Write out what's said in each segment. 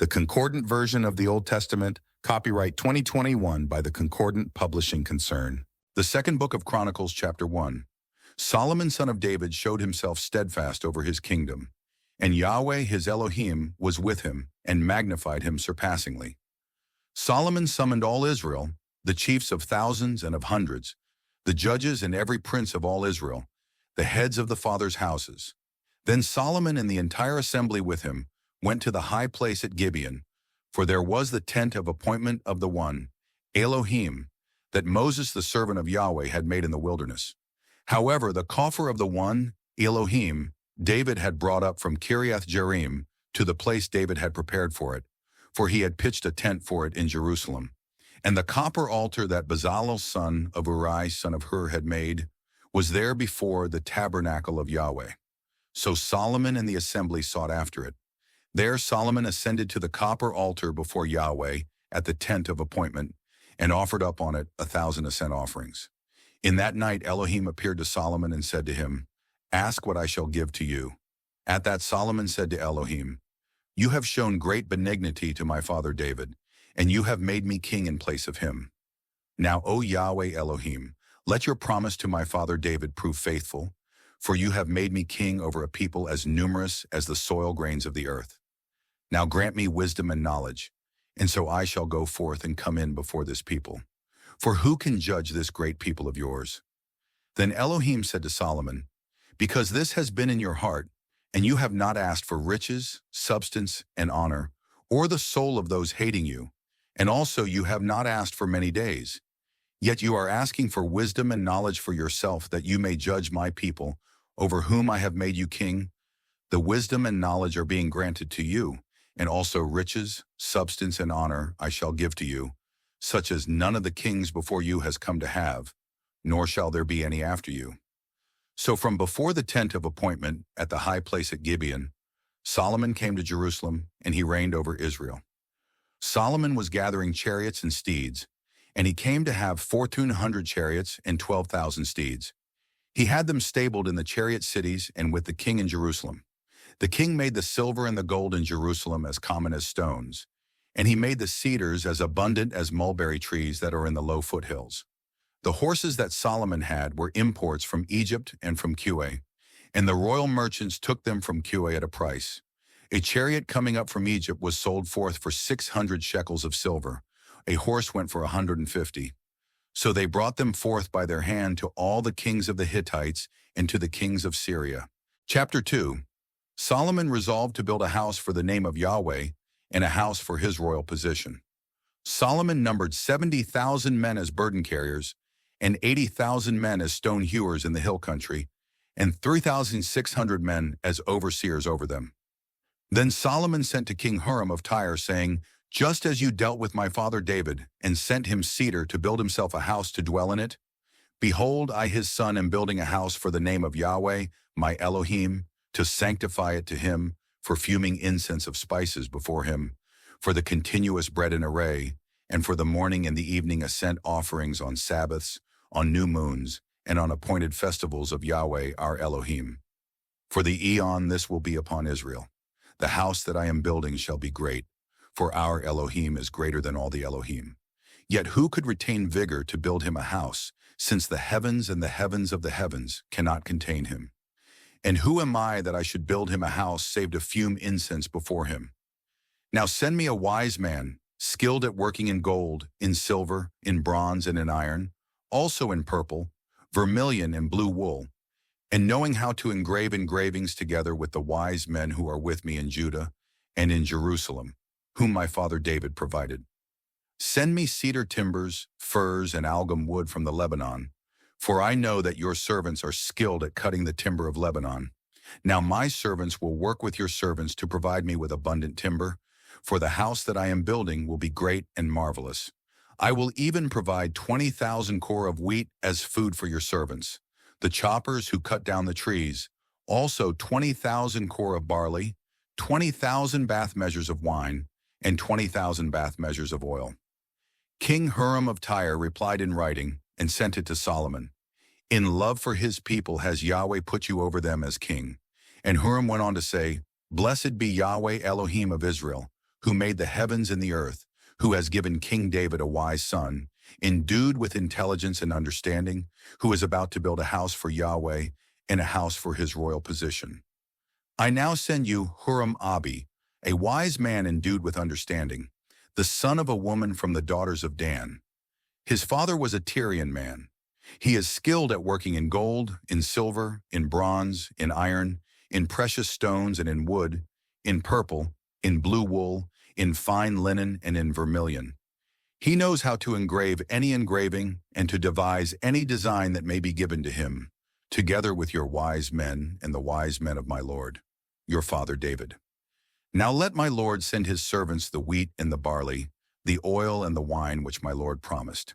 The Concordant version of the Old Testament, copyright 2021 by the Concordant Publishing Concern. The second book of Chronicles, chapter 1. Solomon, son of David, showed himself steadfast over his kingdom, and Yahweh his Elohim was with him and magnified him surpassingly. Solomon summoned all Israel, the chiefs of thousands and of hundreds, the judges and every prince of all Israel, the heads of the fathers' houses. Then Solomon and the entire assembly with him went to the high place at Gibeon, for there was the tent of appointment of the one, Elohim, that Moses the servant of Yahweh had made in the wilderness. However, the coffer of the one, Elohim, David had brought up from Kiriath-Jearim to the place David had prepared for it, for he had pitched a tent for it in Jerusalem. And the copper altar that Bezalel son of Uri son of Hur had made was there before the tabernacle of Yahweh. So Solomon and the assembly sought after it. There Solomon ascended to the copper altar before Yahweh at the tent of appointment and offered up on it 1,000 ascent offerings. In that night Elohim appeared to Solomon and said to him, "Ask what I shall give to you." At that Solomon said to Elohim, "You have shown great benignity to my father David, and you have made me king in place of him. Now, O Yahweh Elohim, let your promise to my father David prove faithful, for you have made me king over a people as numerous as the soil grains of the earth. Now grant me wisdom and knowledge, and so I shall go forth and come in before this people. For who can judge this great people of yours?" Then Elohim said to Solomon, "Because this has been in your heart, and you have not asked for riches, substance, and honor, or the soul of those hating you, and also you have not asked for many days, yet you are asking for wisdom and knowledge for yourself that you may judge my people, over whom I have made you king, the wisdom and knowledge are being granted to you, and also riches, substance, and honor I shall give to you, such as none of the kings before you has come to have, nor shall there be any after you." So from before the tent of appointment at the high place at Gibeon, Solomon came to Jerusalem, and he reigned over Israel. Solomon was gathering chariots and steeds, and he came to have 1,400 chariots and 12,000 steeds. He had them stabled in the chariot cities and with the king in Jerusalem. The king made the silver and the gold in Jerusalem as common as stones, and he made the cedars as abundant as mulberry trees that are in the low foothills. The horses that Solomon had were imports from Egypt and from Cush, and the royal merchants took them from Cush at a price. A chariot coming up from Egypt was sold forth for 600 shekels of silver. A horse went for 150. So they brought them forth by their hand to all the kings of the Hittites and to the kings of Syria. Chapter 2. Solomon resolved to build a house for the name of Yahweh and a house for his royal position. Solomon numbered 70,000 men as burden carriers and 80,000 men as stone hewers in the hill country, and 3,600 men as overseers over them. Then Solomon sent to King Hiram of Tyre, saying, "Just as you dealt with my father David, and sent him cedar to build himself a house to dwell in it, behold, I his son am building a house for the name of Yahweh, my Elohim, to sanctify it to him, for fuming incense of spices before him, for the continuous bread in array, and for the morning and the evening ascent offerings on Sabbaths, on new moons, and on appointed festivals of Yahweh our Elohim. For the eon this will be upon Israel. The house that I am building shall be great, for our Elohim is greater than all the Elohim. Yet who could retain vigor to build him a house, since the heavens and the heavens of the heavens cannot contain him? And who am I that I should build him a house save to fume incense before him? Now send me a wise man, skilled at working in gold, in silver, in bronze, and in iron, also in purple, vermilion, and blue wool, and knowing how to engrave engravings together with the wise men who are with me in Judah and in Jerusalem, whom my father David provided. Send me cedar timbers, firs, and algum wood from the Lebanon, for I know that your servants are skilled at cutting the timber of Lebanon. Now my servants will work with your servants to provide me with abundant timber, for the house that I am building will be great and marvelous. I will even provide 20,000 kor of wheat as food for your servants, the choppers who cut down the trees, also 20,000 kor of barley, 20,000 bath measures of wine, and 20,000 bath measures of oil." King Hiram of Tyre replied in writing and sent it to Solomon. "In love for his people has Yahweh put you over them as king." And Hiram went on to say, "Blessed be Yahweh Elohim of Israel, who made the heavens and the earth, who has given King David a wise son, endued with intelligence and understanding, who is about to build a house for Yahweh and a house for his royal position. I now send you Huram-Abi, a wise man endued with understanding, the son of a woman from the daughters of Dan. His father was a Tyrian man. He is skilled at working in gold, in silver, in bronze, in iron, in precious stones and in wood, in purple, in blue wool, in fine linen and in vermilion. He knows how to engrave any engraving and to devise any design that may be given to him, together with your wise men and the wise men of my lord, your father David. Now let my lord send his servants the wheat and the barley, the oil and the wine which my lord promised.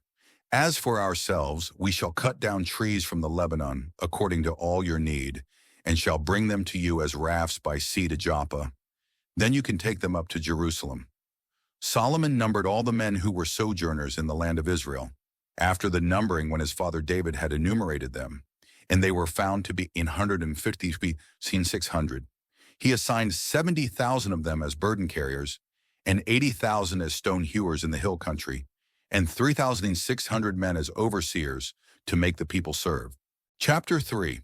As for ourselves, we shall cut down trees from the Lebanon according to all your need, and shall bring them to you as rafts by sea to Joppa. Then you can take them up to Jerusalem. Solomon numbered all the men who were sojourners in the land of Israel, after the numbering when his father David had enumerated them, and they were found to be 600. He assigned 70,000 of them as burden carriers, and 80,000 as stone hewers in the hill country, and 3,600 men as overseers to make the people serve. Chapter 3.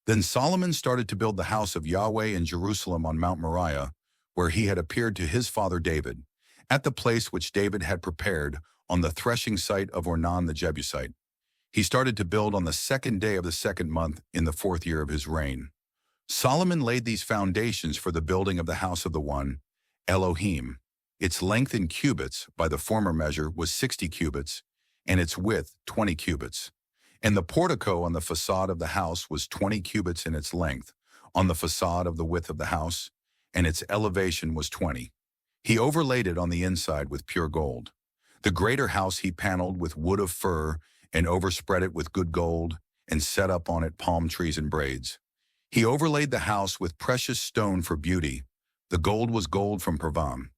Then Solomon started to build the house of Yahweh in Jerusalem on Mount Moriah, where he had appeared to his father David, at the place which David had prepared on the threshing site of Ornan the Jebusite. He started to build on the 2nd day of the 2nd month in the 4th year of his reign. Solomon laid these foundations for the building of the house of the one, Elohim. Its length in cubits by the former measure was 60 cubits, and its width 20 cubits. And the portico on the facade of the house was 20 cubits in its length, on the facade of the width of the house, and its elevation was 20. He overlaid it on the inside with pure gold. The greater house he paneled with wood of fir, and overspread it with good gold, and set up on it palm trees and braids. He overlaid the house with precious stone for beauty. The gold was gold from Parvam.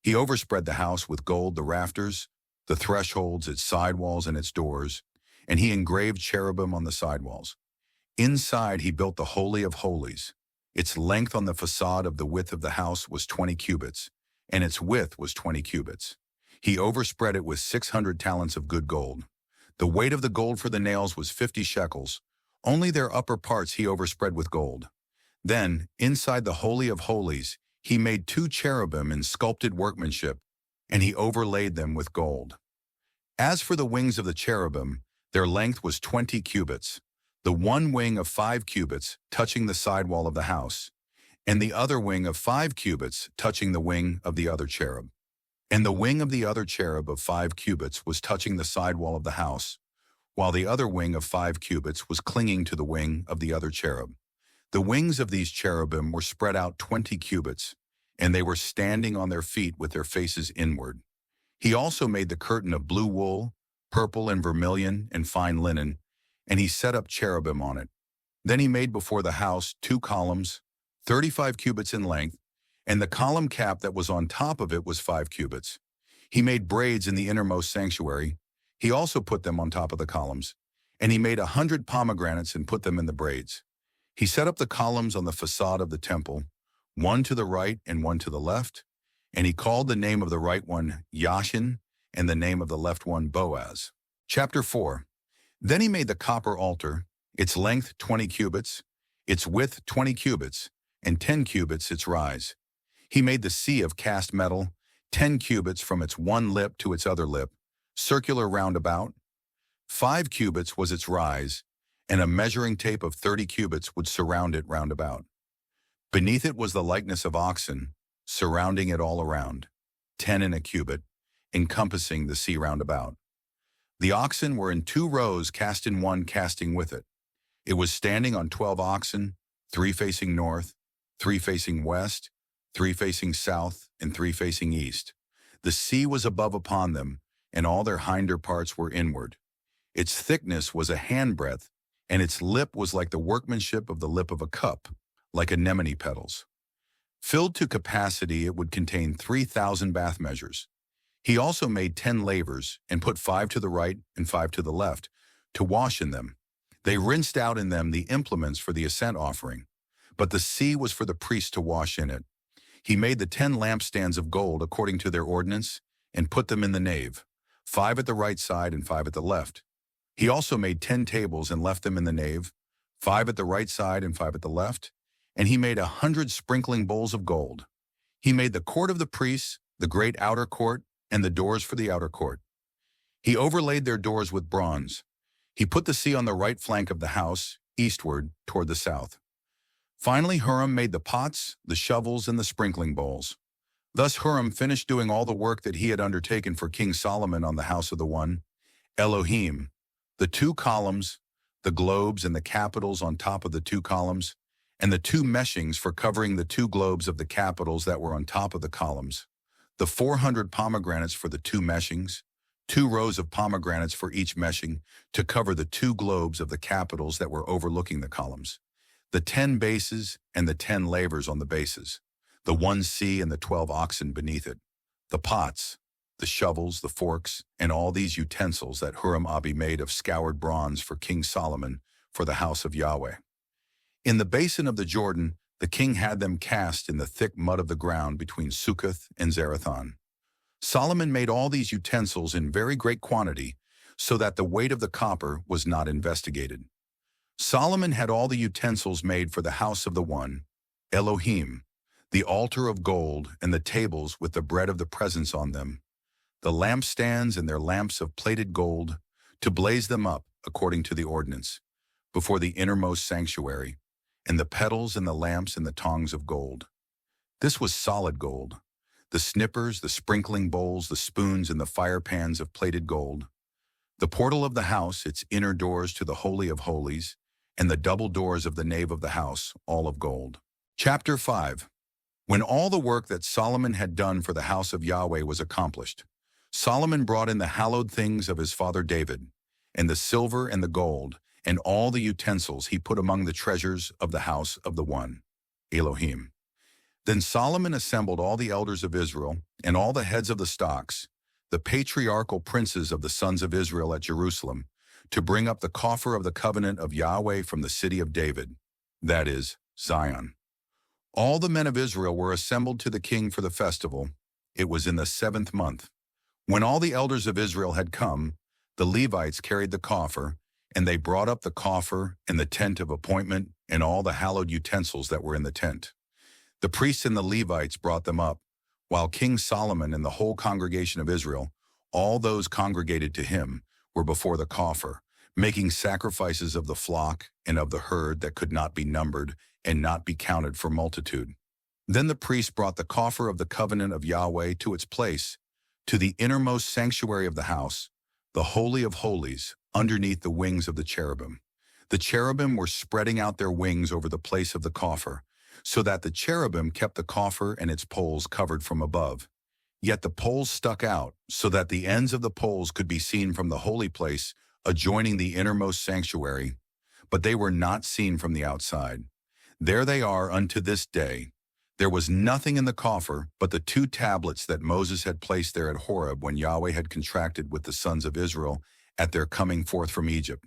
He overspread the house with gold the rafters, the thresholds, its sidewalls, and its doors, and he engraved cherubim on the sidewalls. Inside he built the Holy of Holies. Its length on the facade of the width of the house was 20 cubits, and its width was 20 cubits. He overspread it with 600 talents of good gold. The weight of the gold for the nails was 50 shekels. Only their upper parts he overspread with gold. Then, inside the Holy of Holies, he made 2 cherubim in sculpted workmanship, and he overlaid them with gold. As for the wings of the cherubim, their length was 20 cubits, the one wing of 5 cubits touching the sidewall of the house, and the other wing of 5 cubits touching the wing of the other cherub. And the wing of the other cherub of 5 cubits was touching the sidewall of the house, while the other wing of 5 cubits was clinging to the wing of the other cherub. The wings of these cherubim were spread out 20 cubits, and they were standing on their feet with their faces inward. He also made the curtain of blue wool, purple and vermilion and fine linen, and he set up cherubim on it. Then he made before the house 2 columns, 35 cubits in length, and the column cap that was on top of it was 5 cubits. He made braids in the innermost sanctuary. He also put them on top of the columns, and he made 100 pomegranates and put them in the braids. He set up the columns on the facade of the temple, one to the right and one to the left, and he called the name of the right one Yashin and the name of the left one Boaz. Chapter 4. Then he made the copper altar, its length 20 cubits, its width 20 cubits, and 10 cubits its rise. He made the sea of cast metal, 10 cubits from its one lip to its other lip, circular round about. 5 cubits was its rise, and a measuring tape of 30 cubits would surround it round about. Beneath it was the likeness of oxen, surrounding it all around, 10 in a cubit, encompassing the sea round about. The oxen were in 2 rows cast in one casting with it. It was standing on 12 oxen, 3 facing north, 3 facing west, 3 facing south, and 3 facing east. The sea was above upon them, and all their hinder parts were inward. Its thickness was a handbreadth, and its lip was like the workmanship of the lip of a cup, like anemone petals. Filled to capacity, it would contain 3,000 bath measures. He also made 10 lavers, and put 5 to the right and 5 to the left, to wash in them. They rinsed out in them the implements for the ascent offering, but the sea was for the priest to wash in it. He made the 10 lampstands of gold according to their ordinance and put them in the nave, 5 at the right side and 5 at the left. He also made 10 tables and left them in the nave, 5 at the right side and 5 at the left, and he made 100 sprinkling bowls of gold. He made the court of the priests, the great outer court, and the doors for the outer court. He overlaid their doors with bronze. He put the sea on the right flank of the house, eastward, toward the south. Finally, Huram made the pots, the shovels, and the sprinkling bowls. Thus Huram finished doing all the work that he had undertaken for King Solomon on the house of the one, Elohim, the 2 columns, the globes and the capitals on top of the 2 columns, and the 2 meshings for covering the 2 globes of the capitals that were on top of the columns, the 400 pomegranates for the 2 meshings, 2 rows of pomegranates for each meshing to cover the 2 globes of the capitals that were overlooking the columns, the 10 bases and the 10 lavers on the bases, the 1 sea and the 12 oxen beneath it, the pots, the shovels, the forks, and all these utensils that Huram-Abi made of scoured bronze for King Solomon for the house of Yahweh. In the basin of the Jordan, the king had them cast in the thick mud of the ground between Sukkoth and Zarethan. Solomon made all these utensils in very great quantity, so that the weight of the copper was not investigated. Solomon had all the utensils made for the house of the one, Elohim, the altar of gold and the tables with the bread of the presence on them, the lampstands and their lamps of plated gold, to blaze them up according to the ordinance, before the innermost sanctuary, and the petals and the lamps and the tongs of gold. This was solid gold. The snippers, the sprinkling bowls, the spoons, and the fire pans of plated gold. The portal of the house, its inner doors to the Holy of Holies, and the double doors of the nave of the house, all of gold. Chapter 5. When all the work that Solomon had done for the house of Yahweh was accomplished, Solomon brought in the hallowed things of his father David, and the silver and the gold, and all the utensils he put among the treasures of the house of the one, Elohim. Then Solomon assembled all the elders of Israel and all the heads of the stocks, the patriarchal princes of the sons of Israel at Jerusalem, to bring up the coffer of the covenant of Yahweh from the city of David, that is, Zion. All the men of Israel were assembled to the king for the festival. It was in the 7th month. When all the elders of Israel had come, the Levites carried the coffer, and they brought up the coffer and the tent of appointment and all the hallowed utensils that were in the tent. The priests and the Levites brought them up, while King Solomon and the whole congregation of Israel, all those congregated to him, were before the coffer, making sacrifices of the flock and of the herd that could not be numbered and not be counted for multitude. Then the priests brought the coffer of the covenant of Yahweh to its place, to the innermost sanctuary of the house, the Holy of Holies, underneath the wings of the cherubim. The cherubim were spreading out their wings over the place of the coffer, so that the cherubim kept the coffer and its poles covered from above. Yet the poles stuck out, so that the ends of the poles could be seen from the holy place adjoining the innermost sanctuary, but they were not seen from the outside. There they are unto this day. There was nothing in the coffer but the 2 tablets that Moses had placed there at Horeb when Yahweh had contracted with the sons of Israel at their coming forth from Egypt.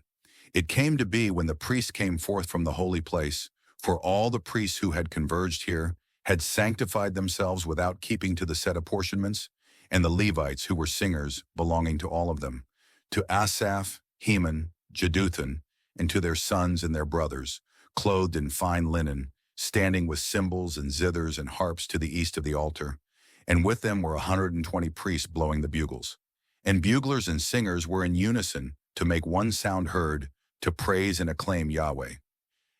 It came to be when the priests came forth from the holy place, for all the priests who had converged here had sanctified themselves without keeping to the set apportionments, and the Levites who were singers belonging to all of them, to Asaph, Heman, Jeduthun, and to their sons and their brothers, clothed in fine linen, standing with cymbals and zithers and harps to the east of the altar, and with them were 120 priests blowing the bugles. And buglers and singers were in unison to make one sound heard, to praise and acclaim Yahweh.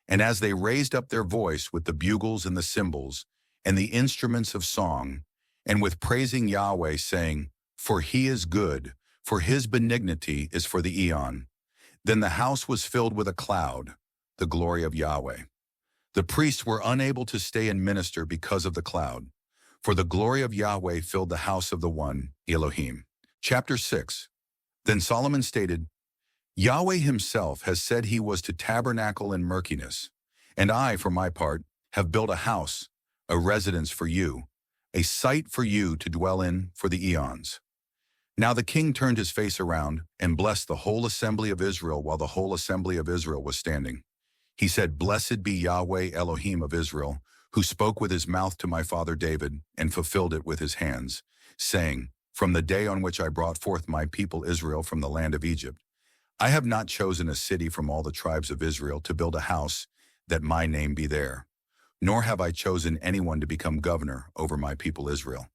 And as they raised up their voice with the bugles and the cymbals, and the instruments of song, and with praising Yahweh, saying, For he is good, for his benignity is for the eon. Then the house was filled with a cloud, the glory of Yahweh. The priests were unable to stay and minister because of the cloud, for the glory of Yahweh filled the house of the one, Elohim. Chapter 6. Then Solomon stated, Yahweh himself has said he was to tabernacle in murkiness, and I, for my part, have built a house, a residence for you, a site for you to dwell in for the eons. Now the king turned his face around and blessed the whole assembly of Israel while the whole assembly of Israel was standing. He said, Blessed be Yahweh Elohim of Israel, who spoke with his mouth to my father David and fulfilled it with his hands, saying, From the day on which I brought forth my people Israel from the land of Egypt, I have not chosen a city from all the tribes of Israel to build a house that my name be there, nor have I chosen anyone to become governor over my people Israel.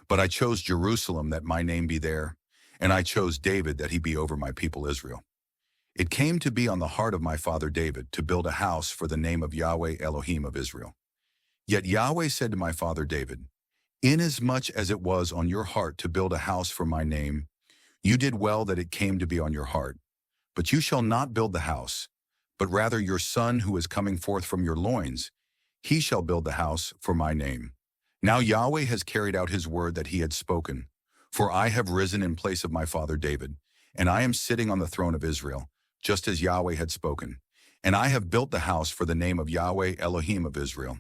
But I chose Jerusalem that my name be there, and I chose David that he be over my people Israel. It came to be on the heart of my father David to build a house for the name of Yahweh Elohim of Israel. Yet Yahweh said to my father David, Inasmuch as it was on your heart to build a house for my name, you did well that it came to be on your heart. But you shall not build the house, but rather your son who is coming forth from your loins, he shall build the house for my name. Now Yahweh has carried out his word that he had spoken. For I have risen in place of my father David, and I am sitting on the throne of Israel, just as Yahweh had spoken. And I have built the house for the name of Yahweh Elohim of Israel.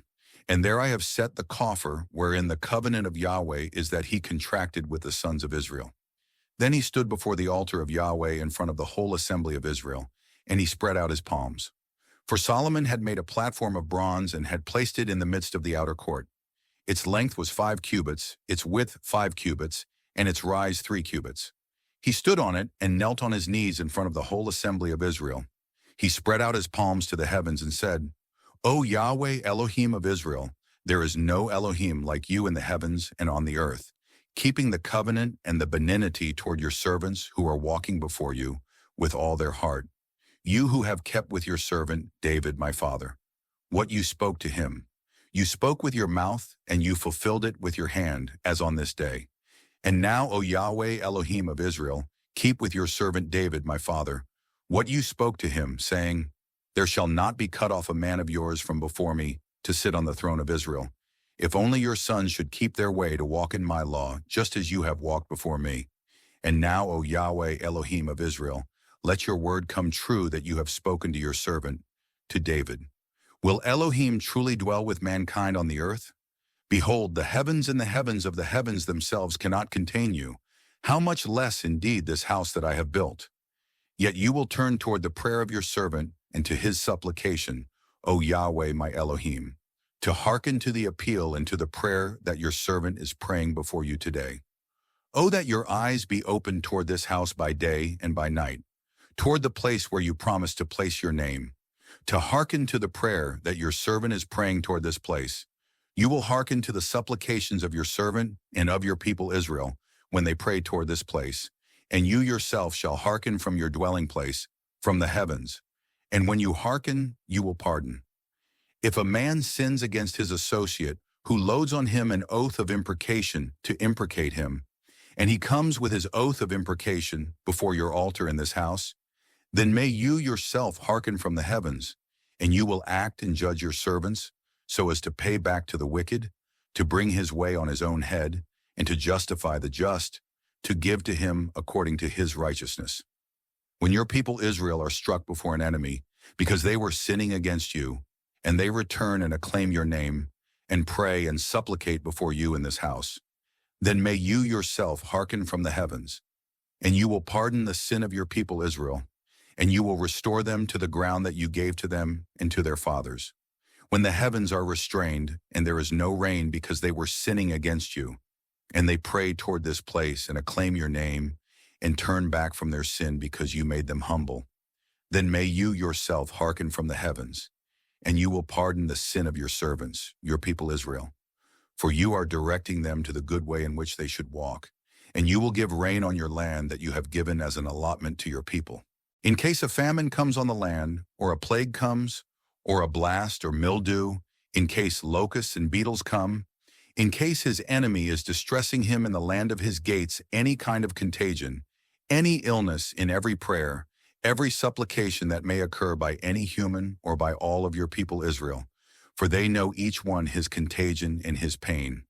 And there I have set the coffer wherein the covenant of Yahweh is that he contracted with the sons of Israel. Then he stood before the altar of Yahweh in front of the whole assembly of Israel, and he spread out his palms. For Solomon had made a platform of bronze and had placed it in the midst of the outer court. Its length was 5 cubits, its width 5 cubits, and its rise 3 cubits. He stood on it and knelt on his knees in front of the whole assembly of Israel. He spread out his palms to the heavens and said, O Yahweh Elohim of Israel, there is no Elohim like you in the heavens and on the earth, keeping the covenant and the benignity toward your servants who are walking before you with all their heart. You who have kept with your servant David my father what you spoke to him. You spoke with your mouth, and you fulfilled it with your hand, as on this day. And now, O Yahweh Elohim of Israel, keep with your servant David my father what you spoke to him, saying, There shall not be cut off a man of yours from before me to sit on the throne of Israel, if only your sons should keep their way to walk in my law, just as you have walked before me. And now, O Yahweh Elohim of Israel, let your word come true that you have spoken to your servant, to David. Will Elohim truly dwell with mankind on the earth? Behold, the heavens and the heavens of the heavens themselves cannot contain you. How much less indeed this house that I have built? Yet you will turn toward the prayer of your servant and to his supplication, O Yahweh my Elohim, to hearken to the appeal and to the prayer that your servant is praying before you today. O that your eyes be opened toward this house by day and by night, toward the place where you promised to place your name, to hearken to the prayer that your servant is praying toward this place. You will hearken to the supplications of your servant and of your people Israel when they pray toward this place, and you yourself shall hearken from your dwelling place, from the heavens. And when you hearken, you will pardon. If a man sins against his associate, who loads on him an oath of imprecation to imprecate him, and he comes with his oath of imprecation before your altar in this house, then may you yourself hearken from the heavens, and you will act and judge your servants, so as to pay back to the wicked, to bring his way on his own head, and to justify the just, to give to him according to his righteousness. When your people Israel are struck before an enemy, because they were sinning against you, and they return and acclaim your name, and pray and supplicate before you in this house, then may you yourself hearken from the heavens, and you will pardon the sin of your people Israel, and you will restore them to the ground that you gave to them and to their fathers. When the heavens are restrained, and there is no rain because they were sinning against you, and they pray toward this place and acclaim your name, and turn back from their sin because you made them humble, then may you yourself hearken from the heavens, and you will pardon the sin of your servants, your people Israel. For you are directing them to the good way in which they should walk, and you will give rain on your land that you have given as an allotment to your people. In case a famine comes on the land, or a plague comes, or a blast or mildew, in case locusts and beetles come, in case his enemy is distressing him in the land of his gates, any kind of contagion, any illness in every prayer, every supplication that may occur by any human or by all of your people Israel, for they know each one his contagion and his pain.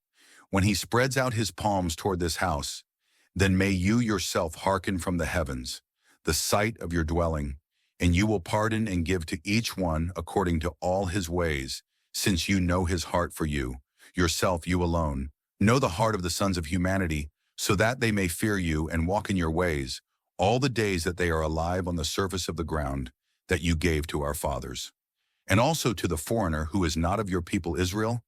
When he spreads out his palms toward this house, then may you yourself hearken from the heavens, the site of your dwelling, and you will pardon and give to each one according to all his ways, since you know his heart for you, yourself you alone, know the heart of the sons of humanity, so that they may fear you and walk in your ways, all the days that they are alive on the surface of the ground that you gave to our fathers. And also to the foreigner who is not of your people Israel,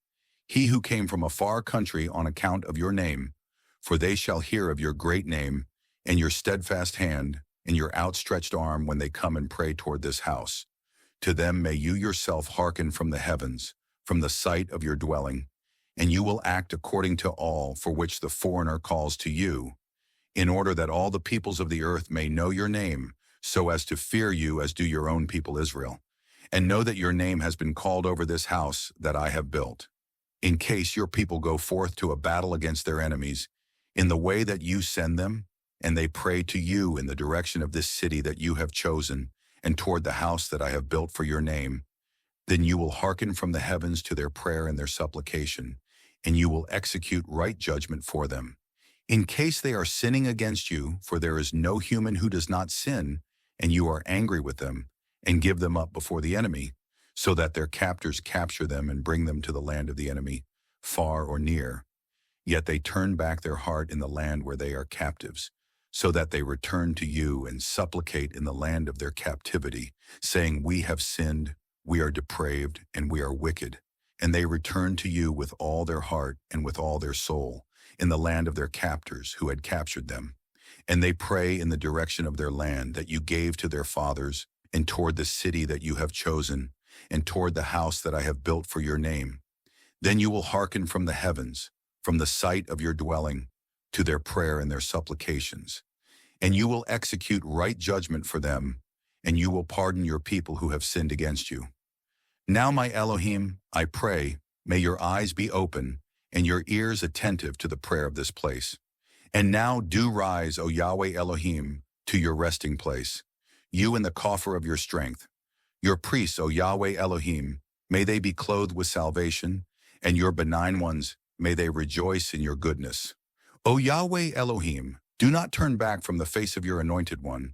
he who came from a far country on account of your name, for they shall hear of your great name, and your steadfast hand, and your outstretched arm when they come and pray toward this house. To them may you yourself hearken from the heavens, from the site of your dwelling, and you will act according to all for which the foreigner calls to you, in order that all the peoples of the earth may know your name, so as to fear you as do your own people Israel, and know that your name has been called over this house that I have built. In case your people go forth to a battle against their enemies, in the way that you send them, and they pray to you in the direction of this city that you have chosen, and toward the house that I have built for your name, then you will hearken from the heavens to their prayer and their supplication, and you will execute right judgment for them. In case they are sinning against you, for there is no human who does not sin, and you are angry with them, and give them up before the enemy, so that their captors capture them and bring them to the land of the enemy, far or near. Yet they turn back their heart in the land where they are captives, so that they return to you and supplicate in the land of their captivity, saying, We have sinned, we are depraved, and we are wicked. And they return to you with all their heart and with all their soul, in the land of their captors who had captured them. And they pray in the direction of their land that you gave to their fathers, and toward the city that you have chosen, and toward the house that I have built for your name. Then you will hearken from the heavens, from the site of your dwelling, to their prayer and their supplications. And you will execute right judgment for them, and you will pardon your people who have sinned against you. Now, my Elohim, I pray, may your eyes be open, and your ears attentive to the prayer of this place. And now do rise, O Yahweh Elohim, to your resting place, you in the coffer of your strength. Your priests, O Yahweh Elohim, may they be clothed with salvation, and your benign ones, may they rejoice in your goodness. O Yahweh Elohim, do not turn back from the face of your anointed one.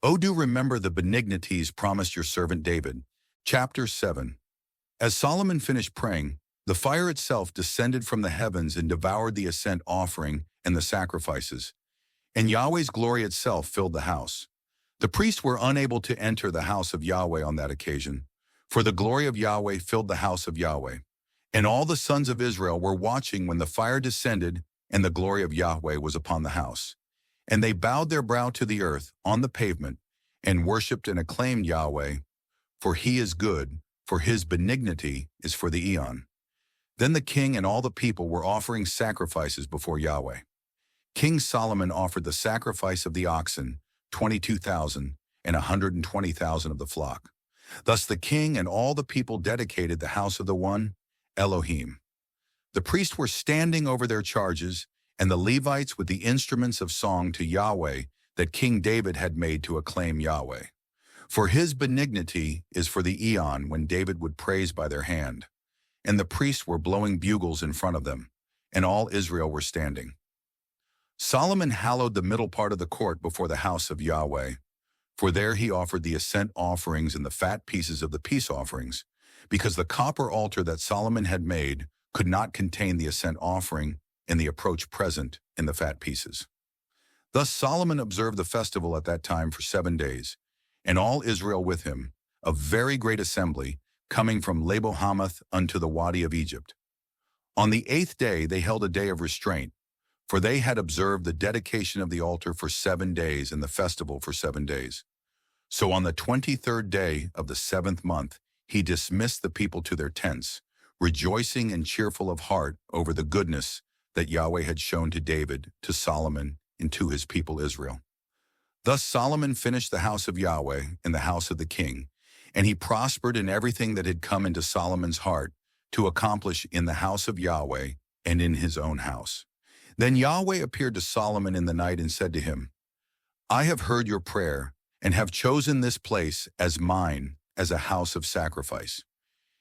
O do remember the benignities promised your servant David. Chapter 7. As Solomon finished praying, the fire itself descended from the heavens and devoured the ascent offering and the sacrifices, and Yahweh's glory itself filled the house. The priests were unable to enter the house of Yahweh on that occasion, for the glory of Yahweh filled the house of Yahweh. And all the sons of Israel were watching when the fire descended and the glory of Yahweh was upon the house. And they bowed their brow to the earth on the pavement and worshipped and acclaimed Yahweh, for he is good, for his benignity is for the eon. Then the king and all the people were offering sacrifices before Yahweh. King Solomon offered the sacrifice of the oxen, 22,000, and 120,000 of the flock. Thus the king and all the people dedicated the house of the one, Elohim. The priests were standing over their charges, and the Levites with the instruments of song to Yahweh that King David had made to acclaim Yahweh. For his benignity is for the eon when David would praise by their hand. And the priests were blowing bugles in front of them, and all Israel were standing. Solomon hallowed the middle part of the court before the house of Yahweh, for there he offered the ascent offerings and the fat pieces of the peace offerings, because the copper altar that Solomon had made could not contain the ascent offering and the approach present in the fat pieces. Thus Solomon observed the festival at that time for 7 days, and all Israel with him, a very great assembly, coming from Lebo-Hamath unto the Wadi of Egypt. On the 8th day they held a day of restraint, for they had observed the dedication of the altar for 7 days and the festival for 7 days. So on the 23rd day of the 7th month he dismissed the people to their tents, rejoicing and cheerful of heart over the goodness that Yahweh had shown to David, to Solomon, and to his people Israel. Thus Solomon finished the house of Yahweh and the house of the king, and he prospered in everything that had come into Solomon's heart to accomplish in the house of Yahweh and in his own house. Then Yahweh appeared to Solomon in the night and said to him, I have heard your prayer and have chosen this place as mine, as a house of sacrifice.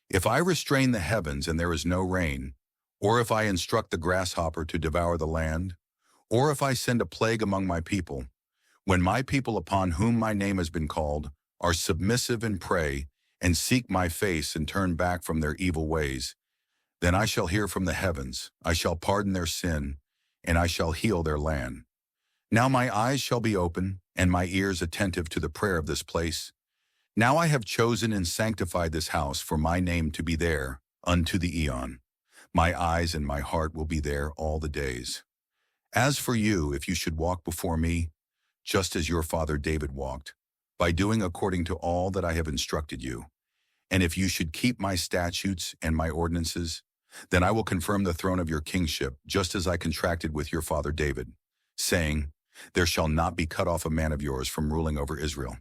If I restrain the heavens and there is no rain, or if I instruct the grasshopper to devour the land, or if I send a plague among my people, when my people upon whom my name has been called are submissive and pray, and seek my face and turn back from their evil ways, then I shall hear from the heavens, I shall pardon their sin, and I shall heal their land. Now my eyes shall be open, and my ears attentive to the prayer of this place. Now I have chosen and sanctified this house for my name to be there unto the eon. My eyes and my heart will be there all the days. As for you, if you should walk before me, just as your father David walked, by doing according to all that I have instructed you, and if you should keep my statutes and my ordinances, then I will confirm the throne of your kingship, just as I contracted with your father David, saying, there shall not be cut off a man of yours from ruling over Israel.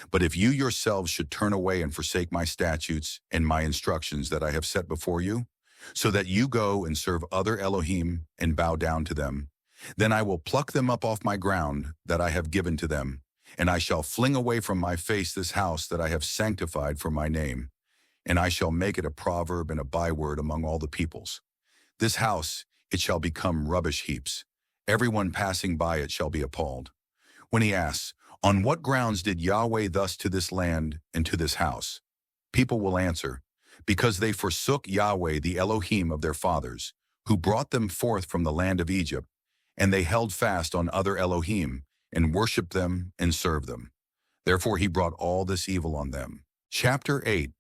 But if you yourselves should turn away and forsake my statutes and my instructions that I have set before you, so that you go and serve other Elohim and bow down to them, then I will pluck them up off my ground that I have given to them, and I shall fling away from my face this house that I have sanctified for my name, and I shall make it a proverb and a byword among all the peoples. This house, it shall become rubbish heaps. Everyone passing by it shall be appalled. When he asks, on what grounds did Yahweh thus to this land and to this house? People will answer, because they forsook Yahweh, the Elohim of their fathers, who brought them forth from the land of Egypt, and they held fast on other Elohim, and worshipped them and served them. Therefore he brought all this evil on them. Chapter 8.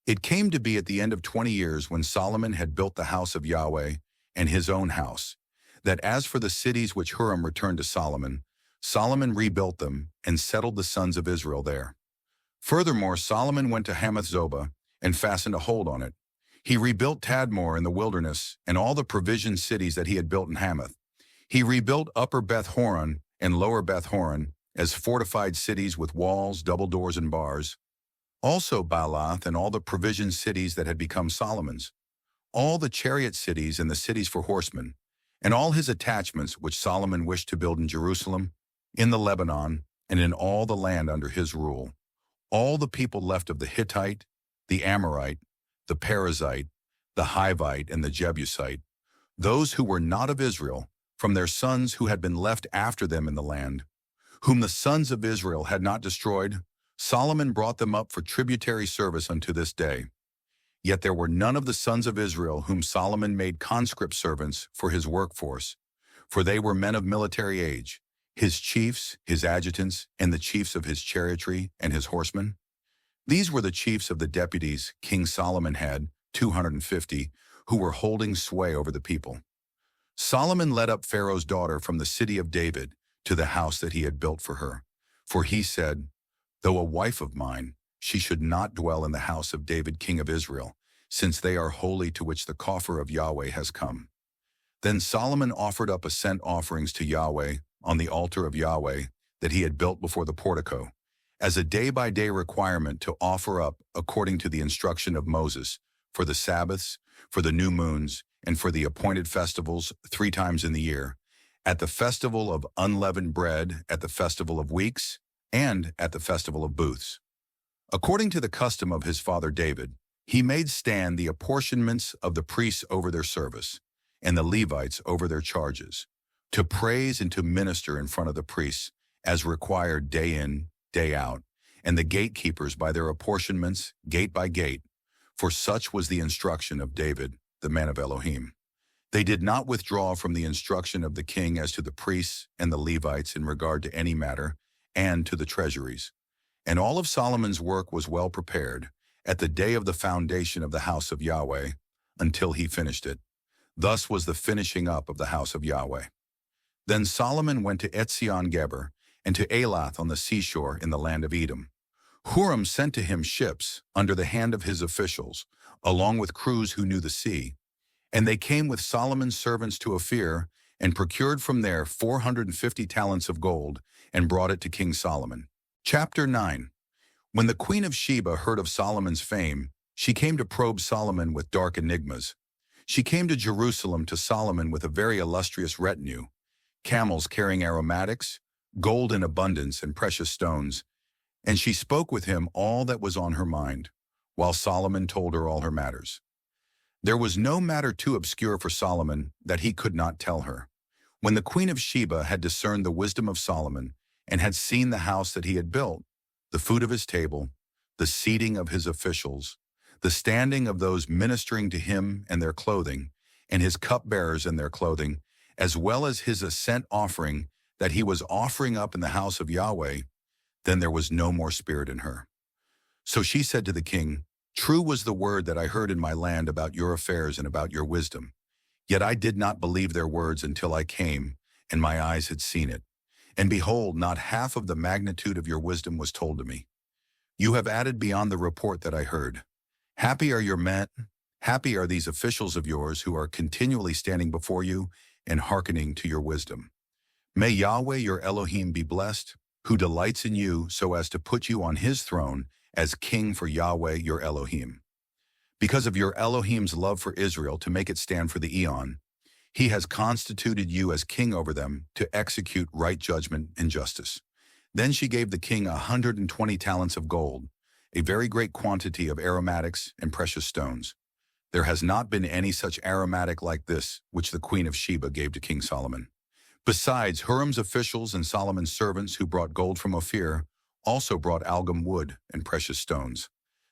It came to be at the end of 20 years when Solomon had built the house of Yahweh and his own house, that as for the cities which Huram returned to Solomon, Solomon rebuilt them and settled the sons of Israel there. Furthermore, Solomon went to Hamath-zobah and fastened a hold on it. He rebuilt Tadmor in the wilderness and all the provision cities that he had built in Hamath. He rebuilt Upper Beth-horon and Lower Beth-horon as fortified cities with walls, double doors, and bars. Also Baalath and all the provision cities that had become Solomon's, all the chariot cities and the cities for horsemen, and all his attachments which Solomon wished to build in Jerusalem, in the Lebanon, and in all the land under his rule. All the people left of the Hittite, the Amorite, the Perizzite, the Hivite, and the Jebusite, those who were not of Israel, from their sons who had been left after them in the land, whom the sons of Israel had not destroyed, Solomon brought them up for tributary service unto this day. Yet there were none of the sons of Israel whom Solomon made conscript servants for his workforce, for they were men of military age, his chiefs, his adjutants, and the chiefs of his chariotry and his horsemen. These were the chiefs of the deputies King Solomon had, 250, who were holding sway over the people. Solomon led up Pharaoh's daughter from the city of David to the house that he had built for her. For he said, though a wife of mine, she should not dwell in the house of David king of Israel, since they are holy to which the coffer of Yahweh has come. Then Solomon offered up ascent offerings to Yahweh on the altar of Yahweh that he had built before the portico, as a day-by-day requirement to offer up according to the instruction of Moses, for the Sabbaths, for the new moons, and for the appointed festivals 3 times in the year, at the festival of unleavened bread, at the festival of weeks, and at the festival of booths. According to the custom of his father David, he made stand the apportionments of the priests over their service, and the Levites over their charges, to praise and to minister in front of the priests, as required day in, day out, and the gatekeepers by their apportionments, gate by gate, for such was the instruction of David, the man of Elohim. They did not withdraw from the instruction of the king as to the priests and the Levites in regard to any matter, and to the treasuries. And all of Solomon's work was well prepared, at the day of the foundation of the house of Yahweh, until he finished it. Thus was the finishing up of the house of Yahweh. Then Solomon went to Etzion-Geber, and to Elath on the seashore in the land of Edom. Huram sent to him ships under the hand of his officials, along with crews who knew the sea. And they came with Solomon's servants to Ophir, and procured from there 450 talents of gold, and brought it to King Solomon. Chapter 9. When the queen of Sheba heard of Solomon's fame, she came to probe Solomon with dark enigmas. She came to Jerusalem to Solomon with a very illustrious retinue, camels carrying aromatics, gold in abundance, and precious stones. And she spoke with him all that was on her mind, while Solomon told her all her matters. There was no matter too obscure for Solomon that he could not tell her. When the queen of Sheba had discerned the wisdom of Solomon, and had seen the house that he had built, the food of his table, the seating of his officials, the standing of those ministering to him and their clothing, and his cupbearers and their clothing, as well as his ascent offering that he was offering up in the house of Yahweh, then there was no more spirit in her. So she said to the king, True was the word that I heard in my land about your affairs and about your wisdom. Yet I did not believe their words until I came, and my eyes had seen it. And behold, not half of the magnitude of your wisdom was told to me. You have added beyond the report that I heard. Happy are your men, happy are these officials of yours who are continually standing before you and hearkening to your wisdom. May Yahweh your Elohim be blessed, who delights in you so as to put you on his throne as king for Yahweh your Elohim. Because of your Elohim's love for Israel to make it stand for the eon, he has constituted you as king over them to execute right judgment and justice. Then she gave the king 120 talents of gold, a very great quantity of aromatics and precious stones. There has not been any such aromatic like this which the queen of Sheba gave to King Solomon. Besides, Huram's officials and Solomon's servants who brought gold from Ophir also brought algum wood and precious stones.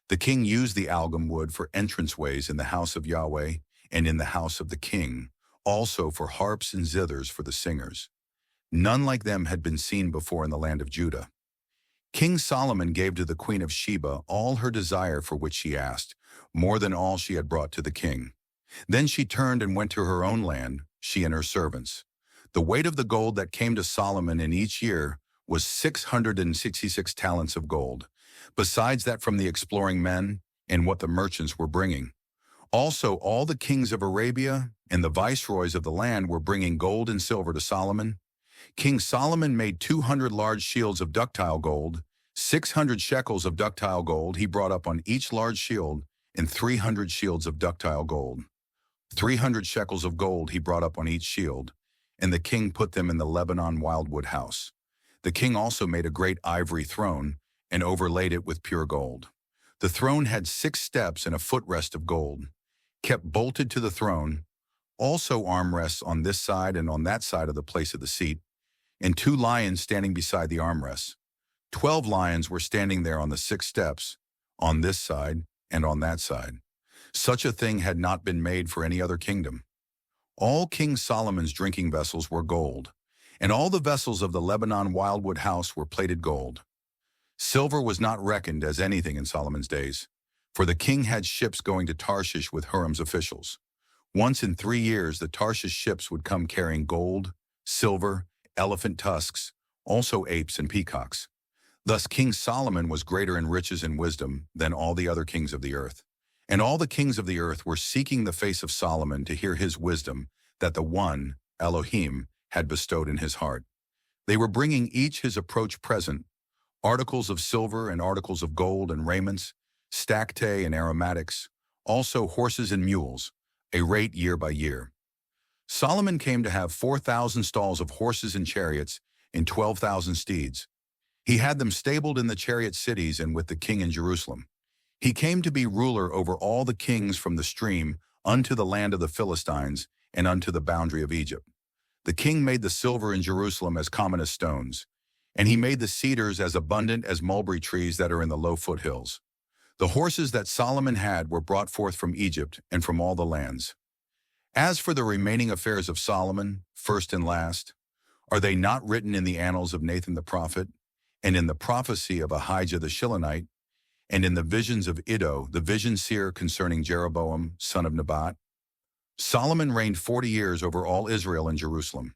The king used the algum wood for entranceways in the house of Yahweh and in the house of the king, also for harps and zithers for the singers. None like them had been seen before in the land of Judah. King Solomon gave to the queen of Sheba all her desire for which she asked, more than all she had brought to the king. Then she turned and went to her own land, she and her servants. The weight of the gold that came to Solomon in each year was 666 talents of gold, besides that from the exploring men and what the merchants were bringing. Also, all the kings of Arabia and the viceroys of the land were bringing gold and silver to Solomon. King Solomon made 200 large shields of ductile gold, 600 shekels of ductile gold he brought up on each large shield, and 300 shields of ductile gold. 300 shekels of gold he brought up on each shield, and the king put them in the Lebanon wildwood house. The king also made a great ivory throne and overlaid it with pure gold. The throne had 6 steps and a footrest of gold, kept bolted to the throne, also armrests on this side and on that side of the place of the seat, and 2 lions standing beside the armrests. 12 lions were standing there on the 6 steps, on this side and on that side. Such a thing had not been made for any other kingdom. All King Solomon's drinking vessels were gold, and all the vessels of the Lebanon wildwood house were plated gold. Silver was not reckoned as anything in Solomon's days, for the king had ships going to Tarshish with Huram's officials. Once in 3 years the Tarshish ships would come carrying gold, silver, elephant tusks, also apes and peacocks. Thus King Solomon was greater in riches and wisdom than all the other kings of the earth. And all the kings of the earth were seeking the face of Solomon to hear his wisdom that the one, Elohim, had bestowed in his heart. They were bringing each his approach present, articles of silver and articles of gold and raiments, stacte and aromatics, also horses and mules, a rate year by year. Solomon came to have 4,000 stalls of horses and chariots and 12,000 steeds. He had them stabled in the chariot cities and with the king in Jerusalem. He came to be ruler over all the kings from the stream unto the land of the Philistines and unto the boundary of Egypt. The king made the silver in Jerusalem as common as stones, and he made the cedars as abundant as mulberry trees that are in the low foothills. The horses that Solomon had were brought forth from Egypt and from all the lands. As for the remaining affairs of Solomon, first and last, are they not written in the annals of Nathan the prophet, and in the prophecy of Ahijah the Shilonite, and in the visions of Iddo, the vision seer concerning Jeroboam, son of Nebat? Solomon reigned 40 years over all Israel in Jerusalem.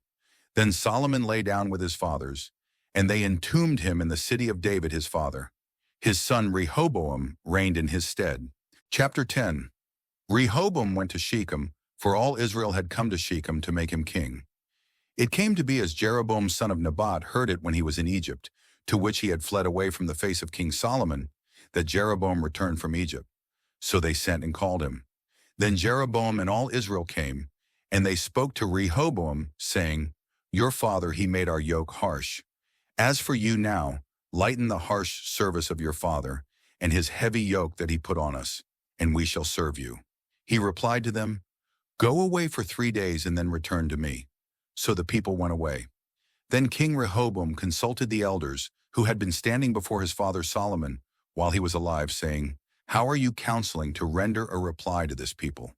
Then Solomon lay down with his fathers, and they entombed him in the city of David his father. His son Rehoboam reigned in his stead. Chapter 10. Rehoboam went to Shechem, for all Israel had come to Shechem to make him king. It came to be as Jeroboam son of Nebat heard it when he was in Egypt, to which he had fled away from the face of King Solomon, that Jeroboam returned from Egypt. So they sent and called him. Then Jeroboam and all Israel came, and they spoke to Rehoboam, saying, Your father he made our yoke harsh. As for you now, lighten the harsh service of your father, and his heavy yoke that he put on us, and we shall serve you. He replied to them, Go away for 3 days and then return to me. So the people went away. Then King Rehoboam consulted the elders who had been standing before his father Solomon while he was alive, saying, How are you counseling to render a reply to this people?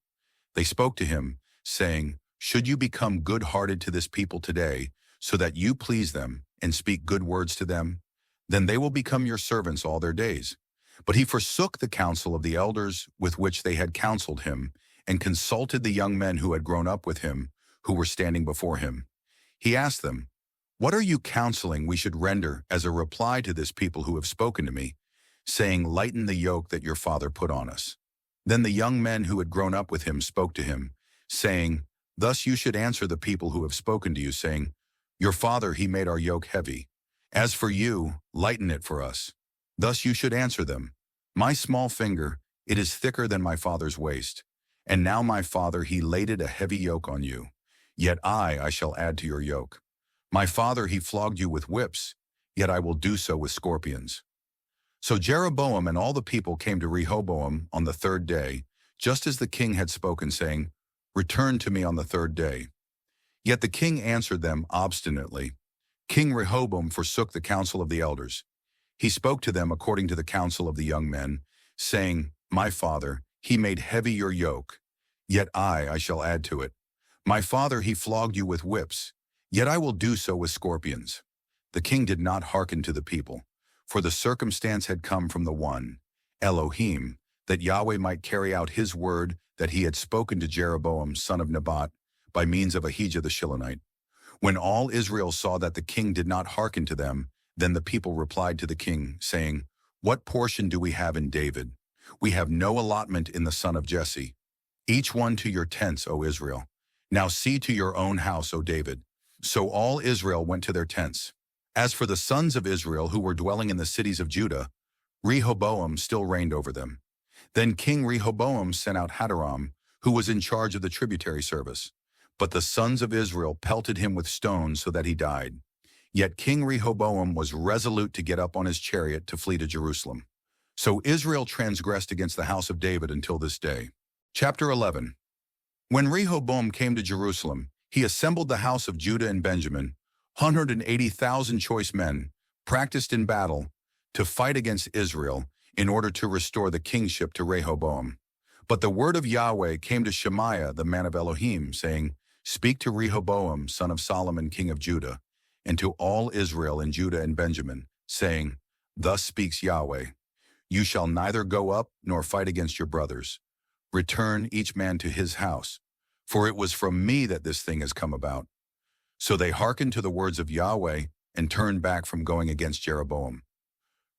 They spoke to him, saying, Should you become good-hearted to this people today, so that you please them and speak good words to them? Then they will become your servants all their days. But he forsook the counsel of the elders with which they had counseled him, and consulted the young men who had grown up with him, who were standing before him. He asked them, "What are you counseling we should render as a reply to this people who have spoken to me, saying, 'Lighten the yoke that your father put on us'?" Then the young men who had grown up with him spoke to him, saying, "Thus you should answer the people who have spoken to you, saying, 'Your father, he made our yoke heavy. As for you, lighten it for us.' Thus you should answer them, 'My small finger, it is thicker than my father's waist. And now my father, he laid a heavy yoke on you. Yet I shall add to your yoke. My father, he flogged you with whips, yet I will do so with scorpions." So Jeroboam and all the people came to Rehoboam on the third day, just as the king had spoken, saying, "Return to me on the third day." Yet the king answered them obstinately. King Rehoboam forsook the counsel of the elders. He spoke to them according to the counsel of the young men, saying, "My father, he made heavy your yoke, yet I shall add to it. My father, he flogged you with whips, yet I will do so with scorpions." The king did not hearken to the people, for the circumstance had come from the one, Elohim, that Yahweh might carry out his word that he had spoken to Jeroboam son of Nebat by means of Ahijah the Shilonite. When all Israel saw that the king did not hearken to them, then the people replied to the king, saying, "What portion do we have in David? We have no allotment in the son of Jesse. Each one to your tents, O Israel. Now see to your own house, O David." So all Israel went to their tents. As for the sons of Israel who were dwelling in the cities of Judah, Rehoboam still reigned over them. Then King Rehoboam sent out Hadoram, who was in charge of the tributary service. But the sons of Israel pelted him with stones so that he died. Yet King Rehoboam was resolute to get up on his chariot to flee to Jerusalem. So Israel transgressed against the house of David until this day. Chapter 11. When Rehoboam came to Jerusalem, he assembled the house of Judah and Benjamin, 180,000 choice men, practiced in battle, to fight against Israel in order to restore the kingship to Rehoboam. But the word of Yahweh came to Shemaiah, the man of Elohim, saying, "Speak to Rehoboam, son of Solomon, king of Judah, and to all Israel in Judah and Benjamin, saying, Thus speaks Yahweh, you shall neither go up nor fight against your brothers. Return each man to his house, for it was from me that this thing has come about." So they hearkened to the words of Yahweh and turned back from going against Jeroboam.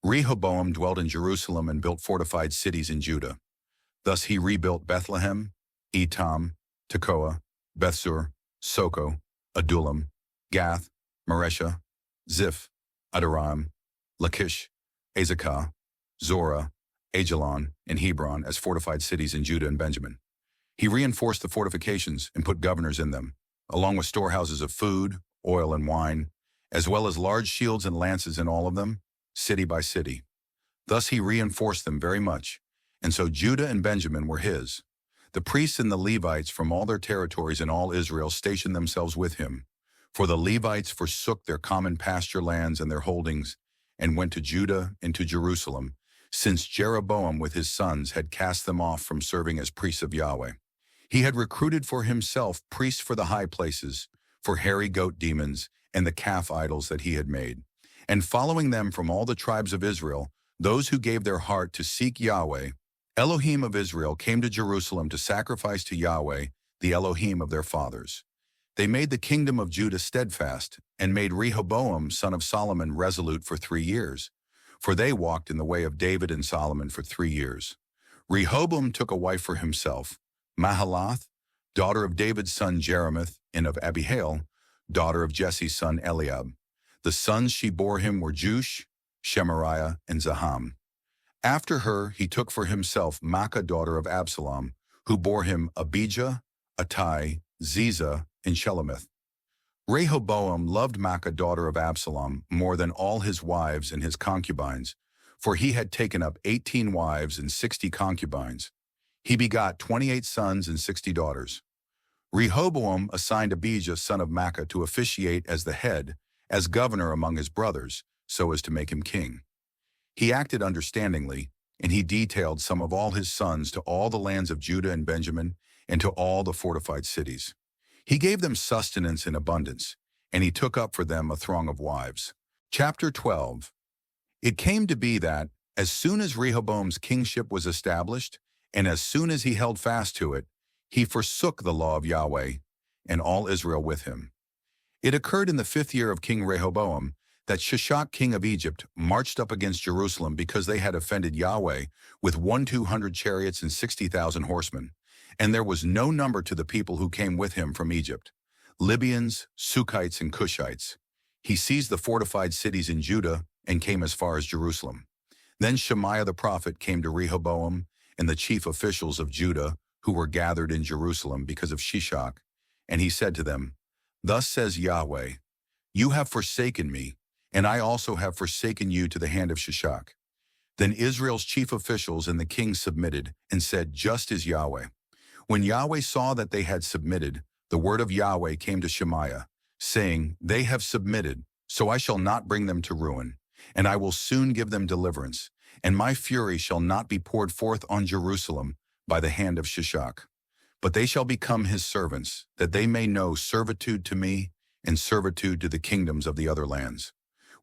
Rehoboam dwelt in Jerusalem and built fortified cities in Judah. Thus he rebuilt Bethlehem, Etam, Tekoa, Bethsur, Soko, Adullam, Gath, Maresha, Ziph, Adoram, Lachish, Azekah, Zorah, Ajalon, and Hebron as fortified cities in Judah and Benjamin. He reinforced the fortifications and put governors in them, along with storehouses of food, oil, and wine, as well as large shields and lances in all of them, city by city. Thus he reinforced them very much, and so Judah and Benjamin were his. The priests and the Levites from all their territories in all Israel stationed themselves with him, for the Levites forsook their common pasture lands and their holdings, and went to Judah and to Jerusalem, since Jeroboam with his sons had cast them off from serving as priests of Yahweh. He had recruited for himself priests for the high places, for hairy goat demons, and the calf idols that he had made. And following them from all the tribes of Israel, those who gave their heart to seek Yahweh, Elohim of Israel, came to Jerusalem to sacrifice to Yahweh, the Elohim of their fathers. They made the kingdom of Judah steadfast, and made Rehoboam, son of Solomon, resolute for 3 years. For they walked in the way of David and Solomon for 3 years. Rehoboam took a wife for himself, Mahalath, daughter of David's son Jeremoth, and of Abihail, daughter of Jesse's son Eliab. The sons she bore him were Jush, Shemariah, and Zaham. After her he took for himself Maacah, daughter of Absalom, who bore him Abijah, Attai, Ziza, and Shelomith. Rehoboam loved Maacah, daughter of Absalom, more than all his wives and his concubines, for he had taken up 18 wives and 60 concubines. He begot 28 sons and 60 daughters. Rehoboam assigned Abijah, son of Maacah, to officiate as the head, as governor among his brothers, so as to make him king. He acted understandingly, and he detailed some of all his sons to all the lands of Judah and Benjamin, and to all the fortified cities. He gave them sustenance in abundance, and he took up for them a throng of wives. Chapter 12. It came to be that, As soon as Rehoboam's kingship was established, and as soon as he held fast to it, he forsook the law of Yahweh, and all Israel with him. It occurred in the 5th year of King Rehoboam that Shishak king of Egypt marched up against Jerusalem because they had offended Yahweh with 1,200 chariots and 60,000 horsemen, and there was no number to the people who came with him from Egypt, Libyans, Sukkites, and Cushites. He seized the fortified cities in Judah and came as far as Jerusalem. Then Shemaiah the prophet came to Rehoboam and the chief officials of Judah who were gathered in Jerusalem because of Shishak, and he said to them, "Thus says Yahweh, you have forsaken me, and I also have forsaken you to the hand of Shishak." Then Israel's chief officials and the king submitted and said, "Just as Yahweh." When Yahweh saw that they had submitted, the word of Yahweh came to Shemaiah, saying, "They have submitted, so I shall not bring them to ruin, and I will soon give them deliverance, and my fury shall not be poured forth on Jerusalem by the hand of Shishak. But they shall become his servants, that they may know servitude to me and servitude to the kingdoms of the other lands."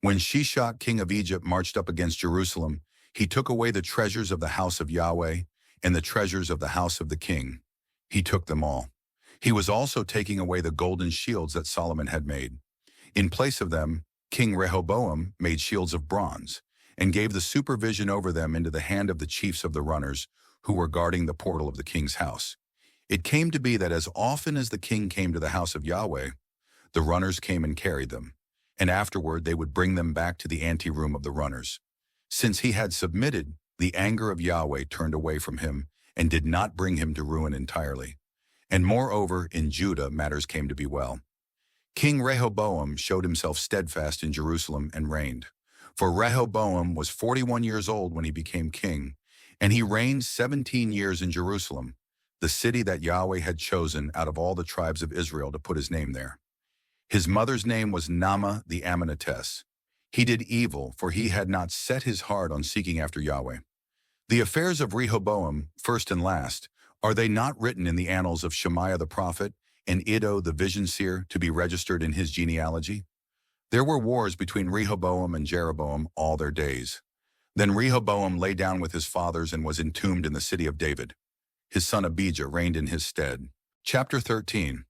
When Shishak king of Egypt marched up against Jerusalem, he took away the treasures of the house of Yahweh and the treasures of the house of the king. He took them all. He was also taking away the golden shields that Solomon had made. In place of them, King Rehoboam made shields of bronze and gave the supervision over them into the hand of the chiefs of the runners who were guarding the portal of the king's house. It came to be that as often as the king came to the house of Yahweh, the runners came and carried them, and afterward they would bring them back to the anteroom of the runners. Since he had submitted, the anger of Yahweh turned away from him and did not bring him to ruin entirely. And moreover, in Judah matters came to be well. King Rehoboam showed himself steadfast in Jerusalem and reigned. For Rehoboam was 41 years old when he became king, and he reigned 17 years in Jerusalem, the city that Yahweh had chosen out of all the tribes of Israel to put his name there. His mother's name was Naamah the Ammonitess. He did evil, for he had not set his heart on seeking after Yahweh. The affairs of Rehoboam, first and last, are they not written in the annals of Shemaiah the prophet and Iddo the vision seer to be registered in his genealogy? There were wars between Rehoboam and Jeroboam all their days. Then Rehoboam lay down with his fathers and was entombed in the city of David. His son Abijah reigned in his stead. Chapter 13.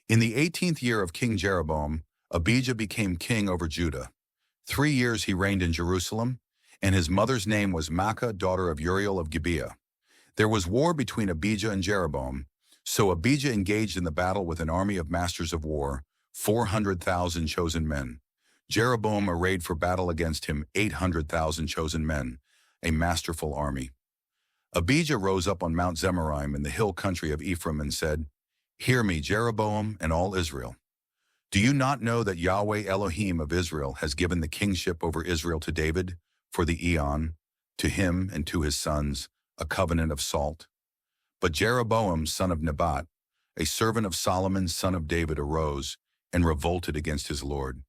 In the 18th year of King Jeroboam, Abijah became king over Judah. 3 years he reigned in Jerusalem, and his mother's name was Maacah, daughter of Uriel of Gibeah. There was war between Abijah and Jeroboam, so Abijah engaged in the battle with an army of masters of war, 400,000 chosen men. Jeroboam arrayed for battle against him 800,000 chosen men, a masterful army. Abijah rose up on Mount Zemaraim in the hill country of Ephraim and said, "Hear me, Jeroboam and all Israel. Do you not know that Yahweh Elohim of Israel has given the kingship over Israel to David for the eon, to him and to his sons, a covenant of salt? But Jeroboam, son of Nebat, a servant of Solomon, son of David, arose and revolted against his Lord.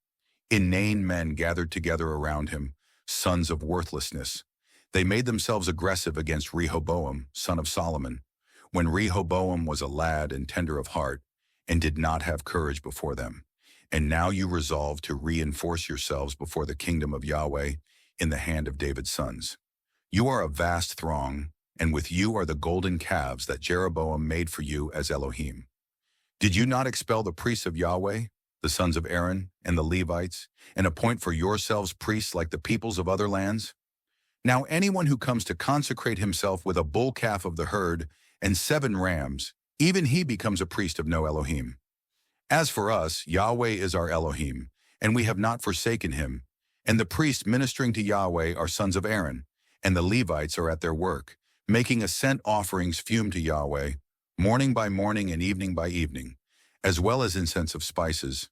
Inane men gathered together around him, sons of worthlessness. They made themselves aggressive against Rehoboam, son of Solomon, when Rehoboam was a lad and tender of heart, and did not have courage before them. And now you resolve to reinforce yourselves before the kingdom of Yahweh in the hand of David's sons. You are a vast throng, and with you are the golden calves that Jeroboam made for you as Elohim. Did you not expel the priests of Yahweh, the sons of Aaron, and the Levites, and appoint for yourselves priests like the peoples of other lands? Now anyone who comes to consecrate himself with a bull calf of the herd and 7 rams, even he becomes a priest of no Elohim. As for us, Yahweh is our Elohim, and we have not forsaken him, and the priests ministering to Yahweh are sons of Aaron, and the Levites are at their work, making ascent offerings fume to Yahweh, morning by morning and evening by evening, as well as incense of spices.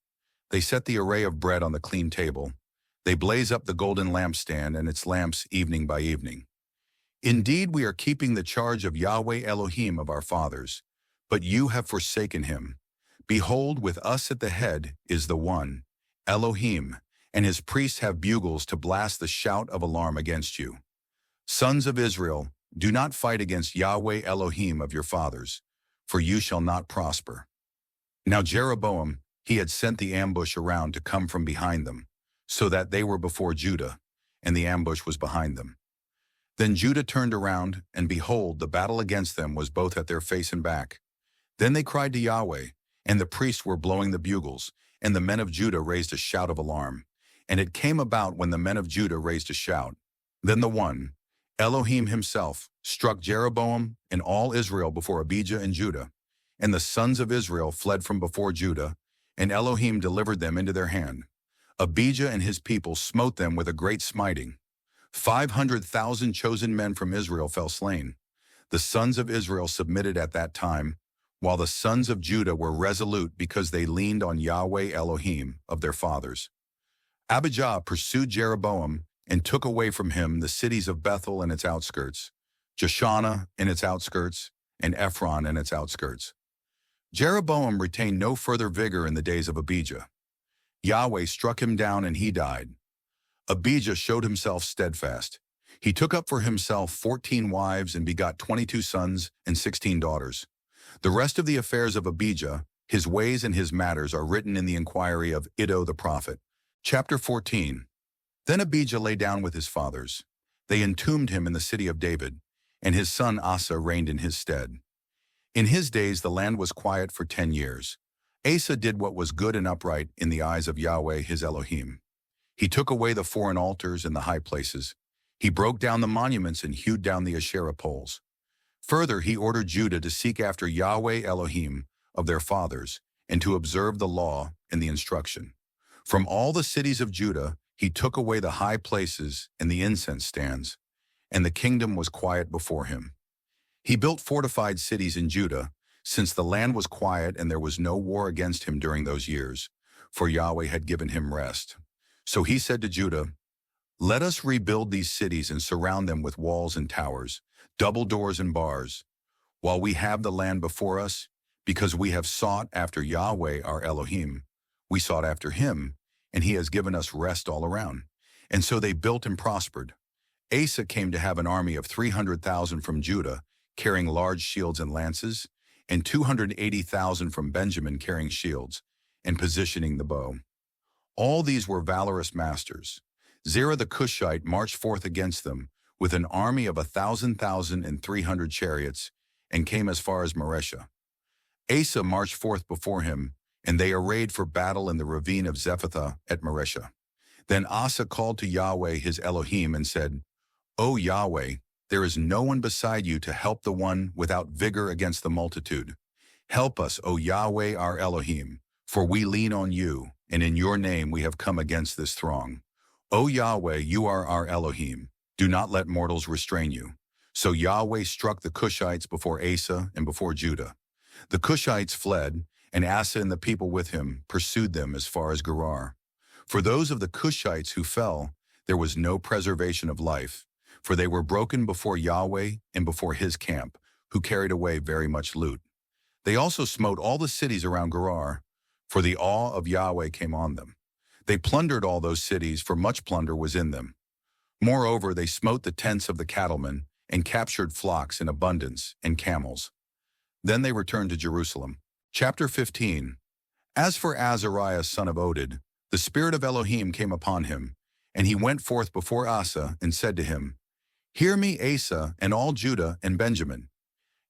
They set the array of bread on the clean table. They blaze up the golden lampstand and its lamps evening by evening. Indeed, we are keeping the charge of Yahweh Elohim of our fathers, but you have forsaken him. Behold, with us at the head is the one, Elohim, and his priests have bugles to blast the shout of alarm against you. Sons of Israel, do not fight against Yahweh Elohim of your fathers, for you shall not prosper." Now Jeroboam, he had sent the ambush around to come from behind them, so that they were before Judah, and the ambush was behind them. Then Judah turned around, and behold, the battle against them was both at their face and back. Then they cried to Yahweh, and the priests were blowing the bugles, and the men of Judah raised a shout of alarm. And it came about when the men of Judah raised a shout. Then the one, Elohim himself, struck Jeroboam and all Israel before Abijah and Judah. And the sons of Israel fled from before Judah, and Elohim delivered them into their hand. Abijah and his people smote them with a great smiting. 500,000 chosen men from Israel fell slain. The sons of Israel submitted at that time, while the sons of Judah were resolute because they leaned on Yahweh Elohim of their fathers. Abijah pursued Jeroboam and took away from him the cities of Bethel and its outskirts, Jeshanah and its outskirts, and Ephron and its outskirts. Jeroboam retained no further vigor in the days of Abijah. Yahweh struck him down and he died. Abijah showed himself steadfast. He took up for himself 14 wives and begot 22 sons and 16 daughters. The rest of the affairs of Abijah, his ways and his matters, are written in the inquiry of Iddo the prophet. Chapter 14. Then Abijah lay down with his fathers. They entombed him in the city of David, and his son Asa reigned in his stead. In his days the land was quiet for 10 years. Asa did what was good and upright in the eyes of Yahweh his Elohim. He took away the foreign altars and the high places. He broke down the monuments and hewed down the Asherah poles. Further, he ordered Judah to seek after Yahweh Elohim of their fathers and to observe the law and the instruction. From all the cities of Judah, he took away the high places and the incense stands, and the kingdom was quiet before him. He built fortified cities in Judah, since the land was quiet and there was no war against him during those years, for Yahweh had given him rest. So he said to Judah, "Let us rebuild these cities and surround them with walls and towers, double doors and bars, while we have the land before us, because we have sought after Yahweh our Elohim. We sought after him, and he has given us rest all around." And so they built and prospered. Asa came to have an army of 300,000 from Judah, carrying large shields and lances, and 280,000 from Benjamin carrying shields and positioning the bow. All these were valorous masters. Zerah the Cushite marched forth against them with an army of 1,300 chariots and came as far as Mareshah. Asa marched forth before him, and they arrayed for battle in the ravine of Zephathah at Mareshah. Then Asa called to Yahweh his Elohim and said, "O Yahweh, there is no one beside you to help the one without vigor against the multitude. Help us, O Yahweh our Elohim, for we lean on you, and in your name we have come against this throng. O Yahweh, you are our Elohim. Do not let mortals restrain you." So Yahweh struck the Cushites before Asa and before Judah. The Cushites fled, and Asa and the people with him pursued them as far as Gerar. For those of the Cushites who fell, there was no preservation of life, for they were broken before Yahweh and before his camp, who carried away very much loot. They also smote all the cities around Gerar, for the awe of Yahweh came on them. They plundered all those cities, for much plunder was in them. Moreover, they smote the tents of the cattlemen and captured flocks in abundance and camels. Then they returned to Jerusalem. Chapter 15. As for Azariah son of Oded, the spirit of Elohim came upon him, and he went forth before Asa and said to him, "Hear me, Asa, and all Judah and Benjamin.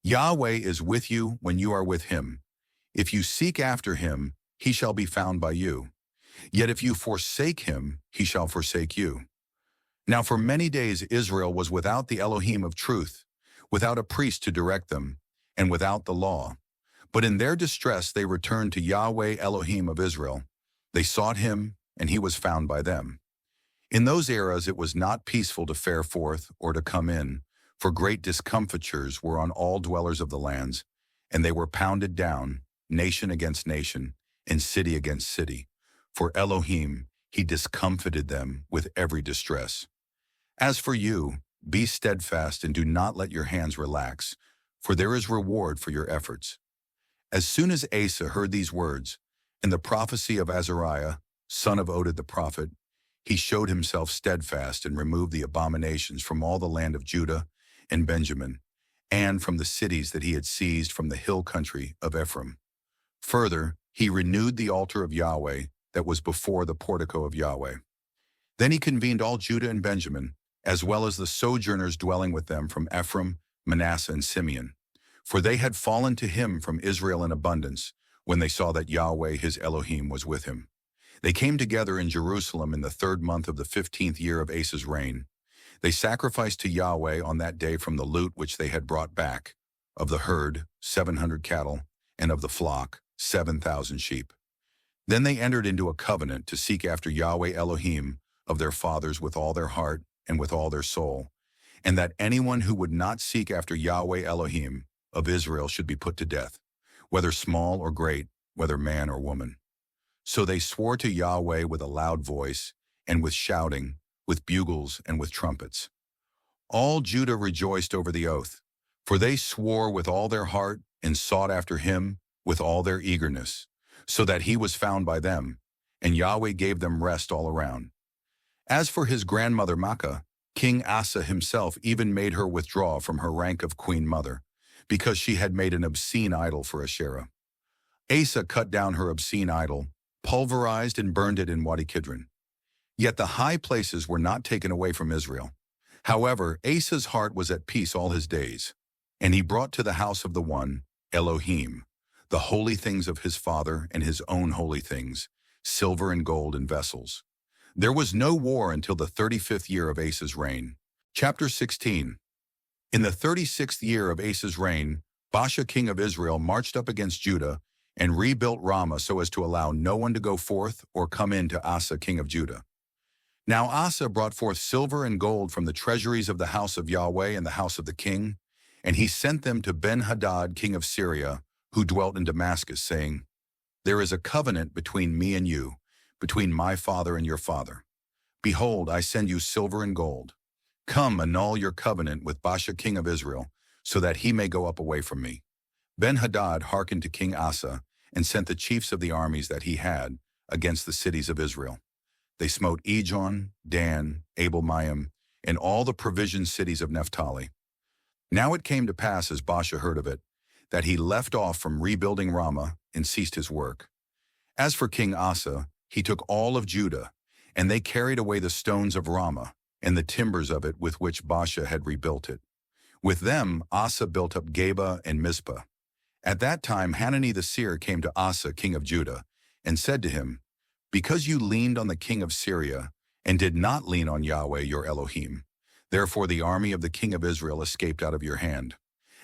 Yahweh is with you when you are with him. If you seek after him, he shall be found by you. Yet if you forsake him, he shall forsake you." Now for many days Israel was without the Elohim of truth, without a priest to direct them, and without the law. But in their distress they returned to Yahweh Elohim of Israel. They sought him, and he was found by them. In those eras it was not peaceful to fare forth or to come in, for great discomfitures were on all dwellers of the lands, and they were pounded down, nation against nation, and city against city. For Elohim, he discomfited them with every distress. As for you, be steadfast and do not let your hands relax, for there is reward for your efforts. As soon as Asa heard these words, and the prophecy of Azariah, son of Oded the prophet, he showed himself steadfast and removed the abominations from all the land of Judah and Benjamin, and from the cities that he had seized from the hill country of Ephraim. Further, he renewed the altar of Yahweh that was before the portico of Yahweh. Then he convened all Judah and Benjamin, as well as the sojourners dwelling with them from Ephraim, Manasseh, and Simeon. For they had fallen to him from Israel in abundance, when they saw that Yahweh his Elohim was with him. They came together in Jerusalem in the 3rd month of the 15th year of Asa's reign. They sacrificed to Yahweh on that day from the loot which they had brought back, of the herd, 700 cattle, and of the flock, 7,000 sheep. Then they entered into a covenant to seek after Yahweh Elohim of their fathers with all their heart and with all their soul, and that anyone who would not seek after Yahweh Elohim of Israel should be put to death, whether small or great, whether man or woman. So they swore to Yahweh with a loud voice, and with shouting, with bugles and with trumpets. All Judah rejoiced over the oath, for they swore with all their heart and sought after him with all their eagerness, so that he was found by them, and Yahweh gave them rest all around. As for his grandmother Maacah, King Asa himself even made her withdraw from her rank of queen mother, because she had made an obscene idol for Asherah. Asa cut down her obscene idol, pulverized and burned it in Wadi Kidron. Yet the high places were not taken away from Israel. However, Asa's heart was at peace all his days, and he brought to the house of the one, Elohim, the holy things of his father and his own holy things, silver and gold and vessels. There was no war until the 35th year of Asa's reign. Chapter 16. In the 36th year of Asa's reign, Baasha king of Israel marched up against Judah and rebuilt Ramah so as to allow no one to go forth or come in to Asa king of Judah. Now Asa brought forth silver and gold from the treasuries of the house of Yahweh and the house of the king, and he sent them to Ben-Hadad king of Syria, who dwelt in Damascus, saying, There is a covenant between me and you, between my father and your father. Behold, I send you silver and gold. Come, annul your covenant with Baasha king of Israel, so that he may go up away from me. Ben-Hadad hearkened to King Asa, and sent the chiefs of the armies that he had against the cities of Israel. They smote Ijon, Dan, Abel-Maim, and all the provision cities of Naphtali. Now it came to pass, as Baasha heard of it, that he left off from rebuilding Ramah and ceased his work. As for King Asa, he took all of Judah, and they carried away the stones of Ramah and the timbers of it with which Baasha had rebuilt it. With them Asa built up Geba and Mizpah. At that time Hanani the seer came to Asa king of Judah, and said to him, Because you leaned on the king of Syria, and did not lean on Yahweh your Elohim, therefore the army of the king of Israel escaped out of your hand.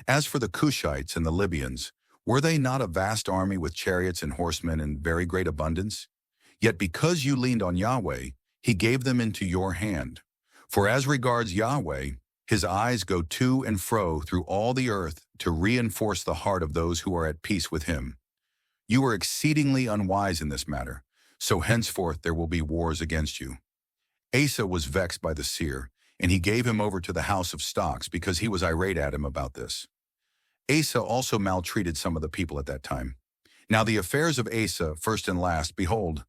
As for the Cushites and the Libyans, were they not a vast army with chariots and horsemen in very great abundance? Yet because you leaned on Yahweh, he gave them into your hand. For as regards Yahweh, his eyes go to and fro through all the earth to reinforce the heart of those who are at peace with him. You are exceedingly unwise in this matter, so henceforth there will be wars against you. Asa was vexed by the seer, and he gave him over to the house of stocks because he was irate at him about this. Asa also maltreated some of the people at that time. Now the affairs of Asa, first and last, behold,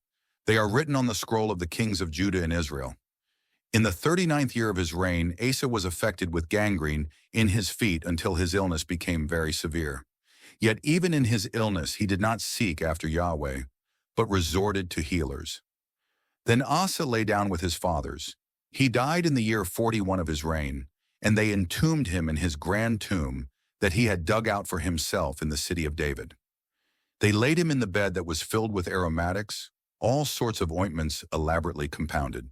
they are written on the scroll of the kings of Judah and Israel. In the 39th year of his reign, Asa was affected with gangrene in his feet until his illness became very severe. Yet even in his illness he did not seek after Yahweh, but resorted to healers. Then Asa lay down with his fathers. He died in the year 41 of his reign, and they entombed him in his grand tomb that he had dug out for himself in the city of David. They laid him in the bed that was filled with aromatics, all sorts of ointments elaborately compounded,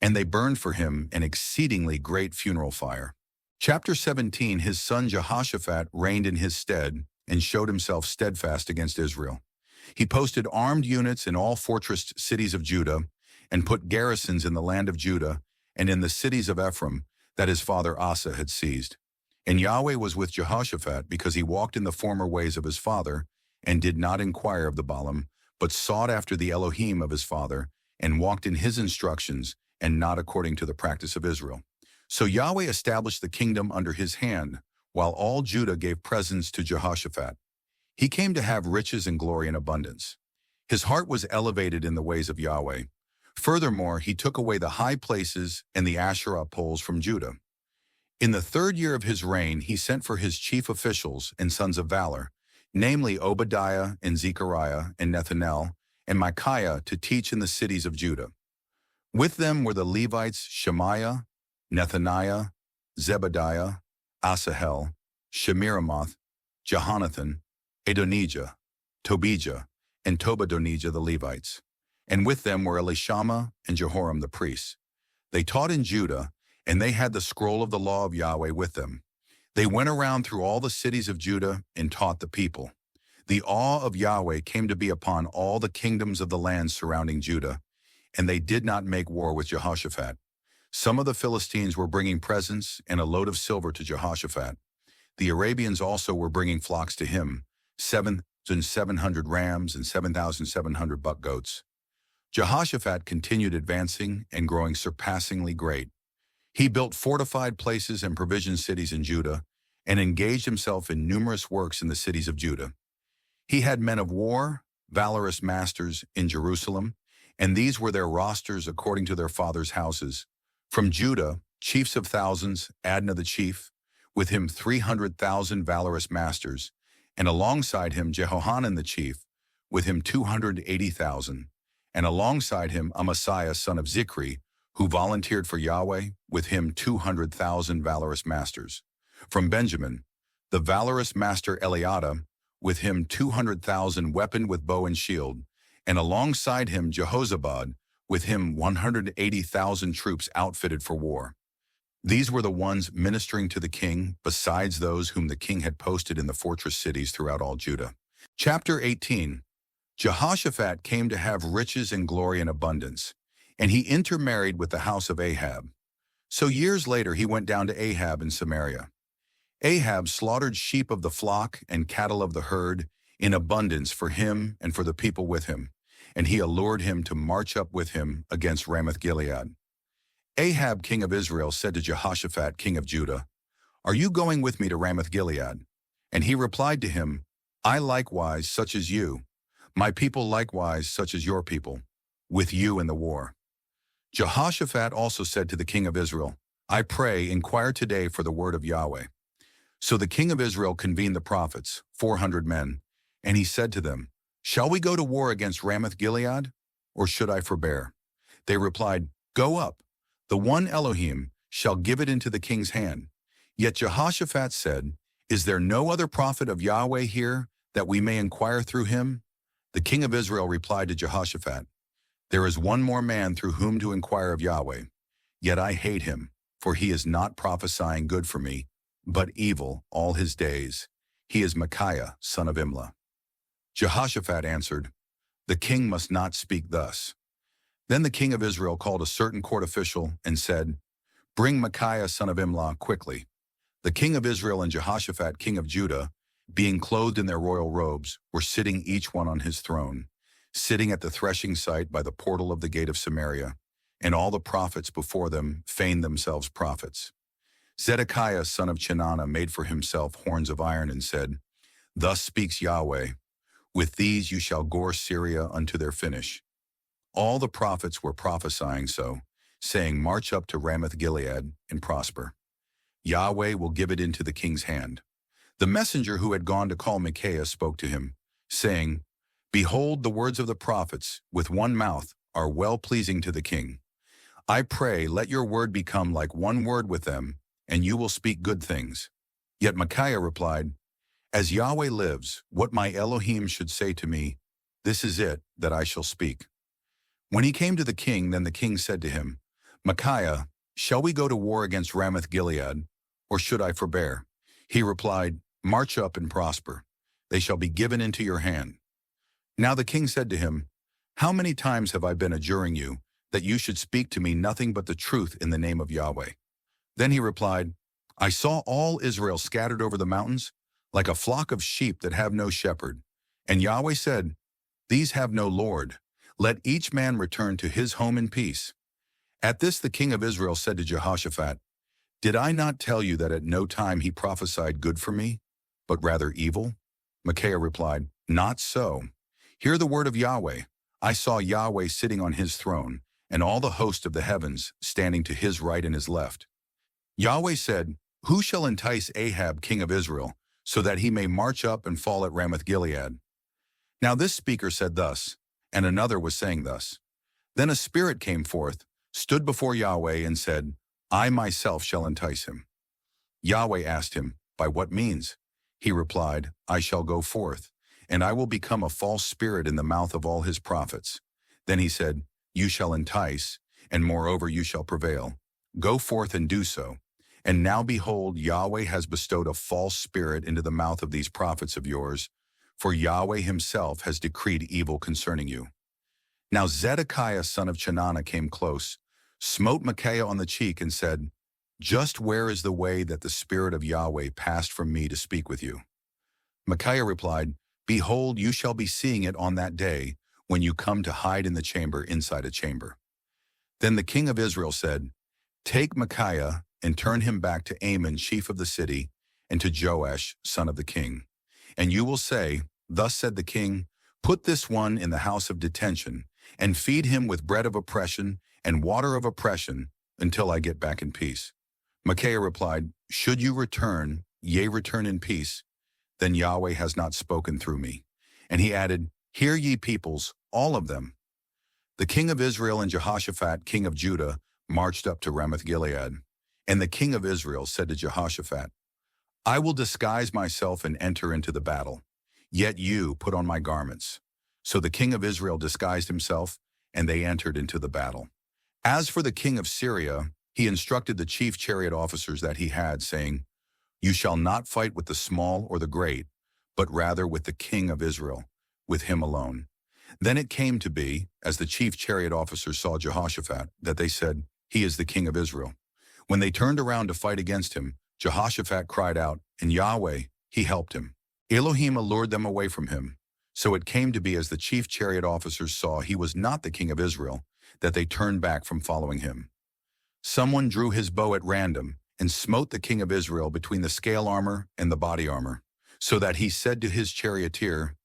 and they burned for him an exceedingly great funeral fire. Chapter 17. His son Jehoshaphat reigned in his stead and showed himself steadfast against Israel. He posted armed units in all fortressed cities of Judah and put garrisons in the land of Judah and in the cities of Ephraim that his father Asa had seized. And Yahweh was with Jehoshaphat because he walked in the former ways of his father and did not inquire of the Baalim, but sought after the Elohim of his father and walked in his instructions and not according to the practice of Israel. So Yahweh established the kingdom under his hand, while all Judah gave presents to Jehoshaphat. He came to have riches and glory in abundance. His heart was elevated in the ways of Yahweh. Furthermore, he took away the high places and the Asherah poles from Judah. In the 3rd year of his reign, he sent for his chief officials and sons of valor, namely Obadiah and Zechariah and Nethanel and Micaiah, to teach in the cities of Judah. With them were the Levites Shemaiah, Nethaniah, Zebediah, Asahel, Shemiramoth, Jehonathan, Adonijah, Tobijah, and Tobadonijah the Levites. And with them were Elishama and Jehoram the priests. They taught in Judah, and they had the scroll of the law of Yahweh with them. They went around through all the cities of Judah and taught the people. The awe of Yahweh came to be upon all the kingdoms of the land surrounding Judah, and they did not make war with Jehoshaphat. Some of the Philistines were bringing presents and a load of silver to Jehoshaphat. The Arabians also were bringing flocks to him, 7,700 rams and 7,700 buck goats. Jehoshaphat continued advancing and growing surpassingly great. He built fortified places and provision cities in Judah and engaged himself in numerous works in the cities of Judah. He had men of war, valorous masters in Jerusalem, and these were their rosters according to their fathers' houses. From Judah, chiefs of thousands, Adnah the chief, with him 300,000 valorous masters, and alongside him Jehohanan the chief, with him 280,000, and alongside him Amasiah son of Zikri, who volunteered for Yahweh, with him 200,000 valorous masters. From Benjamin, the valorous master Eliada, with him 200,000 weaponed with bow and shield, and alongside him Jehozabad, with him 180,000 troops outfitted for war. These were the ones ministering to the king, besides those whom the king had posted in the fortress cities throughout all Judah. Chapter 18. Jehoshaphat came to have riches and glory in abundance, and he intermarried with the house of Ahab. So years later he went down to Ahab in Samaria. Ahab slaughtered sheep of the flock and cattle of the herd in abundance for him and for the people with him, and he allured him to march up with him against Ramoth-Gilead. Ahab, king of Israel, said to Jehoshaphat, king of Judah, "Are you going with me to Ramoth-Gilead?" And he replied to him, "I likewise, such as you, my people likewise, such as your people, with you in the war." Jehoshaphat also said to the king of Israel, "I pray, inquire today for the word of Yahweh." So the king of Israel convened the prophets, 400 men, and he said to them, "Shall we go to war against Ramoth-Gilead, or should I forbear?" They replied, "Go up. The one Elohim shall give it into the king's hand." Yet Jehoshaphat said, "Is there no other prophet of Yahweh here, that we may inquire through him?" The king of Israel replied to Jehoshaphat, "There is one more man through whom to inquire of Yahweh. Yet I hate him, for he is not prophesying good for me, but evil all his days. He is Micaiah, son of Imlah." Jehoshaphat answered, "The king must not speak thus." Then the king of Israel called a certain court official and said, "Bring Micaiah, son of Imlah, quickly." The king of Israel and Jehoshaphat, king of Judah, being clothed in their royal robes, were sitting each one on his throne, sitting at the threshing site by the portal of the gate of Samaria, and all the prophets before them feigned themselves prophets. Zedekiah, son of Chenaanah, made for himself horns of iron and said, "Thus speaks Yahweh, with these you shall gore Syria unto their finish." All the prophets were prophesying so, saying, "March up to Ramoth-Gilead and prosper. Yahweh will give it into the king's hand." The messenger who had gone to call Micaiah spoke to him, saying, "Behold, the words of the prophets, with one mouth, are well-pleasing to the king. I pray, let your word become like one word with them, and you will speak good things." Yet Micaiah replied, "As Yahweh lives, what my Elohim should say to me, this is it that I shall speak." When he came to the king, then the king said to him, "Micaiah, shall we go to war against Ramoth-Gilead, or should I forbear?" He replied, "March up and prosper. They shall be given into your hand." Now the king said to him, "How many times have I been adjuring you, that you should speak to me nothing but the truth in the name of Yahweh?" Then he replied, "I saw all Israel scattered over the mountains, like a flock of sheep that have no shepherd. And Yahweh said, These have no Lord. Let each man return to his home in peace." At this the king of Israel said to Jehoshaphat, "Did I not tell you that at no time he prophesied good for me, but rather evil?" Micaiah replied, "Not so. Hear the word of Yahweh. I saw Yahweh sitting on his throne, and all the host of the heavens standing to his right and his left. Yahweh said, Who shall entice Ahab, king of Israel, so that he may march up and fall at Ramoth-Gilead?" Now this speaker said thus, and another was saying thus. Then a spirit came forth, stood before Yahweh, and said, I myself shall entice him." Yahweh asked him, "By what means?" He replied, "I shall go forth, and I will become a false spirit in the mouth of all his prophets." Then he said, "You shall entice, and moreover you shall prevail. Go forth and do so. And now behold, Yahweh has bestowed a false spirit into the mouth of these prophets of yours, for Yahweh himself has decreed evil concerning you." Now Zedekiah son of Chenaanah came close, smote Micaiah on the cheek, and said, "Just where is the way that the Spirit of Yahweh passed from me to speak with you?" Micaiah replied, "Behold, you shall be seeing it on that day, when you come to hide in the chamber inside a chamber." Then the king of Israel said, "Take Micaiah and turn him back to Amon, chief of the city, and to Joash, son of the king. And you will say, 'Thus said the king, put this one in the house of detention, and feed him with bread of oppression and water of oppression until I get back in peace.'" Micaiah replied, "Should you return, yea, return in peace, then Yahweh has not spoken through me." And he added, "Hear ye peoples, all of them." The king of Israel and Jehoshaphat, king of Judah, marched up to Ramoth-Gilead. And the king of Israel said to Jehoshaphat, "I will disguise myself and enter into the battle. Yet you put on my garments." So the king of Israel disguised himself, and they entered into the battle. As for the king of Syria, he instructed the chief chariot officers that he had, saying, "You shall not fight with the small or the great, but rather with the king of Israel, with him alone." Then it came to be, as the chief chariot officers saw Jehoshaphat, that they said, "He is the king of Israel." When they turned around to fight against him, Jehoshaphat cried out, and Yahweh, he helped him. Elohim allured them away from him. So it came to be, as the chief chariot officers saw he was not the king of Israel, that they turned back from following him. Someone drew his bow at random and smote the king of Israel between the scale armor and the body armor, so that he said to his charioteer,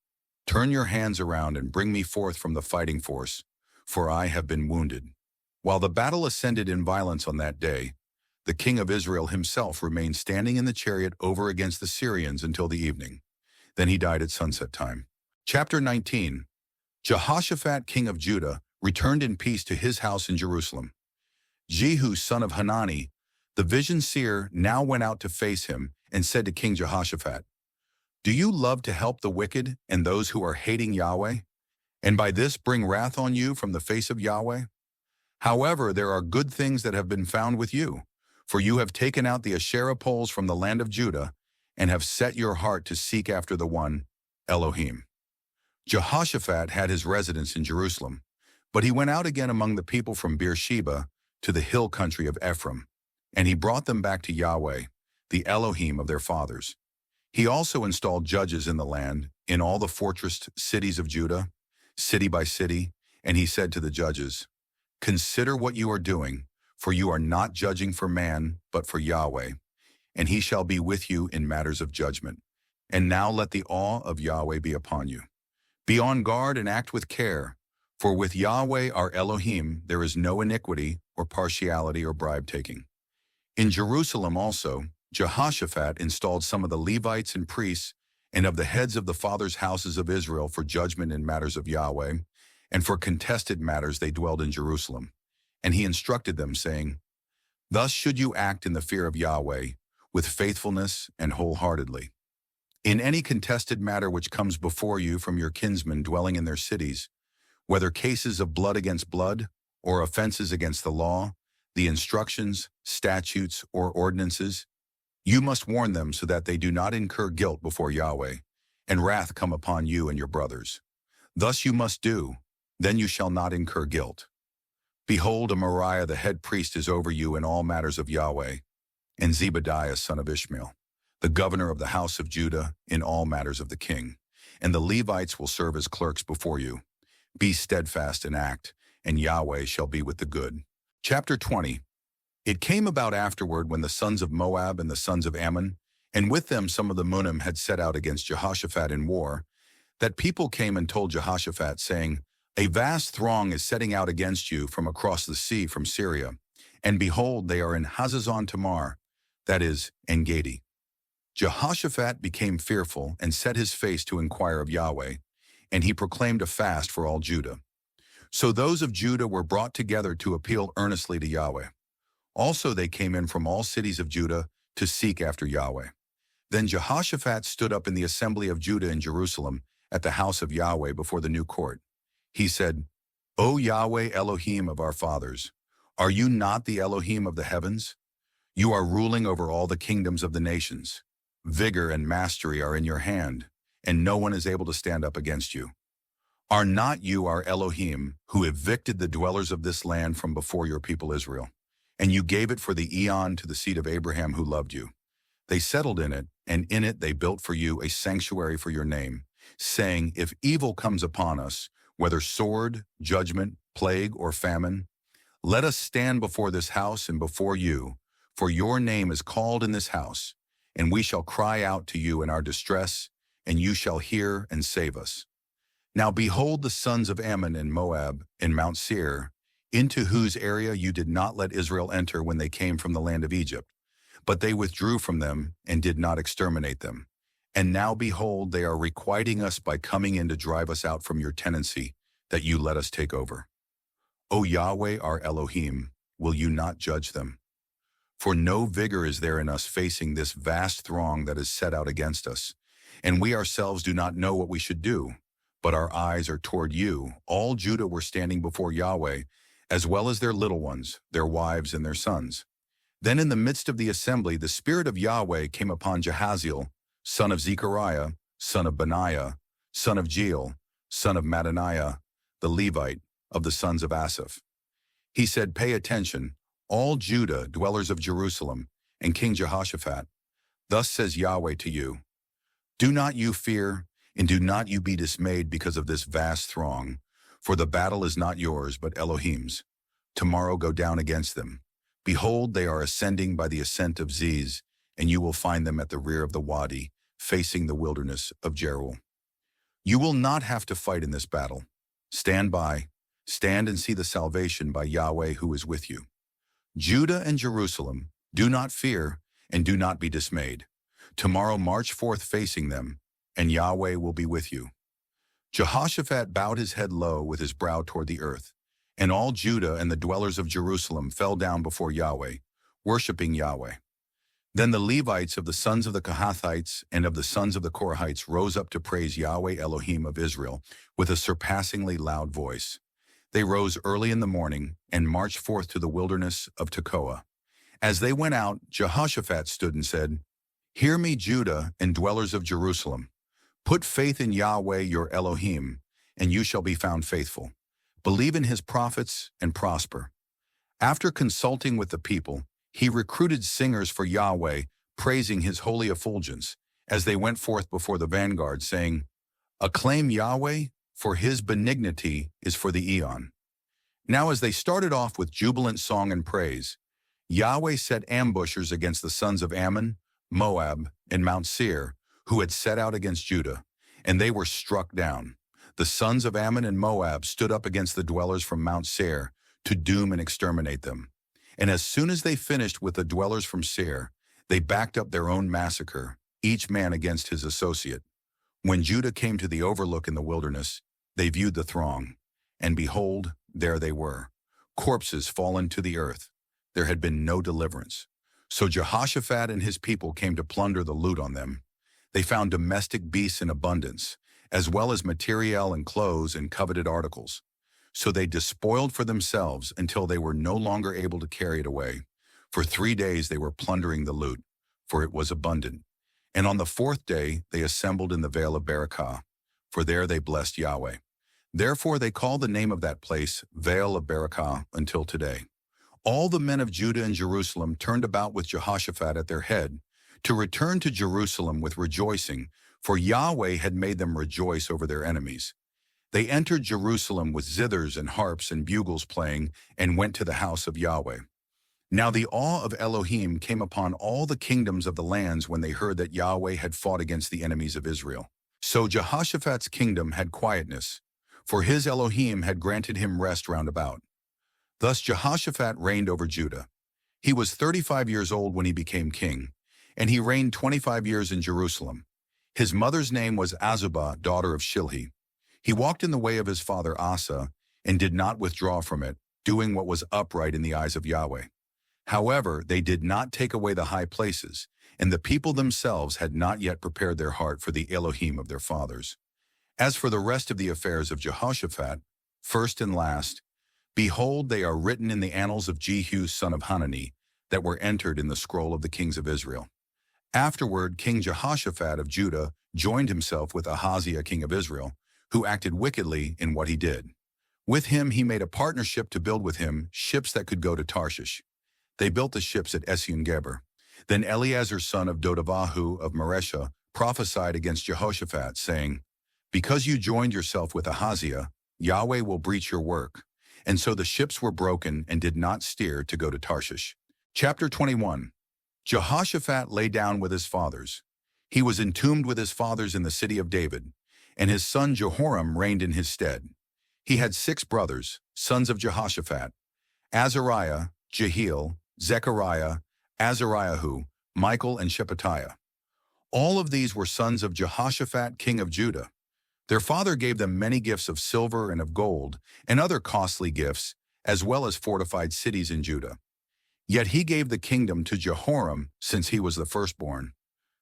"Turn your hands around and bring me forth from the fighting force, for I have been wounded." While the battle ascended in violence on that day, the king of Israel himself remained standing in the chariot over against the Syrians until the evening. Then he died at sunset time. Chapter 19. Jehoshaphat, king of Judah, returned in peace to his house in Jerusalem. Jehu, son of Hanani, the vision seer, now went out to face him and said to King Jehoshaphat, "Do you love to help the wicked and those who are hating Yahweh, and by this bring wrath on you from the face of Yahweh? However, there are good things that have been found with you, for you have taken out the Asherah poles from the land of Judah and have set your heart to seek after the one, Elohim." Jehoshaphat had his residence in Jerusalem, but he went out again among the people from Beersheba to the hill country of Ephraim, and he brought them back to Yahweh, the Elohim of their fathers. He also installed judges in the land, in all the fortressed cities of Judah, city by city, and he said to the judges, "Consider what you are doing, for you are not judging for man, but for Yahweh, and he shall be with you in matters of judgment. And now let the awe of Yahweh be upon you. Be on guard and act with care, for with Yahweh our Elohim there is no iniquity or partiality or bribe-taking." In Jerusalem also, Jehoshaphat installed some of the Levites and priests and of the heads of the fathers' houses of Israel for judgment in matters of Yahweh, and for contested matters they dwelled in Jerusalem. And he instructed them, saying, "Thus should you act in the fear of Yahweh, with faithfulness and wholeheartedly. In any contested matter which comes before you from your kinsmen dwelling in their cities, whether cases of blood against blood, or offenses against the law, the instructions, statutes, or ordinances, you must warn them so that they do not incur guilt before Yahweh, and wrath come upon you and your brothers. Thus you must do, then you shall not incur guilt. Behold, Amariah the head priest is over you in all matters of Yahweh, and Zebadiah son of Ishmael, the governor of the house of Judah, in all matters of the king. And the Levites will serve as clerks before you. Be steadfast and act, and Yahweh shall be with the good." Chapter 20. It came about afterward, when the sons of Moab and the sons of Ammon, and with them some of the Munnim, had set out against Jehoshaphat in war, that people came and told Jehoshaphat, saying, "A vast throng is setting out against you from across the sea from Syria, and behold, they are in Hazazon Tamar, that is, En-Gedi." Jehoshaphat became fearful and set his face to inquire of Yahweh, and he proclaimed a fast for all Judah. So those of Judah were brought together to appeal earnestly to Yahweh. Also they came in from all cities of Judah to seek after Yahweh. Then Jehoshaphat stood up in the assembly of Judah in Jerusalem at the house of Yahweh before the new court. He said, O Yahweh Elohim of our fathers, are you not the Elohim of the heavens? You are ruling over all the kingdoms of the nations. Vigor and mastery are in your hand, and no one is able to stand up against you. Are not you our Elohim, who evicted the dwellers of this land from before your people Israel? And you gave it for the eon to the seed of Abraham who loved you. They settled in it, and in it they built for you a sanctuary for your name, saying, if evil comes upon us, whether sword, judgment, plague, or famine, let us stand before this house and before you, for your name is called in this house, and we shall cry out to you in our distress, and you shall hear and save us. Now behold the sons of Ammon and Moab in Mount Seir, into whose area you did not let Israel enter when they came from the land of Egypt, but they withdrew from them and did not exterminate them. And now behold, they are requiting us by coming in to drive us out from your tenancy that you let us take over. O Yahweh our Elohim, will you not judge them? For no vigor is there in us facing this vast throng that is set out against us, and we ourselves do not know what we should do, but our eyes are toward you. All Judah were standing before Yahweh, as well as their little ones, their wives and their sons. Then in the midst of the assembly, the Spirit of Yahweh came upon Jahaziel, son of Zechariah, son of Benaiah, son of Jeiel, son of Mattaniah, the Levite, of the sons of Asaph. He said, pay attention, all Judah, dwellers of Jerusalem, and King Jehoshaphat. Thus says Yahweh to you, do not you fear, and do not you be dismayed because of this vast throng, for the battle is not yours, but Elohim's. Tomorrow go down against them. Behold, they are ascending by the ascent of Ziz, and you will find them at the rear of the wadi, facing the wilderness of Jeruel. You will not have to fight in this battle. Stand by, stand and see the salvation by Yahweh who is with you. Judah and Jerusalem, do not fear, and do not be dismayed. Tomorrow march forth facing them, and Yahweh will be with you. Jehoshaphat bowed his head low with his brow toward the earth, and all Judah and the dwellers of Jerusalem fell down before Yahweh, worshiping Yahweh. Then the Levites of the sons of the Kohathites and of the sons of the Korahites rose up to praise Yahweh Elohim of Israel with a surpassingly loud voice. They rose early in the morning and marched forth to the wilderness of Tekoa. As they went out, Jehoshaphat stood and said, hear me, Judah and dwellers of Jerusalem. Put faith in Yahweh your Elohim, and you shall be found faithful. Believe in his prophets and prosper. After consulting with the people, he recruited singers for Yahweh, praising his holy effulgence, as they went forth before the vanguard, saying, acclaim Yahweh, for his benignity is for the eon. Now as they started off with jubilant song and praise, Yahweh set ambushers against the sons of Ammon, Moab, and Mount Seir, who had set out against Judah, and they were struck down. The sons of Ammon and Moab stood up against the dwellers from Mount Seir to doom and exterminate them. And as soon as they finished with the dwellers from Seir, they backed up their own massacre, each man against his associate. When Judah came to the overlook in the wilderness, they viewed the throng, and behold, there they were, corpses fallen to the earth. There had been no deliverance. So Jehoshaphat and his people came to plunder the loot on them. They found domestic beasts in abundance, as well as materiel and clothes and coveted articles. So they despoiled for themselves until they were no longer able to carry it away. For 3 days they were plundering the loot, for it was abundant. And on the 4th day they assembled in the vale of Berakah, for there they blessed Yahweh. Therefore they call the name of that place Vale of Berakah until today. All the men of Judah and Jerusalem turned about with Jehoshaphat at their head to return to Jerusalem with rejoicing, for Yahweh had made them rejoice over their enemies. They entered Jerusalem with zithers and harps and bugles playing and went to the house of Yahweh. Now the awe of Elohim came upon all the kingdoms of the lands when they heard that Yahweh had fought against the enemies of Israel. So Jehoshaphat's kingdom had quietness, for his Elohim had granted him rest round about. Thus Jehoshaphat reigned over Judah. He was 35 years old when he became king, and he reigned 25 years in Jerusalem. His mother's name was Azubah, daughter of Shilhi. He walked in the way of his father Asa, and did not withdraw from it, doing what was upright in the eyes of Yahweh. However, they did not take away the high places, and the people themselves had not yet prepared their heart for the Elohim of their fathers. As for the rest of the affairs of Jehoshaphat, first and last, behold, they are written in the annals of Jehu son of Hanani, that were entered in the scroll of the kings of Israel. Afterward, King Jehoshaphat of Judah joined himself with Ahaziah king of Israel, who acted wickedly in what he did. With him he made a partnership to build with him ships that could go to Tarshish. They built the ships at Esion-Geber. Then Eleazar son of Dodavahu of Maresha prophesied against Jehoshaphat, saying, because you joined yourself with Ahaziah, Yahweh will breach your work. And so the ships were broken and did not steer to go to Tarshish. Chapter 21. Jehoshaphat lay down with his fathers. He was entombed with his fathers in the city of David, and his son Jehoram reigned in his stead. He had 6 brothers, sons of Jehoshaphat: Azariah, Jehiel, Zechariah, Azariahu, Michael, and Shephatiah. All of these were sons of Jehoshaphat, king of Judah. Their father gave them many gifts of silver and of gold, and other costly gifts, as well as fortified cities in Judah. Yet he gave the kingdom to Jehoram, since he was the firstborn.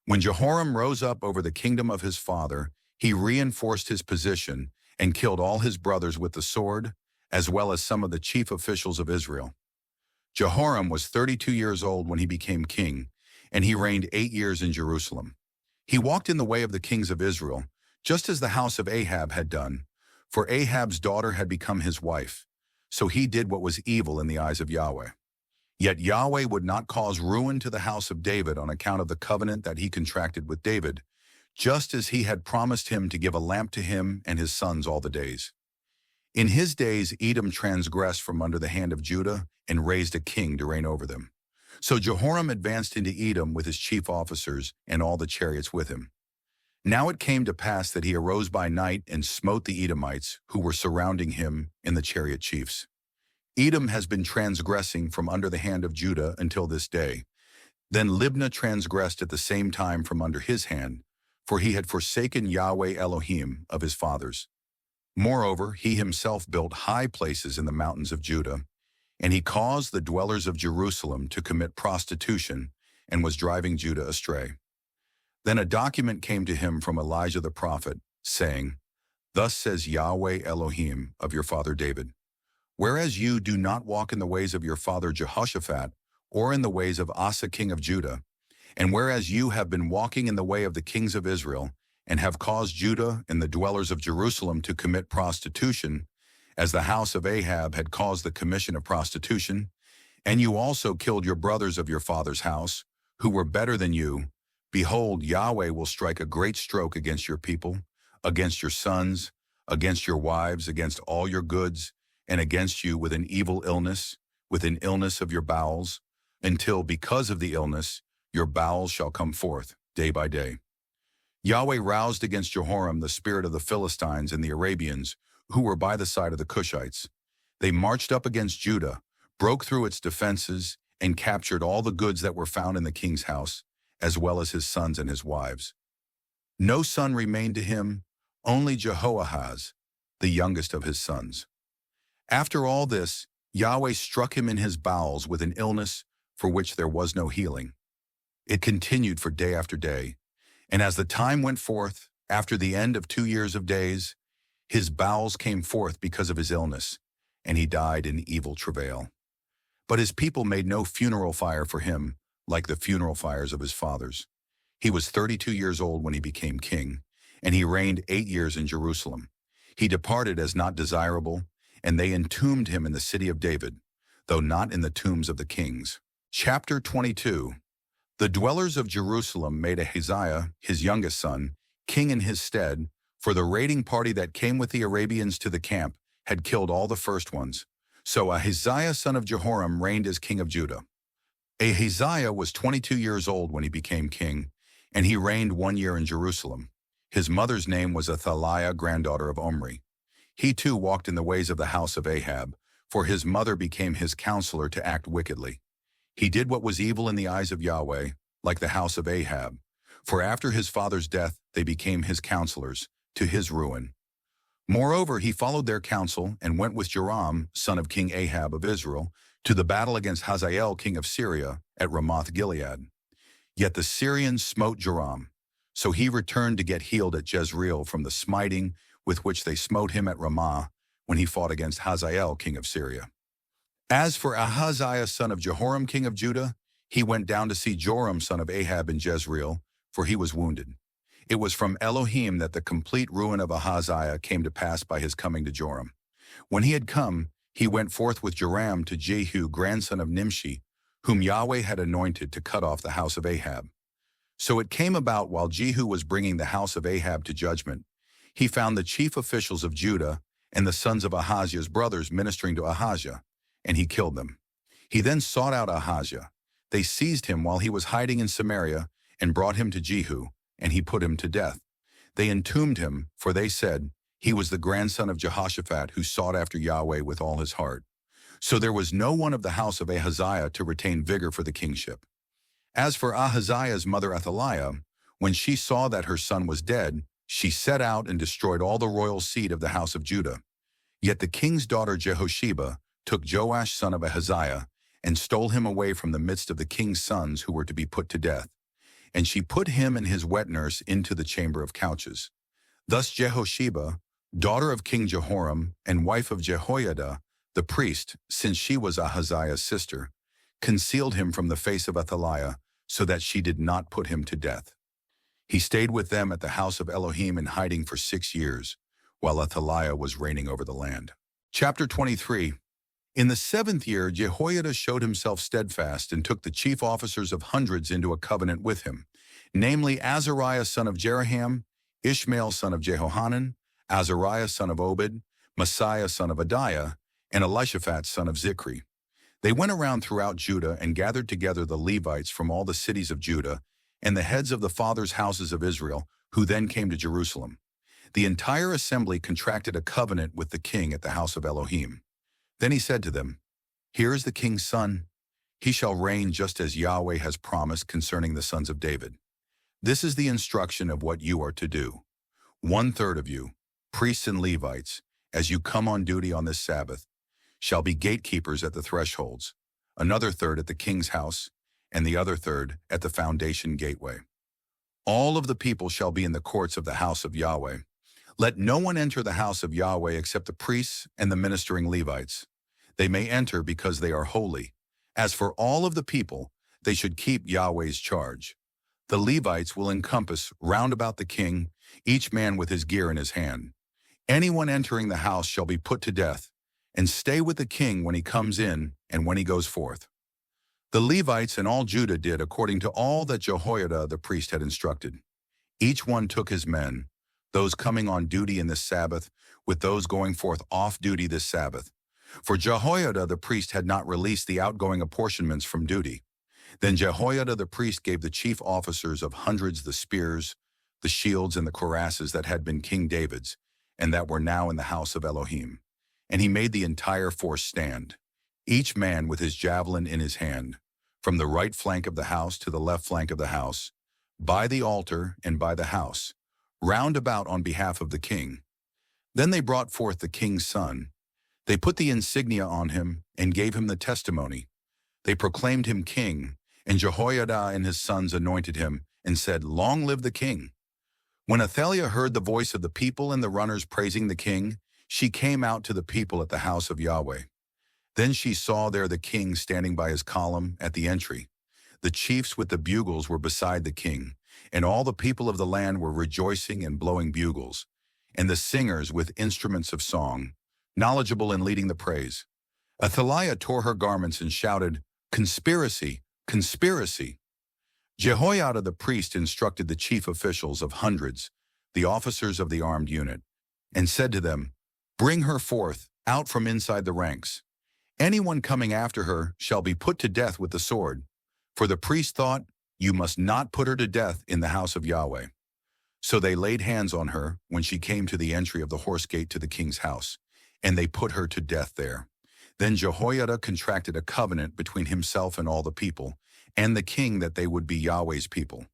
When Jehoram rose up over the kingdom of his father, he reinforced his position and killed all his brothers with the sword, as well as some of the chief officials of Israel. Jehoram was 32 years old when he became king, and he reigned 8 years in Jerusalem. He walked in the way of the kings of Israel, just as the house of Ahab had done, for Ahab's daughter had become his wife. So he did what was evil in the eyes of Yahweh. Yet Yahweh would not cause ruin to the house of David on account of the covenant that he contracted with David, just as he had promised him to give a lamp to him and his sons all the days. In his days Edom transgressed from under the hand of Judah and raised a king to reign over them. So Jehoram advanced into Edom with his chief officers and all the chariots with him. Now it came to pass that he arose by night and smote the Edomites who were surrounding him and the chariot chiefs. Edom has been transgressing from under the hand of Judah until this day. Then Libnah transgressed at the same time from under his hand, for he had forsaken Yahweh Elohim of his fathers. Moreover, he himself built high places in the mountains of Judah, and he caused the dwellers of Jerusalem to commit prostitution and was driving Judah astray. Then a document came to him from Elijah the prophet, saying, thus says Yahweh Elohim of your father David, whereas you do not walk in the ways of your father Jehoshaphat, or in the ways of Asa king of Judah, and whereas you have been walking in the way of the kings of Israel, and have caused Judah and the dwellers of Jerusalem to commit prostitution, as the house of Ahab had caused the commission of prostitution, and you also killed your brothers of your father's house, who were better than you, behold, Yahweh will strike a great stroke against your people, against your sons, against your wives, against all your goods, and against you with an evil illness, with an illness of your bowels, until because of the illness your bowels shall come forth day by day. Yahweh roused against Jehoram the spirit of the Philistines and the Arabians, who were by the side of the Cushites. They marched up against Judah, broke through its defenses, and captured all the goods that were found in the king's house, as well as his sons and his wives. No son remained to him, only Jehoahaz, the youngest of his sons. After all this, Yahweh struck him in his bowels with an illness for which there was no healing. It continued for day after day, and as the time went forth, after the end of 2 years of days, his bowels came forth because of his illness, and he died in evil travail. But his people made no funeral fire for him, like the funeral fires of his fathers. He was 32 years old when he became king, and he reigned 8 years in Jerusalem. He departed as not desirable, and they entombed him in the city of David, though not in the tombs of the kings. Chapter 22. The dwellers of Jerusalem made Ahaziah, his youngest son, king in his stead, for the raiding party that came with the Arabians to the camp had killed all the first ones. So Ahaziah son of Jehoram reigned as king of Judah. Ahaziah was 22 years old when he became king, and he reigned 1 year in Jerusalem. His mother's name was Athaliah, granddaughter of Omri. He too walked in the ways of the house of Ahab, for his mother became his counselor to act wickedly. He did what was evil in the eyes of Yahweh, like the house of Ahab, for after his father's death they became his counselors, to his ruin. Moreover, he followed their counsel and went with Joram, son of King Ahab of Israel, to the battle against Hazael king of Syria at Ramoth-Gilead. Yet the Syrians smote Joram, so he returned to get healed at Jezreel from the smiting with which they smote him at Ramah when he fought against Hazael king of Syria. As for Ahaziah son of Jehoram king of Judah, he went down to see Joram son of Ahab in Jezreel, for he was wounded. It was from Elohim that the complete ruin of Ahaziah came to pass by his coming to Joram. When he had come, he went forth with Joram to Jehu, grandson of Nimshi, whom Yahweh had anointed to cut off the house of Ahab. So it came about while Jehu was bringing the house of Ahab to judgment, he found the chief officials of Judah and the sons of Ahaziah's brothers ministering to Ahaziah, and he killed them. He then sought out Ahaziah. They seized him while he was hiding in Samaria and brought him to Jehu, and he put him to death. They entombed him, for they said, he was the grandson of Jehoshaphat who sought after Yahweh with all his heart. So there was no one of the house of Ahaziah to retain vigor for the kingship. As for Ahaziah's mother Athaliah, when she saw that her son was dead, she set out and destroyed all the royal seed of the house of Judah. Yet the king's daughter Jehosheba took Joash son of Ahaziah and stole him away from the midst of the king's sons who were to be put to death. And she put him and his wet nurse into the chamber of couches. Thus Jehosheba, daughter of King Jehoram and wife of Jehoiada, the priest, since she was Ahaziah's sister, concealed him from the face of Athaliah, so that she did not put him to death. He stayed with them at the house of Elohim in hiding for 6 years, while Athaliah was reigning over the land. Chapter 23. In the 7th year, Jehoiada showed himself steadfast and took the chief officers of hundreds into a covenant with him, namely Azariah son of Jeraham, Ishmael son of Jehohanan, Azariah son of Obed, Messiah son of Adiah, and Elishaphat son of Zikri. They went around throughout Judah and gathered together the Levites from all the cities of Judah and the heads of the fathers' houses of Israel, who then came to Jerusalem. The entire assembly contracted a covenant with the king at the house of Elohim. Then he said to them, "Here is the king's son. He shall reign just as Yahweh has promised concerning the sons of David. This is the instruction of what you are to do. 1/3 of you, priests and Levites, as you come on duty on this Sabbath, shall be gatekeepers at the thresholds, another third at the king's house, and the other third at the foundation gateway. All of the people shall be in the courts of the house of Yahweh. Let no one enter the house of Yahweh except the priests and the ministering Levites. They may enter because they are holy. As for all of the people, they should keep Yahweh's charge. The Levites will encompass round about the king, each man with his gear in his hand. Anyone entering the house shall be put to death, and stay with the king when he comes in and when he goes forth." The Levites and all Judah did according to all that Jehoiada the priest had instructed. Each one took his men, those coming on duty in this Sabbath, with those going forth off duty this Sabbath. For Jehoiada the priest had not released the outgoing apportionments from duty. Then Jehoiada the priest gave the chief officers of hundreds the spears, the shields, and the cuirasses that had been King David's, and that were now in the house of Elohim. And he made the entire force stand, each man with his javelin in his hand, from the right flank of the house to the left flank of the house, by the altar and by the house, round about on behalf of the king. Then they brought forth the king's son. They put the insignia on him and gave him the testimony. They proclaimed him king, and Jehoiada and his sons anointed him and said, "Long live the king." When Athaliah heard the voice of the people and the runners praising the king, she came out to the people at the house of Yahweh. Then she saw there the king standing by his column at the entry. The chiefs with the bugles were beside the king, and all the people of the land were rejoicing and blowing bugles, and the singers with instruments of song, knowledgeable in leading the praise. Athaliah tore her garments and shouted, "Conspiracy! Conspiracy!" Jehoiada the priest instructed the chief officials of hundreds, the officers of the armed unit, and said to them, "Bring her forth, out from inside the ranks. Anyone coming after her shall be put to death with the sword." For the priest thought, "You must not put her to death in the house of Yahweh." So they laid hands on her when she came to the entry of the horse gate to the king's house, and they put her to death there. Then Jehoiada contracted a covenant between himself and all the people, and the king, that they would be Yahweh's people.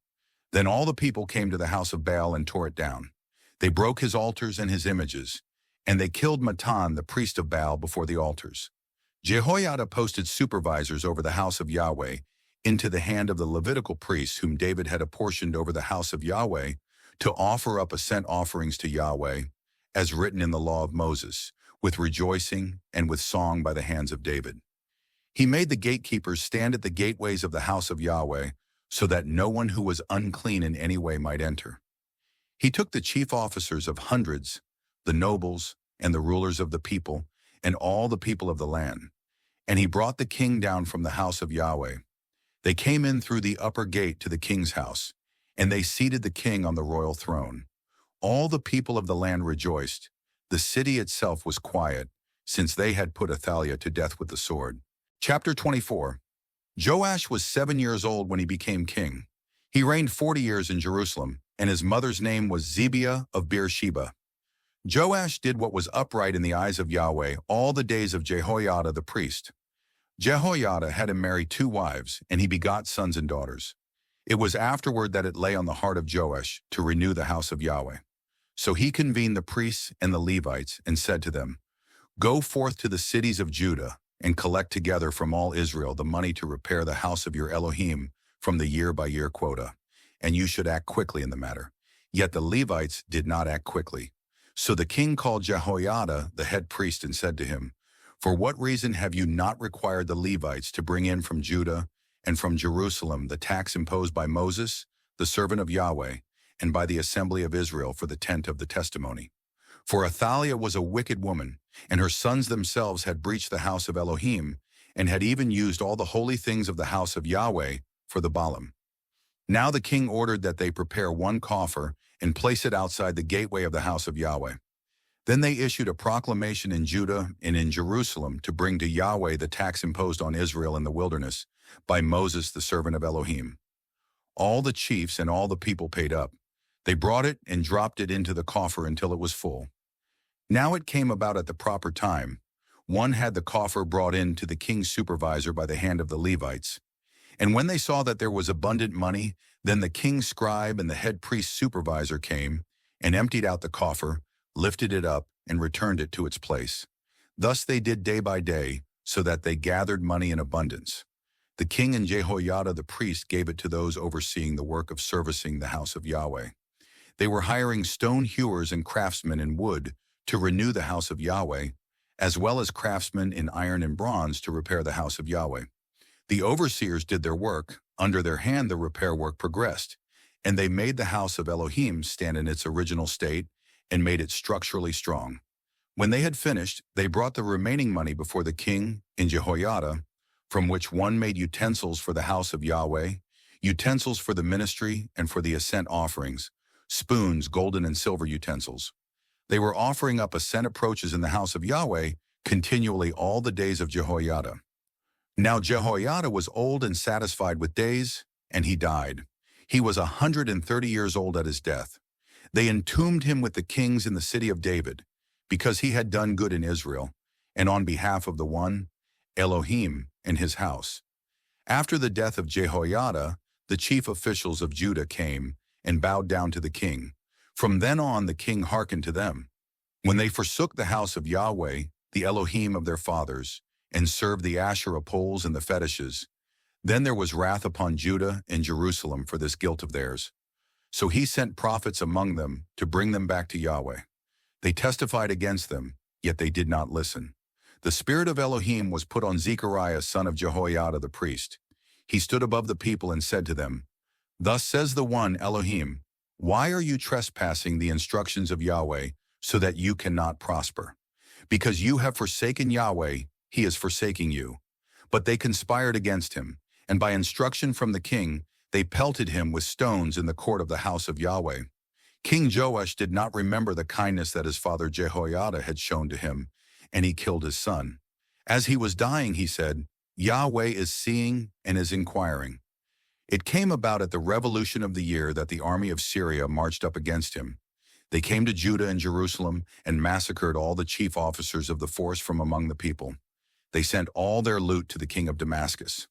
Then all the people came to the house of Baal and tore it down. They broke his altars and his images, and they killed Mattan the priest of Baal before the altars. Jehoiada posted supervisors over the house of Yahweh into the hand of the Levitical priests whom David had apportioned over the house of Yahweh to offer up ascent offerings to Yahweh, as written in the law of Moses, with rejoicing and with song by the hands of David. He made the gatekeepers stand at the gateways of the house of Yahweh, so that no one who was unclean in any way might enter. He took the chief officers of hundreds, the nobles, and the rulers of the people, and all the people of the land, and he brought the king down from the house of Yahweh. They came in through the upper gate to the king's house, and they seated the king on the royal throne. All the people of the land rejoiced. The city itself was quiet, since they had put Athaliah to death with the sword. Chapter 24. Joash was 7 years old when he became king. He reigned 40 years in Jerusalem, and his mother's name was Zebiah of Beersheba. Joash did what was upright in the eyes of Yahweh all the days of Jehoiada the priest. Jehoiada had him marry 2 wives, and he begot sons and daughters. It was afterward that it lay on the heart of Joash to renew the house of Yahweh. So he convened the priests and the Levites and said to them, "Go forth to the cities of Judah and collect together from all Israel the money to repair the house of your Elohim from the year-by-year quota, and you should act quickly in the matter." Yet the Levites did not act quickly. So the king called Jehoiada the head priest and said to him, "For what reason have you not required the Levites to bring in from Judah and from Jerusalem the tax imposed by Moses, the servant of Yahweh, and by the assembly of Israel for the tent of the testimony?" For Athaliah was a wicked woman, and her sons themselves had breached the house of Elohim, and had even used all the holy things of the house of Yahweh for the Baalim. Now the king ordered that they prepare 1 coffer and place it outside the gateway of the house of Yahweh. Then they issued a proclamation in Judah and in Jerusalem to bring to Yahweh the tax imposed on Israel in the wilderness by Moses the servant of Elohim. All the chiefs and all the people paid up. They brought it and dropped it into the coffer until it was full. Now it came about at the proper time. One had the coffer brought in to the king's supervisor by the hand of the Levites. And when they saw that there was abundant money, then the king's scribe and the head priest supervisor came and emptied out the coffer, lifted it up, and returned it to its place. Thus they did day by day, so that they gathered money in abundance. The king and Jehoiada the priest gave it to those overseeing the work of servicing the house of Yahweh. They were hiring stone hewers and craftsmen in wood to renew the house of Yahweh, as well as craftsmen in iron and bronze to repair the house of Yahweh. The overseers did their work. Under their hand the repair work progressed, and they made the house of Elohim stand in its original state and made it structurally strong. When they had finished, they brought the remaining money before the king and Jehoiada, from which one made utensils for the house of Yahweh, utensils for the ministry and for the ascent offerings, spoons, golden and silver utensils. They were offering up ascent approaches in the house of Yahweh continually all the days of Jehoiada. Now Jehoiada was old and satisfied with days, and he died. He was 130 years old at his death. They entombed him with the kings in the city of David, because he had done good in Israel, and on behalf of the one, Elohim, and his house. After the death of Jehoiada, the chief officials of Judah came and bowed down to the king. From then on the king hearkened to them. When they forsook the house of Yahweh, the Elohim of their fathers, and served the Asherah poles and the fetishes, then there was wrath upon Judah and Jerusalem for this guilt of theirs. So he sent prophets among them to bring them back to Yahweh. They testified against them, yet they did not listen. The spirit of Elohim was put on Zechariah son of Jehoiada the priest. He stood above the people and said to them, "Thus says the one, Elohim, why are you trespassing the instructions of Yahweh so that you cannot prosper? Because you have forsaken Yahweh, he is forsaking you." But they conspired against him, and by instruction from the king, they pelted him with stones in the court of the house of Yahweh. King Joash did not remember the kindness that his father Jehoiada had shown to him, and he killed his son. As he was dying, he said, "Yahweh is seeing and is inquiring." It came about at the revolution of the year that the army of Syria marched up against him. They came to Judah and Jerusalem and massacred all the chief officers of the force from among the people. They sent all their loot to the king of Damascus.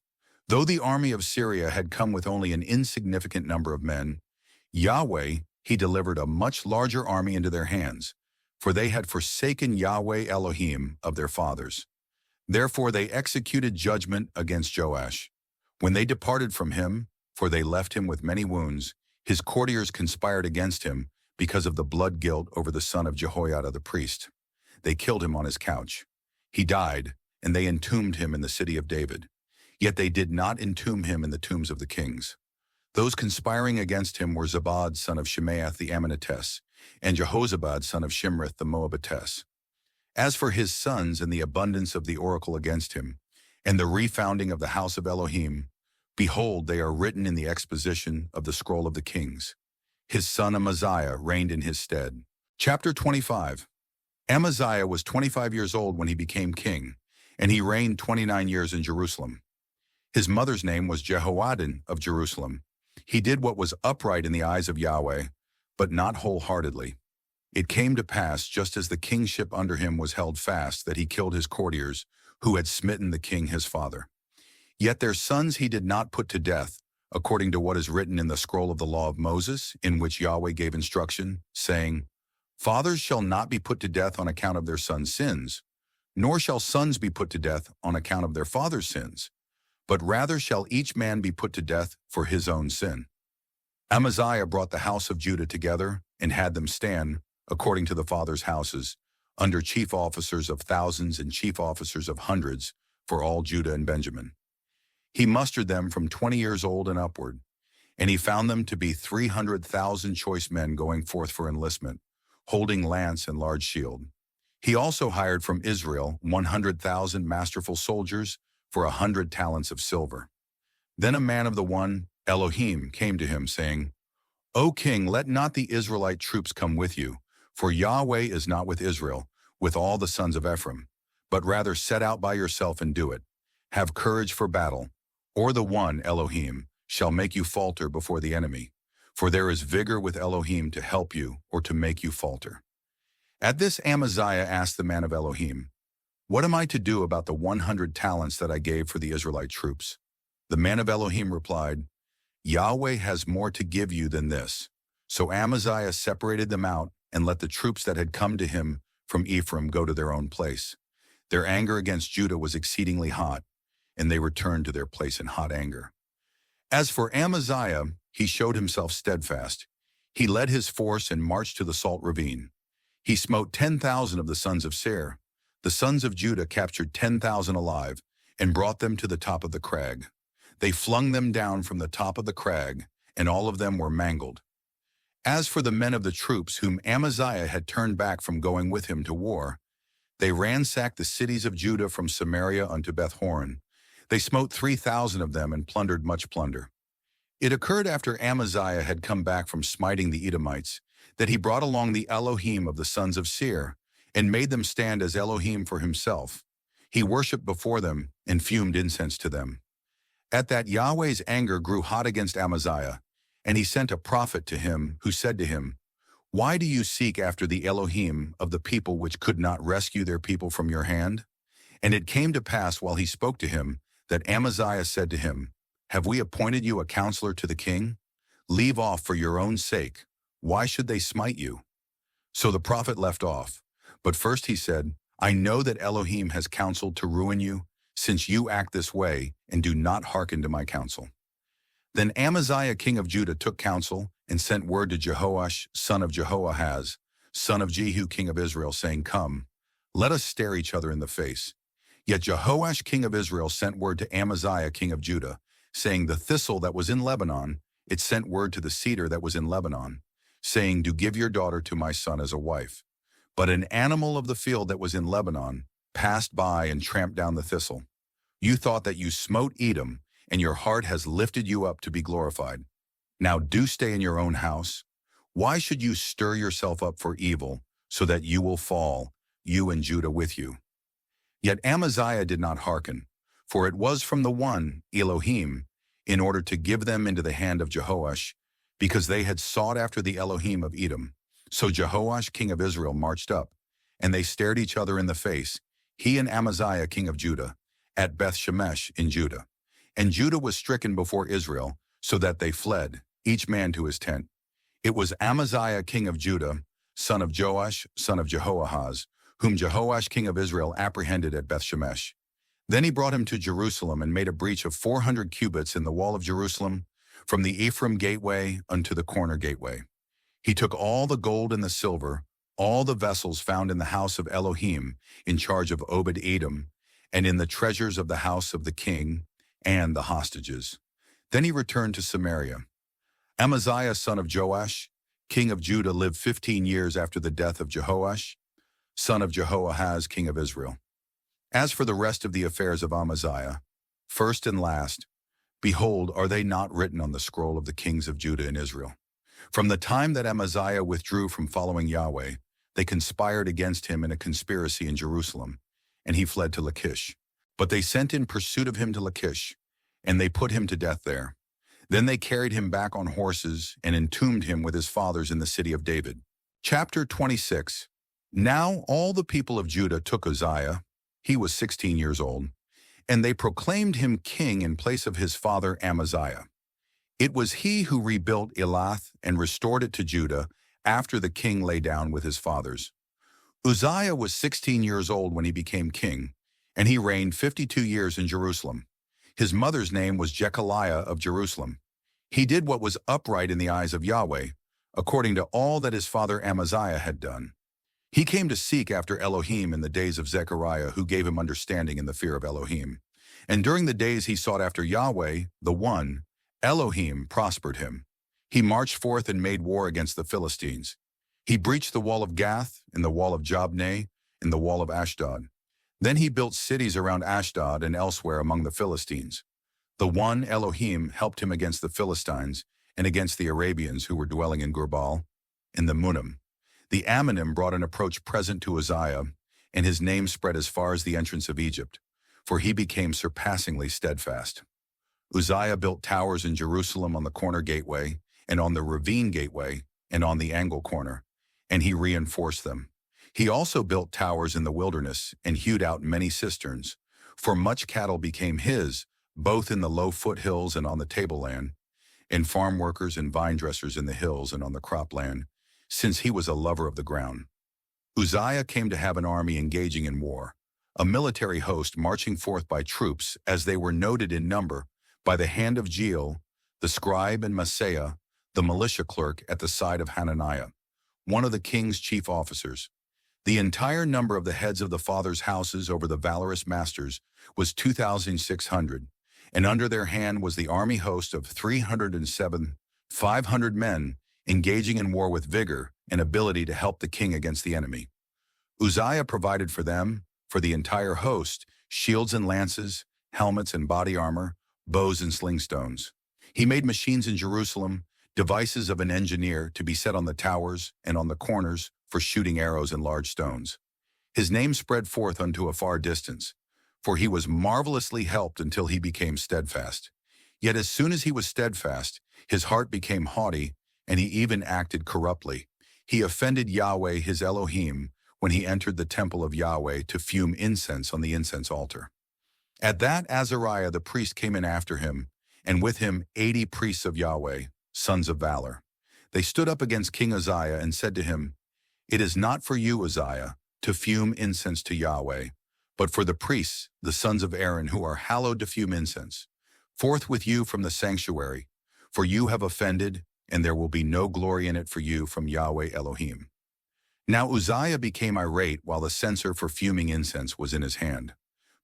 Though the army of Syria had come with only an insignificant number of men, Yahweh, he delivered a much larger army into their hands, for they had forsaken Yahweh Elohim of their fathers. Therefore they executed judgment against Joash. When they departed from him, for they left him with many wounds, his courtiers conspired against him because of the blood guilt over the son of Jehoiada the priest. They killed him on his couch. He died, and they entombed him in the city of David. Yet they did not entomb him in the tombs of the kings. Those conspiring against him were Zabad son of Shemaeth the Ammonitess, and Jehozabad son of Shimrith the Moabitess. As for his sons and the abundance of the oracle against him, and the refounding of the house of Elohim, behold, they are written in the exposition of the scroll of the kings. His son Amaziah reigned in his stead. Chapter 25. Amaziah was 25 years old when he became king, and he reigned 29 years in Jerusalem. His mother's name was Jehoaddin of Jerusalem. He did what was upright in the eyes of Yahweh, but not wholeheartedly. It came to pass, just as the kingship under him was held fast, that he killed his courtiers, who had smitten the king his father. Yet their sons he did not put to death, according to what is written in the scroll of the law of Moses, in which Yahweh gave instruction, saying, Fathers shall not be put to death on account of their sons' sins, nor shall sons be put to death on account of their fathers' sins, but rather shall each man be put to death for his own sin. Amaziah brought the house of Judah together and had them stand, according to the fathers' houses, under chief officers of thousands and chief officers of hundreds, for all Judah and Benjamin. He mustered them from 20 years old and upward, and he found them to be 300,000 choice men going forth for enlistment, holding lance and large shield. He also hired from Israel 100,000 masterful soldiers for 100 talents of silver. Then a man of the one, Elohim, came to him, saying, O king, let not the Israelite troops come with you, for Yahweh is not with Israel, with all the sons of Ephraim, but rather set out by yourself and do it. Have courage for battle, or the one, Elohim, shall make you falter before the enemy, for there is vigor with Elohim to help you or to make you falter. At this Amaziah asked the man of Elohim, What am I to do about the 100 talents that I gave for the Israelite troops? The man of Elohim replied, Yahweh has more to give you than this. So Amaziah separated them out and let the troops that had come to him from Ephraim go to their own place. Their anger against Judah was exceedingly hot, and they returned to their place in hot anger. As for Amaziah, he showed himself steadfast. He led his force and marched to the Salt Ravine. He smote 10,000 of the sons of Seir. The sons of Judah captured 10,000 alive and brought them to the top of the crag. They flung them down from the top of the crag, and all of them were mangled. As for the men of the troops whom Amaziah had turned back from going with him to war, they ransacked the cities of Judah from Samaria unto Beth-horon. They smote 3,000 of them and plundered much plunder. It occurred after Amaziah had come back from smiting the Edomites, that he brought along the Elohim of the sons of Seir, and made them stand as Elohim for himself. He worshipped before them and fumed incense to them. At that Yahweh's anger grew hot against Amaziah, and he sent a prophet to him, who said to him, Why do you seek after the Elohim of the people which could not rescue their people from your hand? And it came to pass while he spoke to him, that Amaziah said to him, Have we appointed you a counselor to the king? Leave off for your own sake. Why should they smite you? So the prophet left off. But first he said, I know that Elohim has counseled to ruin you, since you act this way and do not hearken to my counsel. Then Amaziah king of Judah took counsel and sent word to Jehoash son of Jehoahaz, son of Jehu king of Israel, saying, Come, let us stare each other in the face. Yet Jehoash king of Israel sent word to Amaziah king of Judah, saying, The thistle that was in Lebanon, it sent word to the cedar that was in Lebanon, saying, Do give your daughter to my son as a wife. But an animal of the field that was in Lebanon passed by and tramped down the thistle. You thought that you smote Edom, and your heart has lifted you up to be glorified. Now do stay in your own house. Why should you stir yourself up for evil, so that you will fall, you and Judah with you? Yet Amaziah did not hearken, for it was from the one, Elohim, in order to give them into the hand of Jehoash, because they had sought after the Elohim of Edom. So Jehoash king of Israel marched up, and they stared each other in the face, he and Amaziah king of Judah, at Beth-shemesh in Judah. And Judah was stricken before Israel, so that they fled, each man to his tent. It was Amaziah king of Judah, son of Joash, son of Jehoahaz, whom Jehoash king of Israel apprehended at Beth-shemesh. Then he brought him to Jerusalem and made a breach of 400 cubits in the wall of Jerusalem, from the Ephraim gateway unto the corner gateway. He took all the gold and the silver, all the vessels found in the house of Elohim, in charge of Obed-Edom, and in the treasures of the house of the king, and the hostages. Then he returned to Samaria. Amaziah son of Joash, king of Judah, lived 15 years after the death of Jehoash, son of Jehoahaz, king of Israel. As for the rest of the affairs of Amaziah, first and last, behold, are they not written on the scroll of the kings of Judah and Israel? From the time that Amaziah withdrew from following Yahweh, they conspired against him in a conspiracy in Jerusalem, and he fled to Lachish. But they sent in pursuit of him to Lachish, and they put him to death there. Then they carried him back on horses and entombed him with his fathers in the city of David. Chapter 26. Now all the people of Judah took Uzziah, he was 16 years old, and they proclaimed him king in place of his father Amaziah. It was he who rebuilt Elath and restored it to Judah after the king lay down with his fathers. Uzziah was 16 years old when he became king, and he reigned 52 years in Jerusalem. His mother's name was Jechaliah of Jerusalem. He did what was upright in the eyes of Yahweh, according to all that his father Amaziah had done. He came to seek after Elohim in the days of Zechariah, who gave him understanding in the fear of Elohim. And during the days he sought after Yahweh, the One, Elohim prospered him. He marched forth and made war against the Philistines. He breached the wall of Gath, and the wall of Jabneh, and the wall of Ashdod. Then he built cities around Ashdod and elsewhere among the Philistines. The One, Elohim, helped him against the Philistines and against the Arabians who were dwelling in Gurbal, in the Munim. The Ammonim brought an approach present to Uzziah, and his name spread as far as the entrance of Egypt, for he became surpassingly steadfast. Uzziah built towers in Jerusalem on the corner gateway, and on the ravine gateway, and on the angle corner, and he reinforced them. He also built towers in the wilderness and hewed out many cisterns, for much cattle became his, both in the low foothills and on the tableland, and farm workers and vine dressers in the hills and on the cropland, since he was a lover of the ground. Uzziah came to have an army engaging in war, a military host marching forth by troops as they were noted in number by the hand of Jeiel, the scribe, and Maaseiah, the militia clerk at the side of Hananiah, one of the king's chief officers. The entire number of the heads of the fathers' houses over the valorous masters was 2,600, and under their hand was the army host of 307,500 men, engaging in war with vigor and ability to help the king against the enemy. Uzziah provided for them, for the entire host, shields and lances, helmets and body armor, bows and sling stones. He made machines in Jerusalem, devices of an engineer to be set on the towers and on the corners for shooting arrows and large stones. His name spread forth unto a far distance, for he was marvelously helped until he became steadfast. Yet as soon as he was steadfast, his heart became haughty, and he even acted corruptly. He offended Yahweh his Elohim when he entered the temple of Yahweh to fume incense on the incense altar. At that Azariah the priest came in after him, and with him 80 priests of Yahweh, sons of valor. They stood up against King Uzziah and said to him, "It is not for you, Uzziah, to fume incense to Yahweh, but for the priests, the sons of Aaron, who are hallowed to fume incense. Forth with you from the sanctuary, for you have offended, and there will be no glory in it for you from Yahweh Elohim." Now Uzziah became irate while the censer for fuming incense was in his hand.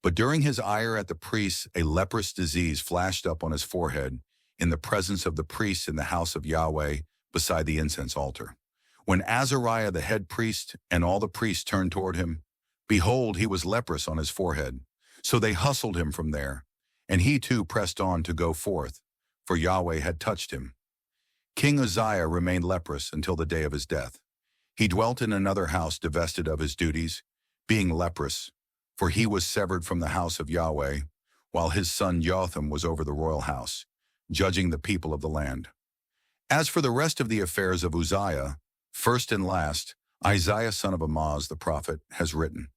But during his ire at the priests, a leprous disease flashed up on his forehead in the presence of the priests in the house of Yahweh beside the incense altar. When Azariah the head priest and all the priests turned toward him, behold, he was leprous on his forehead. So they hustled him from there, and he too pressed on to go forth, for Yahweh had touched him. King Uzziah remained leprous until the day of his death. He dwelt in another house divested of his duties, being leprous, for he was severed from the house of Yahweh, while his son Jotham was over the royal house, judging the people of the land. As for the rest of the affairs of Uzziah, first and last, Isaiah son of Amoz the prophet has written.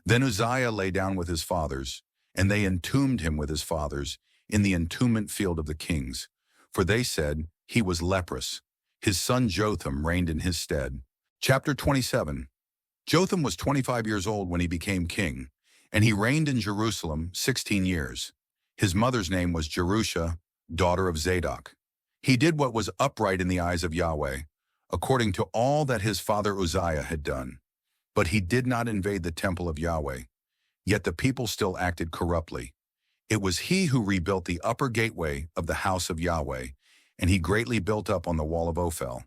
Then Uzziah lay down with his fathers, and they entombed him with his fathers in the entombment field of the kings, for they said he was leprous. His son Jotham reigned in his stead. Chapter 27. Jotham was 25 years old when he became king, and he reigned in Jerusalem 16 years. His mother's name was Jerusha, daughter of Zadok. He did what was upright in the eyes of Yahweh, according to all that his father Uzziah had done. But he did not invade the temple of Yahweh, yet the people still acted corruptly. It was he who rebuilt the upper gateway of the house of Yahweh, and he greatly built up on the wall of Ophel.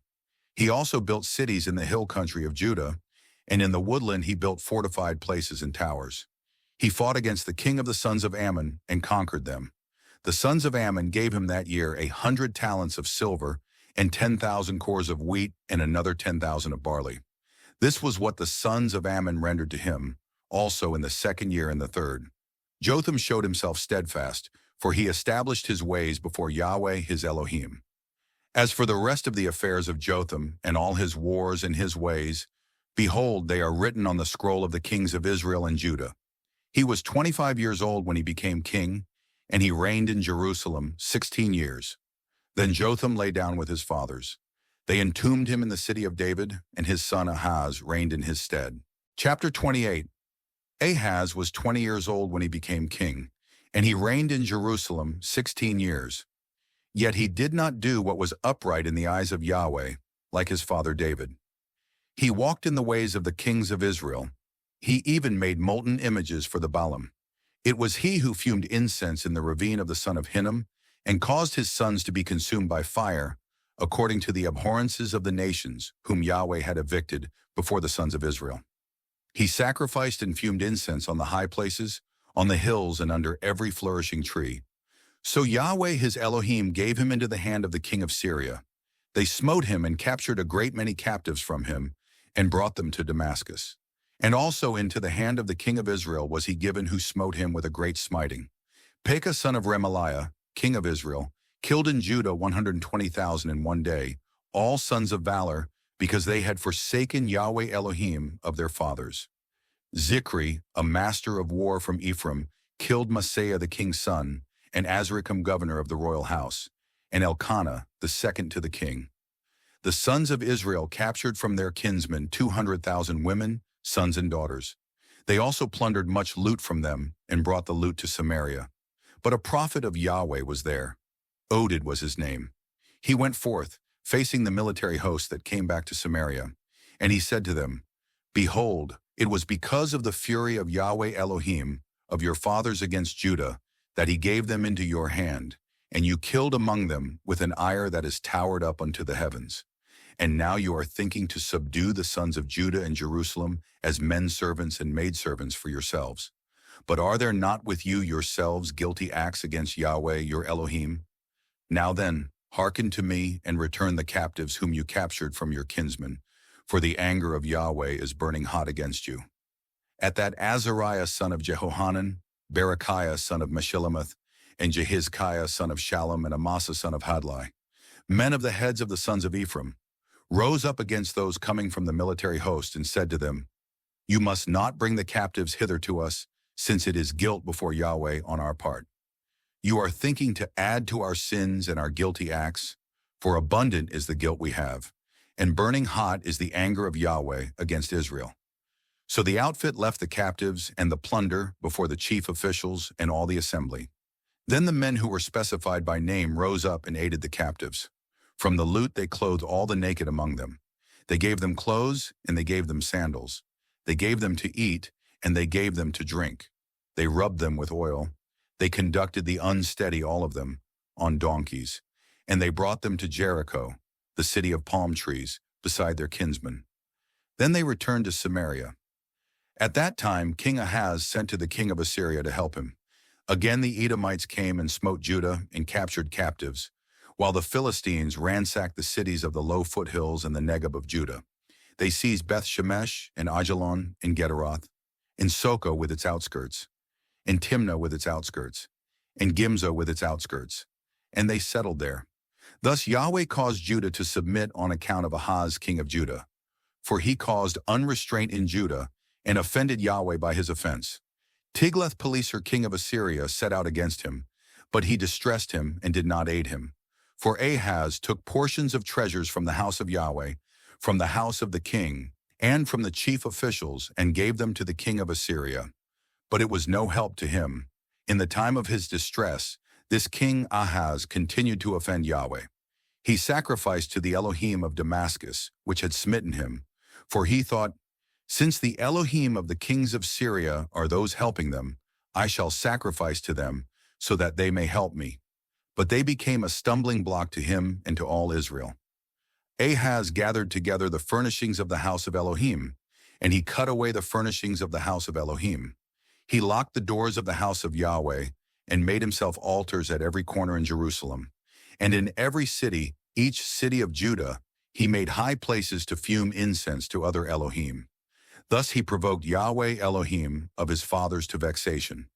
He also built cities in the hill country of Judah, and in the woodland he built fortified places and towers. He fought against the king of the sons of Ammon and conquered them. The sons of Ammon gave him that year 100 talents of silver and 10,000 cores of wheat and another 10,000 of barley. This was what the sons of Ammon rendered to him, also in the second year and the third. Jotham showed himself steadfast, for he established his ways before Yahweh his Elohim. As for the rest of the affairs of Jotham and all his wars and his ways, behold, they are written on the scroll of the kings of Israel and Judah. He was 25 years old when he became king, and he reigned in Jerusalem 16 years. Then Jotham lay down with his fathers. They entombed him in the city of David, and his son Ahaz reigned in his stead. Chapter 28. Ahaz was 20 years old when he became king, and he reigned in Jerusalem 16 years. Yet he did not do what was upright in the eyes of Yahweh, like his father David. He walked in the ways of the kings of Israel. He even made molten images for the Baalim. It was he who fumed incense in the ravine of the son of Hinnom, and caused his sons to be consumed by fire, according to the abhorrences of the nations whom Yahweh had evicted before the sons of Israel. He sacrificed and fumed incense on the high places, on the hills, and under every flourishing tree. So Yahweh his Elohim gave him into the hand of the king of Syria. They smote him and captured a great many captives from him, and brought them to Damascus. And also into the hand of the king of Israel was he given, who smote him with a great smiting. Pekah son of Remaliah, king of Israel, killed in Judah 120,000 in one day, all sons of valor, because they had forsaken Yahweh Elohim of their fathers. Zikri, a master of war from Ephraim, killed Maaseiah the king's son, and Azrikam governor of the royal house, and Elkanah, the second to the king. The sons of Israel captured from their kinsmen 200,000 women, sons and daughters. They also plundered much loot from them, and brought the loot to Samaria. But a prophet of Yahweh was there. Oded was his name. He went forth, facing the military host that came back to Samaria, and he said to them, Behold, it was because of the fury of Yahweh Elohim, of your fathers against Judah, that he gave them into your hand, and you killed among them with an ire that is towered up unto the heavens. And now you are thinking to subdue the sons of Judah and Jerusalem as men-servants and maidservants for yourselves. But are there not with you yourselves guilty acts against Yahweh your Elohim? Now then, hearken to me, and return the captives whom you captured from your kinsmen, for the anger of Yahweh is burning hot against you. At that Azariah son of Jehohanan, Berechiah son of Meshillemeth, and Jehizkiah son of Shallum, and Amasa son of Hadlai, men of the heads of the sons of Ephraim, rose up against those coming from the military host, and said to them, You must not bring the captives hither to us, since it is guilt before Yahweh on our part. You are thinking to add to our sins and our guilty acts, for abundant is the guilt we have, and burning hot is the anger of Yahweh against Israel. So the outfit left the captives and the plunder before the chief officials and all the assembly. Then the men who were specified by name rose up and aided the captives. From the loot they clothed all the naked among them. They gave them clothes, and they gave them sandals. They gave them to eat, and they gave them to drink. They rubbed them with oil. They conducted the unsteady, all of them, on donkeys. And they brought them to Jericho, the city of palm trees, beside their kinsmen. Then they returned to Samaria. At that time King Ahaz sent to the king of Assyria to help him. Again the Edomites came and smote Judah and captured captives, while the Philistines ransacked the cities of the low foothills and the Negeb of Judah. They seized Beth-Shemesh and Ajalon and Gederoth, and Socoh with its outskirts, and Timnah with its outskirts, and Gimzo with its outskirts, and they settled there. Thus Yahweh caused Judah to submit on account of Ahaz king of Judah, for he caused unrestraint in Judah and offended Yahweh by his offense. Tiglath-Pileser king of Assyria set out against him, but he distressed him and did not aid him. For Ahaz took portions of treasures from the house of Yahweh, from the house of the king, and from the chief officials, and gave them to the king of Assyria. But it was no help to him. In the time of his distress, this king Ahaz continued to offend Yahweh. He sacrificed to the Elohim of Damascus, which had smitten him, for he thought, "Since the Elohim of the kings of Syria are those helping them, I shall sacrifice to them, so that they may help me." But they became a stumbling block to him and to all Israel. Ahaz gathered together the furnishings of the house of Elohim, and he cut away the furnishings of the house of Elohim. He locked the doors of the house of Yahweh, and made himself altars at every corner in Jerusalem. And in every city, each city of Judah, he made high places to fume incense to other Elohim. Thus he provoked Yahweh Elohim of his fathers to vexation.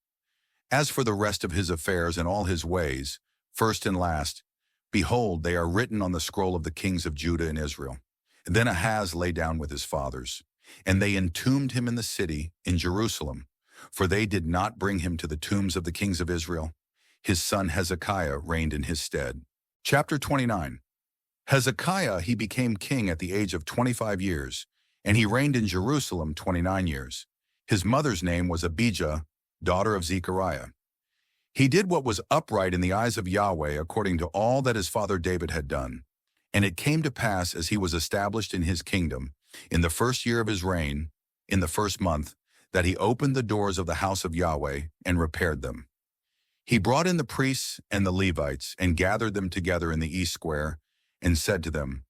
As for the rest of his affairs and all his ways, first and last, behold, they are written on the scroll of the kings of Judah and Israel. And then Ahaz lay down with his fathers, and they entombed him in the city, in Jerusalem, for they did not bring him to the tombs of the kings of Israel. His son Hezekiah reigned in his stead. Chapter 29. Hezekiah, he became king at the age of 25 years, and he reigned in Jerusalem 29 years. His mother's name was Abijah, daughter of Zechariah. He did what was upright in the eyes of Yahweh according to all that his father David had done. And it came to pass as he was established in his kingdom, in the first year of his reign, in the first month, that he opened the doors of the house of Yahweh and repaired them. He brought in the priests and the Levites and gathered them together in the east square and said to them,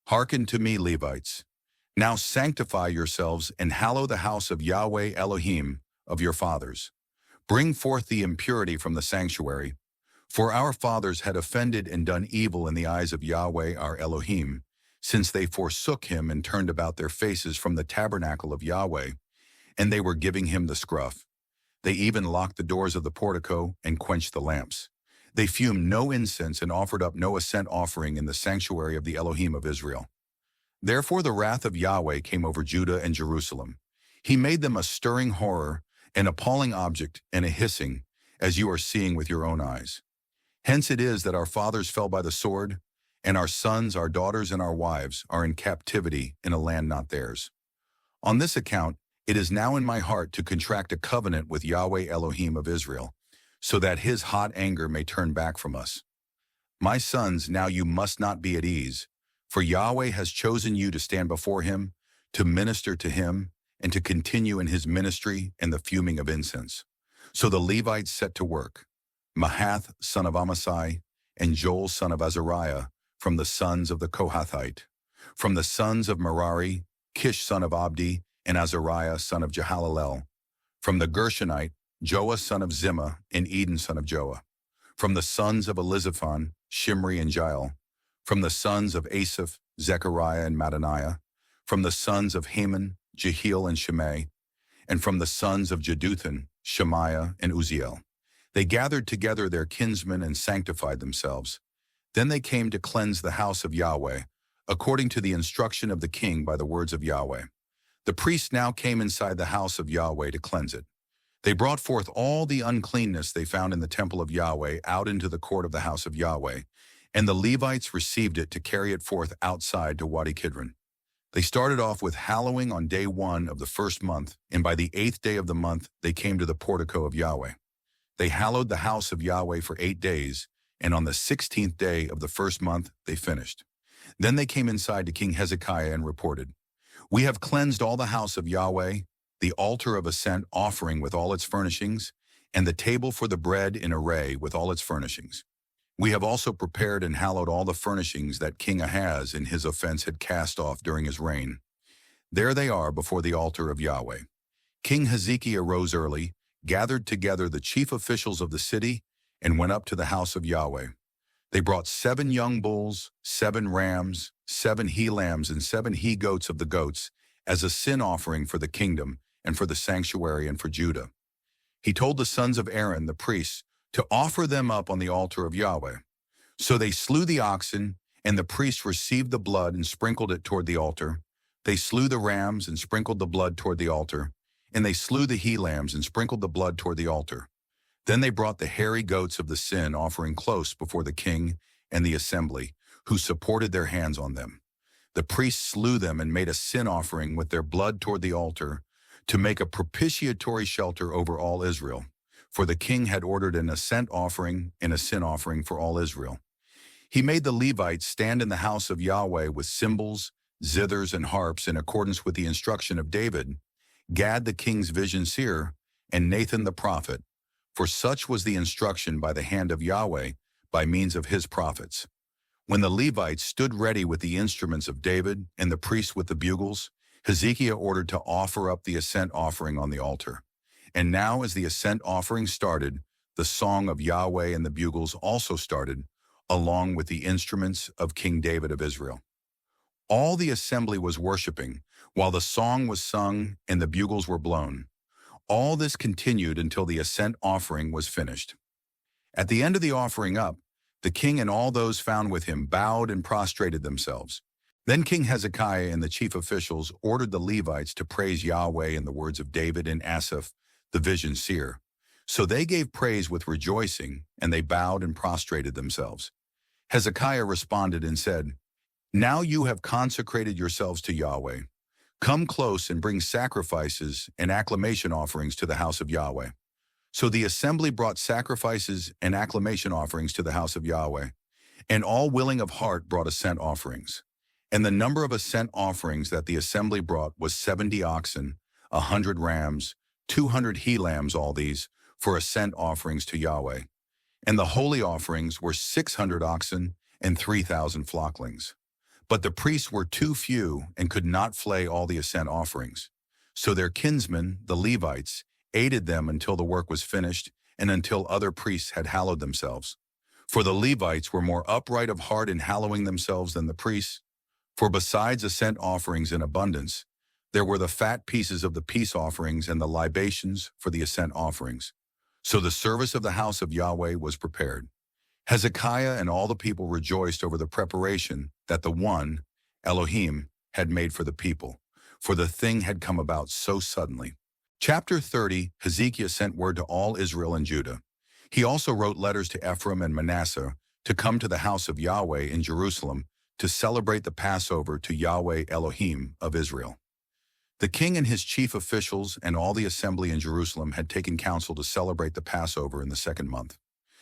"Hearken to me, Levites. Now sanctify yourselves and hallow the house of Yahweh Elohim of your fathers. Bring forth the impurity from the sanctuary, for our fathers had offended and done evil in the eyes of Yahweh our Elohim, since they forsook him and turned about their faces from the tabernacle of Yahweh, and they were giving him the scruff. They even locked the doors of the portico and quenched the lamps. They fumed no incense and offered up no ascent offering in the sanctuary of the Elohim of Israel. Therefore the wrath of Yahweh came over Judah and Jerusalem. He made them a stirring horror, an appalling object, and a hissing, as you are seeing with your own eyes. Hence it is that our fathers fell by the sword, and our sons, our daughters, and our wives are in captivity in a land not theirs. On this account, it is now in my heart to contract a covenant with Yahweh Elohim of Israel, so that his hot anger may turn back from us. My sons, now you must not be at ease, for Yahweh has chosen you to stand before him, to minister to him, and to continue in his ministry and the fuming of incense." So the Levites set to work, Mahath son of Amasai, and Joel son of Azariah, from the sons of the Kohathite. From the sons of Merari, Kish son of Abdi, and Azariah son of Jehalalel. From the Gershonite, Joah son of Zimmah, and Eden son of Joah. From the sons of Elizaphan, Shimri and Jael. From the sons of Asaph, Zechariah and Mattaniah. From the sons of Haman, Jehiel and Shimei. And from the sons of Jeduthun, Shemaiah and Uzziel. They gathered together their kinsmen and sanctified themselves. Then they came to cleanse the house of Yahweh, according to the instruction of the king by the words of Yahweh. The priests now came inside the house of Yahweh to cleanse it. They brought forth all the uncleanness they found in the temple of Yahweh out into the court of the house of Yahweh, and the Levites received it to carry it forth outside to Wadi Kidron. They started off with hallowing on day 1 of the first month, and by the 8th day of the month they came to the portico of Yahweh. They hallowed the house of Yahweh for 8 days, and on the 16th day of the first month they finished. Then they came inside to King Hezekiah and reported, "We have cleansed all the house of Yahweh, the altar of ascent offering with all its furnishings, and the table for the bread in array with all its furnishings. We have also prepared and hallowed all the furnishings that King Ahaz in his offense had cast off during his reign. There they are before the altar of Yahweh." King Hezekiah rose early, gathered together the chief officials of the city, and went up to the house of Yahweh. They brought 7 young bulls, 7 rams, 7 he-lambs, and 7 he-goats of the goats as a sin offering for the kingdom and for the sanctuary and for Judah. He told the sons of Aaron, the priests, to offer them up on the altar of Yahweh. So they slew the oxen, and the priests received the blood and sprinkled it toward the altar. They slew the rams and sprinkled the blood toward the altar, and they slew the he-lambs and sprinkled the blood toward the altar. Then they brought the hairy goats of the sin offering close before the king and the assembly, who supported their hands on them. The priests slew them and made a sin offering with their blood toward the altar, to make a propitiatory shelter over all Israel, for the king had ordered an ascent offering and a sin offering for all Israel. He made the Levites stand in the house of Yahweh with cymbals, zithers, and harps in accordance with the instruction of David, Gad the king's vision seer, and Nathan the prophet, for such was the instruction by the hand of Yahweh by means of his prophets. When the Levites stood ready with the instruments of David and the priests with the bugles, Hezekiah ordered to offer up the ascent offering on the altar. And now as the ascent offering started, the song of Yahweh and the bugles also started, along with the instruments of King David of Israel. All the assembly was worshiping, while the song was sung and the bugles were blown. All this continued until the ascent offering was finished. At the end of the offering up, the king and all those found with him bowed and prostrated themselves. Then King Hezekiah and the chief officials ordered the Levites to praise Yahweh in the words of David and Asaph, the vision seer. So they gave praise with rejoicing, and they bowed and prostrated themselves. Hezekiah responded and said, "Now you have consecrated yourselves to Yahweh. Come close and bring sacrifices and acclamation offerings to the house of Yahweh." So the assembly brought sacrifices and acclamation offerings to the house of Yahweh, and all willing of heart brought ascent offerings. And the number of ascent offerings that the assembly brought was 70 oxen, 100 rams, 200 he-lambs, all these, for ascent offerings to Yahweh. And the holy offerings were 600 oxen and 3,000 flocklings. But the priests were too few and could not flay all the ascent offerings. So their kinsmen, the Levites, aided them until the work was finished and until other priests had hallowed themselves. For the Levites were more upright of heart in hallowing themselves than the priests. For besides ascent offerings in abundance, there were the fat pieces of the peace offerings and the libations for the ascent offerings. So the service of the house of Yahweh was prepared. Hezekiah and all the people rejoiced over the preparation that the one, Elohim, had made for the people, for the thing had come about so suddenly. Chapter 30, Hezekiah sent word to all Israel and Judah. He also wrote letters to Ephraim and Manasseh to come to the house of Yahweh in Jerusalem to celebrate the Passover to Yahweh Elohim of Israel. The king and his chief officials and all the assembly in Jerusalem had taken counsel to celebrate the Passover in the second month,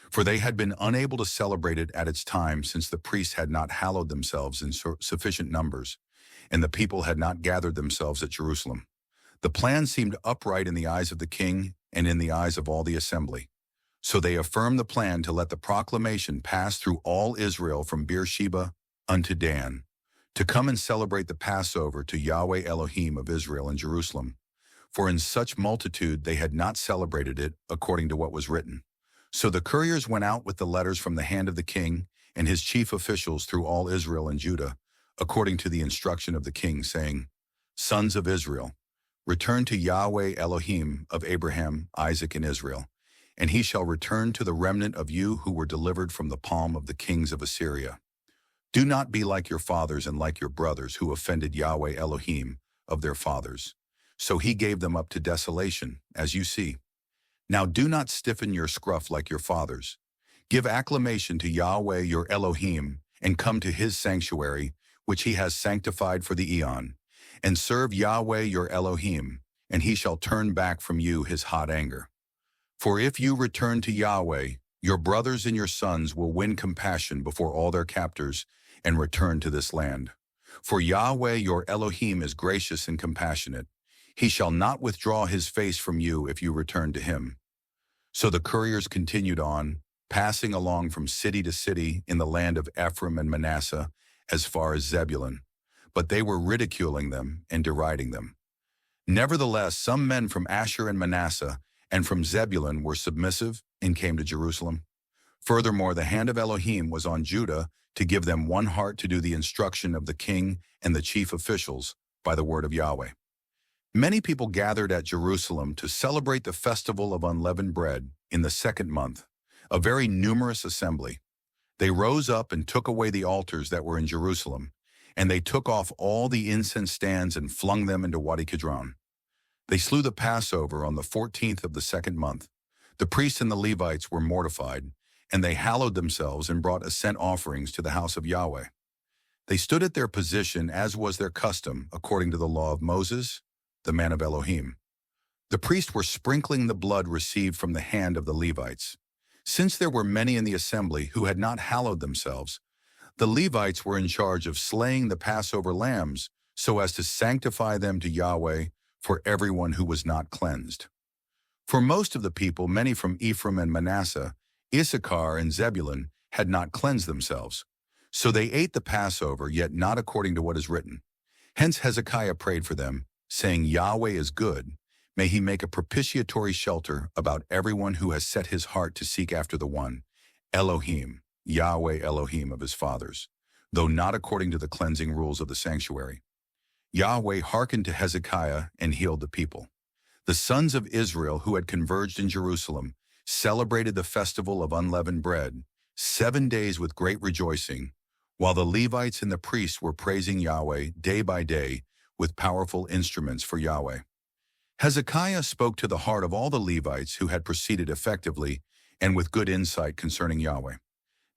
for they had been unable to celebrate it at its time since the priests had not hallowed themselves in sufficient numbers, and the people had not gathered themselves at Jerusalem. The plan seemed upright in the eyes of the king and in the eyes of all the assembly. So they affirmed the plan to let the proclamation pass through all Israel from Beersheba unto Dan, to come and celebrate the Passover to Yahweh Elohim of Israel in Jerusalem. For in such multitude they had not celebrated it according to what was written. So the couriers went out with the letters from the hand of the king and his chief officials through all Israel and Judah, according to the instruction of the king, saying, "Sons of Israel, return to Yahweh Elohim of Abraham, Isaac, and Israel, and he shall return to the remnant of you who were delivered from the palm of the kings of Assyria. Do not be like your fathers and like your brothers who offended Yahweh Elohim of their fathers. So he gave them up to desolation, as you see. Now do not stiffen your scruff like your fathers. Give acclamation to Yahweh your Elohim, and come to his sanctuary, which he has sanctified for the eon, and serve Yahweh your Elohim, and he shall turn back from you his hot anger. For if you return to Yahweh, your brothers and your sons will win compassion before all their captors and return to this land. For Yahweh your Elohim is gracious and compassionate. He shall not withdraw his face from you if you return to him." So the couriers continued on, passing along from city to city in the land of Ephraim and Manasseh as far as Zebulun, but they were ridiculing them and deriding them. Nevertheless, some men from Asher and Manasseh and from Zebulun were submissive and came to Jerusalem. Furthermore, the hand of Elohim was on Judah to give them one heart to do the instruction of the king and the chief officials by the word of Yahweh. Many people gathered at Jerusalem to celebrate the festival of unleavened bread in the second month, a very numerous assembly. They rose up and took away the altars that were in Jerusalem, and they took off all the incense stands and flung them into Wadi Kidron. They slew the Passover on the 14th of the second month. The priests and the Levites were mortified, and they hallowed themselves and brought ascent offerings to the house of Yahweh. They stood at their position as was their custom according to the law of Moses, the man of Elohim. The priests were sprinkling the blood received from the hand of the Levites. Since there were many in the assembly who had not hallowed themselves, the Levites were in charge of slaying the Passover lambs so as to sanctify them to Yahweh for everyone who was not cleansed. For most of the people, many from Ephraim and Manasseh, Issachar and Zebulun, had not cleansed themselves. So they ate the Passover, yet not according to what is written. Hence Hezekiah prayed for them, saying, Yahweh is good. May he make a propitiatory shelter about everyone who has set his heart to seek after the one, Elohim, Yahweh Elohim of his fathers, though not according to the cleansing rules of the sanctuary. Yahweh hearkened to Hezekiah and healed the people. The sons of Israel who had converged in Jerusalem celebrated the festival of unleavened bread, 7 days with great rejoicing, while the Levites and the priests were praising Yahweh day by day with powerful instruments for Yahweh. Hezekiah spoke to the heart of all the Levites who had proceeded effectively and with good insight concerning Yahweh.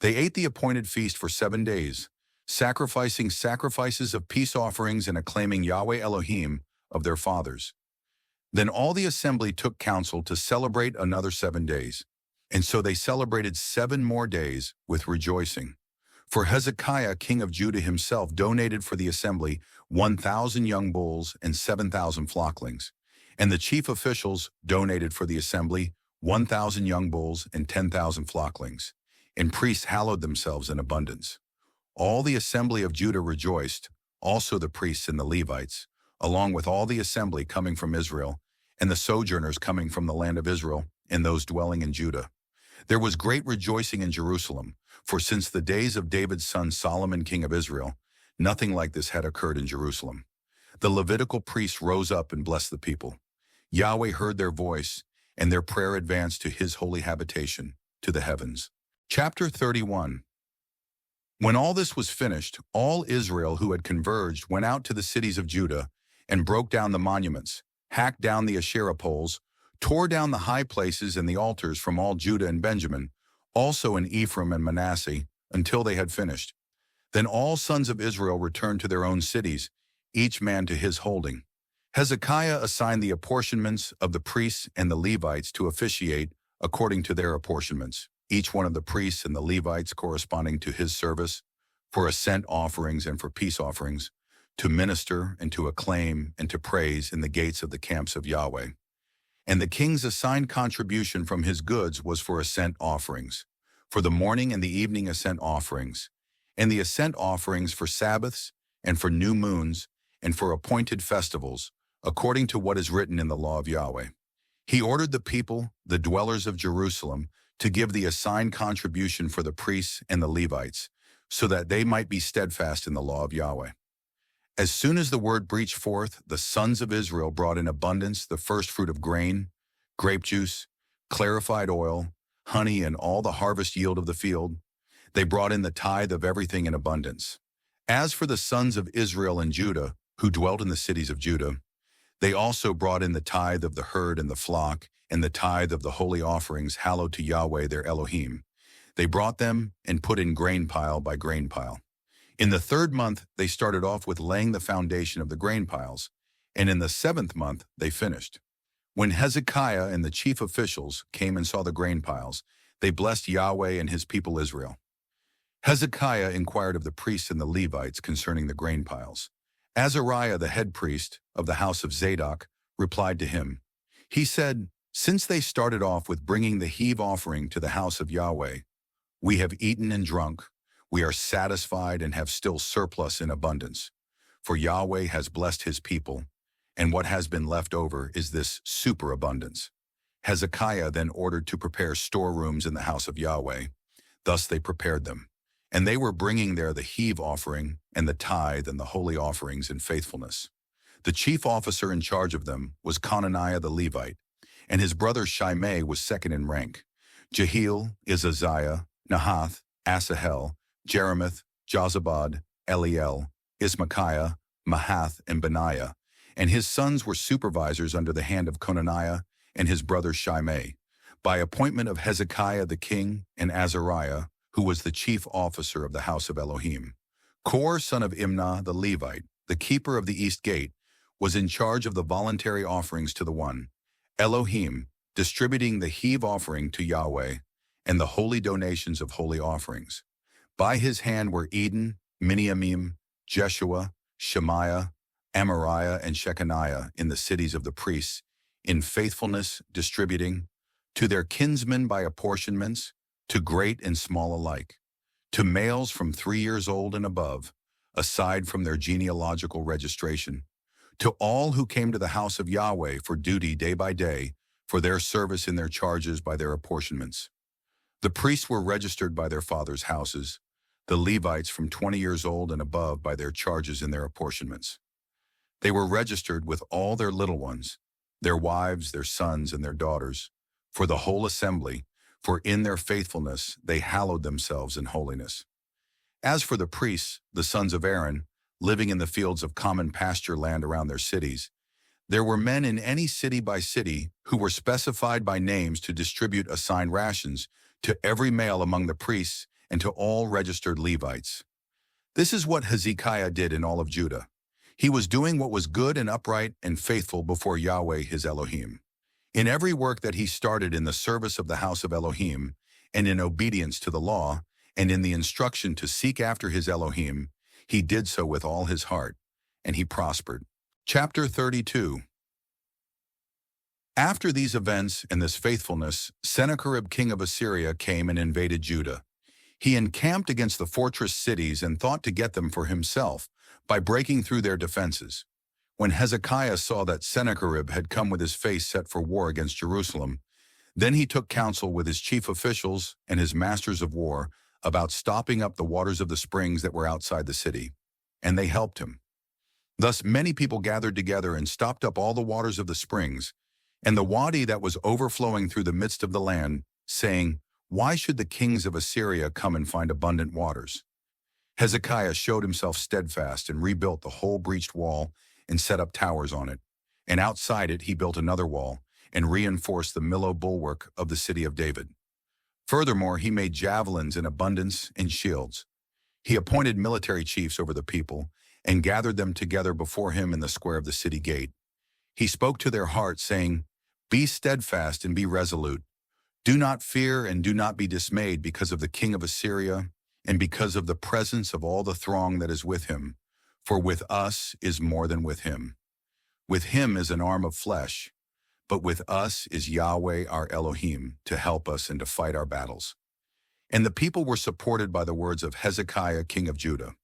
They ate the appointed feast for 7 days, sacrificing sacrifices of peace offerings and acclaiming Yahweh Elohim of their fathers. Then all the assembly took counsel to celebrate another 7 days, and so they celebrated 7 more days with rejoicing. For Hezekiah, king of Judah himself, donated for the assembly 1,000 young bulls and 7,000 flocklings, and the chief officials donated for the assembly 1,000 young bulls and 10,000 flocklings, and priests hallowed themselves in abundance. All the assembly of Judah rejoiced, also the priests and the Levites, along with all the assembly coming from Israel, and the sojourners coming from the land of Israel, and those dwelling in Judah. There was great rejoicing in Jerusalem, for since the days of David's son Solomon, king of Israel, nothing like this had occurred in Jerusalem. The Levitical priests rose up and blessed the people. Yahweh heard their voice, and their prayer advanced to his holy habitation, to the heavens. Chapter 31. When all this was finished, all Israel who had converged went out to the cities of Judah and broke down the monuments, hacked down the Asherah poles, tore down the high places and the altars from all Judah and Benjamin, also in Ephraim and Manasseh, until they had finished. Then all sons of Israel returned to their own cities, each man to his holding. Hezekiah assigned the apportionments of the priests and the Levites to officiate according to their apportionments, each one of the priests and the Levites corresponding to his service, for ascent offerings and for peace offerings, to minister and to acclaim and to praise in the gates of the camps of Yahweh. And the king's assigned contribution from his goods was for ascent offerings, for the morning and the evening ascent offerings, and the ascent offerings for Sabbaths and for new moons and for appointed festivals, according to what is written in the law of Yahweh. He ordered the people, the dwellers of Jerusalem, to give the assigned contribution for the priests and the Levites, so that they might be steadfast in the law of Yahweh. As soon as the word breached forth, the sons of Israel brought in abundance the first fruit of grain, grape juice, clarified oil, honey, and all the harvest yield of the field. They brought in the tithe of everything in abundance. As for the sons of Israel and Judah, who dwelt in the cities of Judah, they also brought in the tithe of the herd and the flock, and the tithe of the holy offerings hallowed to Yahweh their Elohim. They brought them and put in grain pile by grain pile. In the 3rd month, they started off with laying the foundation of the grain piles, and in the 7th month, they finished. When Hezekiah and the chief officials came and saw the grain piles, they blessed Yahweh and his people Israel. Hezekiah inquired of the priests and the Levites concerning the grain piles. Azariah, the head priest of the house of Zadok, replied to him. He said, "Since they started off with bringing the heave offering to the house of Yahweh, we have eaten and drunk. We are satisfied and have still surplus in abundance. For Yahweh has blessed his people, and what has been left over is this superabundance." Hezekiah then ordered to prepare storerooms in the house of Yahweh. Thus they prepared them. And they were bringing there the heave offering and the tithe and the holy offerings in faithfulness. The chief officer in charge of them was Conaniah the Levite, and his brother Shimei was second in rank. Jehiel, Izaziah, Nahath, Asahel, Jeremoth, Jozabad, Eliel, Ismachiah, Mahath, and Benaiah, and his sons were supervisors under the hand of Conaniah and his brother Shimei, by appointment of Hezekiah the king and Azariah, who was the chief officer of the house of Elohim. Kor, son of Imnah the Levite, the keeper of the east gate, was in charge of the voluntary offerings to the one, Elohim, distributing the heave offering to Yahweh, and the holy donations of holy offerings. By his hand were Eden, Miniamim, Jeshua, Shemaiah, Amariah, and Shechaniah in the cities of the priests, in faithfulness distributing, to their kinsmen by apportionments, to great and small alike, to males from 3 years old and above, aside from their genealogical registration, to all who came to the house of Yahweh for duty day by day, for their service in their charges by their apportionments. The priests were registered by their fathers' houses, the Levites from 20 years old and above by their charges in their apportionments. They were registered with all their little ones, their wives, their sons, and their daughters, for the whole assembly, for in their faithfulness they hallowed themselves in holiness. As for the priests, the sons of Aaron, living in the fields of common pasture land around their cities, there were men in any city by city who were specified by names to distribute assigned rations to every male among the priests and to all registered Levites. This is what Hezekiah did in all of Judah. He was doing what was good and upright and faithful before Yahweh his Elohim. In every work that he started in the service of the house of Elohim, and in obedience to the law, and in the instruction to seek after his Elohim, he did so with all his heart, and he prospered. Chapter 32. After these events and this faithfulness, Sennacherib king of Assyria came and invaded Judah. He encamped against the fortress cities and thought to get them for himself by breaking through their defenses. When Hezekiah saw that Sennacherib had come with his face set for war against Jerusalem, then he took counsel with his chief officials and his masters of war about stopping up the waters of the springs that were outside the city, and they helped him. Thus many people gathered together and stopped up all the waters of the springs, and the wadi that was overflowing through the midst of the land, saying, "Why should the kings of Assyria come and find abundant waters?" Hezekiah showed himself steadfast and rebuilt the whole breached wall and set up towers on it, and outside it he built another wall and reinforced the Millo bulwark of the city of David. Furthermore, he made javelins in abundance and shields. He appointed military chiefs over the people and gathered them together before him in the square of the city gate. He spoke to their hearts, saying, "Be steadfast and be resolute. Do not fear and do not be dismayed because of the king of Assyria and because of the presence of all the throng that is with him, for with us is more than with him. With him is an arm of flesh, but with us is Yahweh our Elohim to help us and to fight our battles." And the people were supported by the words of Hezekiah king of Judah.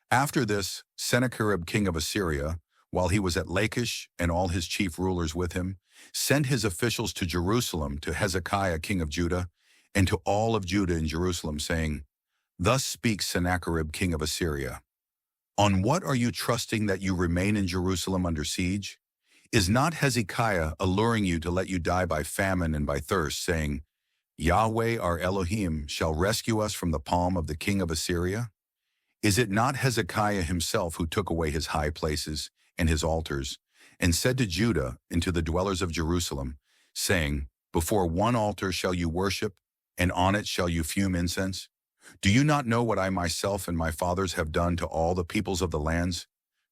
After this, Sennacherib king of Assyria, while he was at Lachish and all his chief rulers with him, sent his officials to Jerusalem to Hezekiah king of Judah and to all of Judah in Jerusalem, saying, "Thus speaks Sennacherib king of Assyria. On what are you trusting that you remain in Jerusalem under siege? Is not Hezekiah alluring you to let you die by famine and by thirst, saying, 'Yahweh our Elohim shall rescue us from the palm of the king of Assyria'? Is it not Hezekiah himself who took away his high places and his altars, and said to Judah and to the dwellers of Jerusalem, saying, 'Before one altar shall you worship, and on it shall you fume incense'? Do you not know what I myself and my fathers have done to all the peoples of the lands?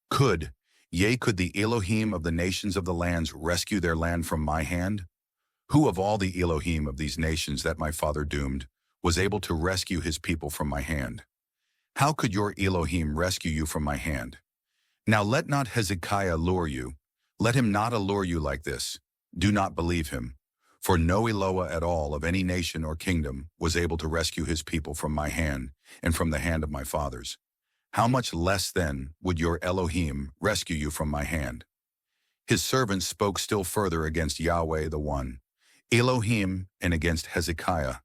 Could the Elohim of the nations of the lands rescue their land from my hand? Who of all the Elohim of these nations that my father doomed was able to rescue his people from my hand? How could your Elohim rescue you from my hand? Now let not Hezekiah lure you. Let him not allure you like this. Do not believe him. For no Eloah at all of any nation or kingdom was able to rescue his people from my hand and from the hand of my fathers. How much less then would your Elohim rescue you from my hand?" His servants spoke still further against Yahweh the One, Elohim, and against Hezekiah.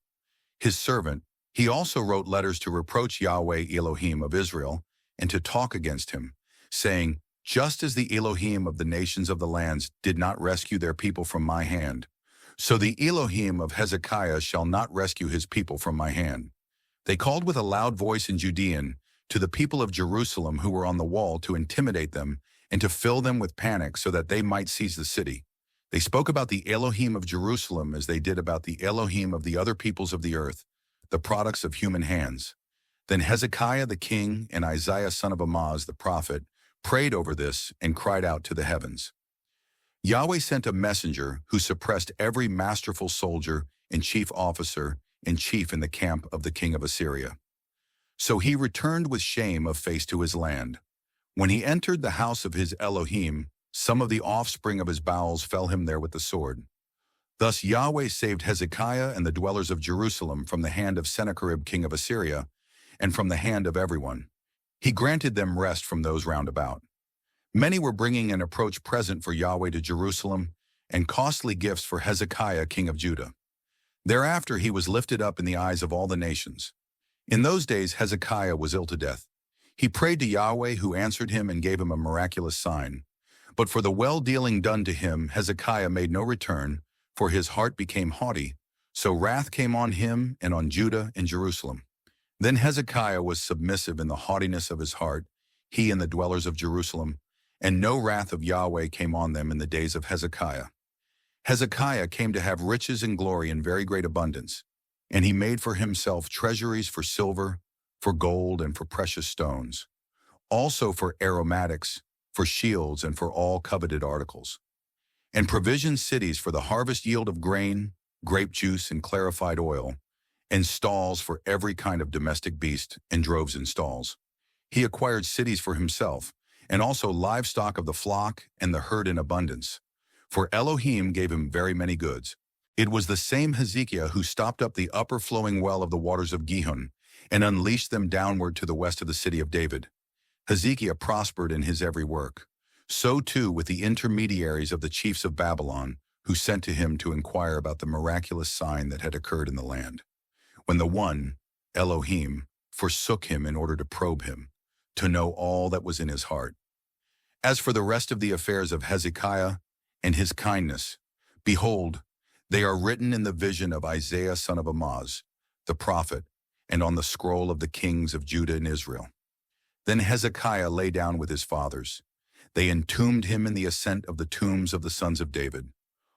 His servant, he also wrote letters to reproach Yahweh Elohim of Israel and to talk against him, saying, "Just as the Elohim of the nations of the lands did not rescue their people from my hand, so the Elohim of Hezekiah shall not rescue his people from my hand." They called with a loud voice in Judean to the people of Jerusalem who were on the wall to intimidate them and to fill them with panic so that they might seize the city. They spoke about the Elohim of Jerusalem as they did about the Elohim of the other peoples of the earth, the products of human hands. Then Hezekiah the king and Isaiah son of Amoz the prophet prayed over this and cried out to the heavens. Yahweh sent a messenger who suppressed every masterful soldier and chief officer and chief in the camp of the king of Assyria. So he returned with shame of face to his land. When he entered the house of his Elohim, some of the offspring of his bowels fell him there with the sword. Thus Yahweh saved Hezekiah and the dwellers of Jerusalem from the hand of Sennacherib king of Assyria, and from the hand of everyone. He granted them rest from those round about. Many were bringing an approach present for Yahweh to Jerusalem, and costly gifts for Hezekiah king of Judah. Thereafter he was lifted up in the eyes of all the nations. In those days Hezekiah was ill to death. He prayed to Yahweh, who answered him and gave him a miraculous sign. But for the well-dealing done to him, Hezekiah made no return, for his heart became haughty. So wrath came on him and on Judah and Jerusalem. Then Hezekiah was submissive in the haughtiness of his heart, he and the dwellers of Jerusalem, and no wrath of Yahweh came on them in the days of Hezekiah. Hezekiah came to have riches and glory in very great abundance, and he made for himself treasuries for silver, for gold, and for precious stones, also for aromatics, for shields, and for all coveted articles, and provision cities for the harvest yield of grain, grape juice, and clarified oil, and stalls for every kind of domestic beast, and droves in stalls. He acquired cities for himself, and also livestock of the flock and the herd in abundance. For Elohim gave him very many goods. It was the same Hezekiah who stopped up the upper flowing well of the waters of Gihon, and unleashed them downward to the west of the city of David. Hezekiah prospered in his every work. So too with the intermediaries of the chiefs of Babylon, who sent to him to inquire about the miraculous sign that had occurred in the land. When the one, Elohim, forsook him in order to probe him, to know all that was in his heart. As for the rest of the affairs of Hezekiah and his kindness, behold, they are written in the vision of Isaiah son of Amoz, the prophet, and on the scroll of the kings of Judah and Israel. Then Hezekiah lay down with his fathers. They entombed him in the ascent of the tombs of the sons of David.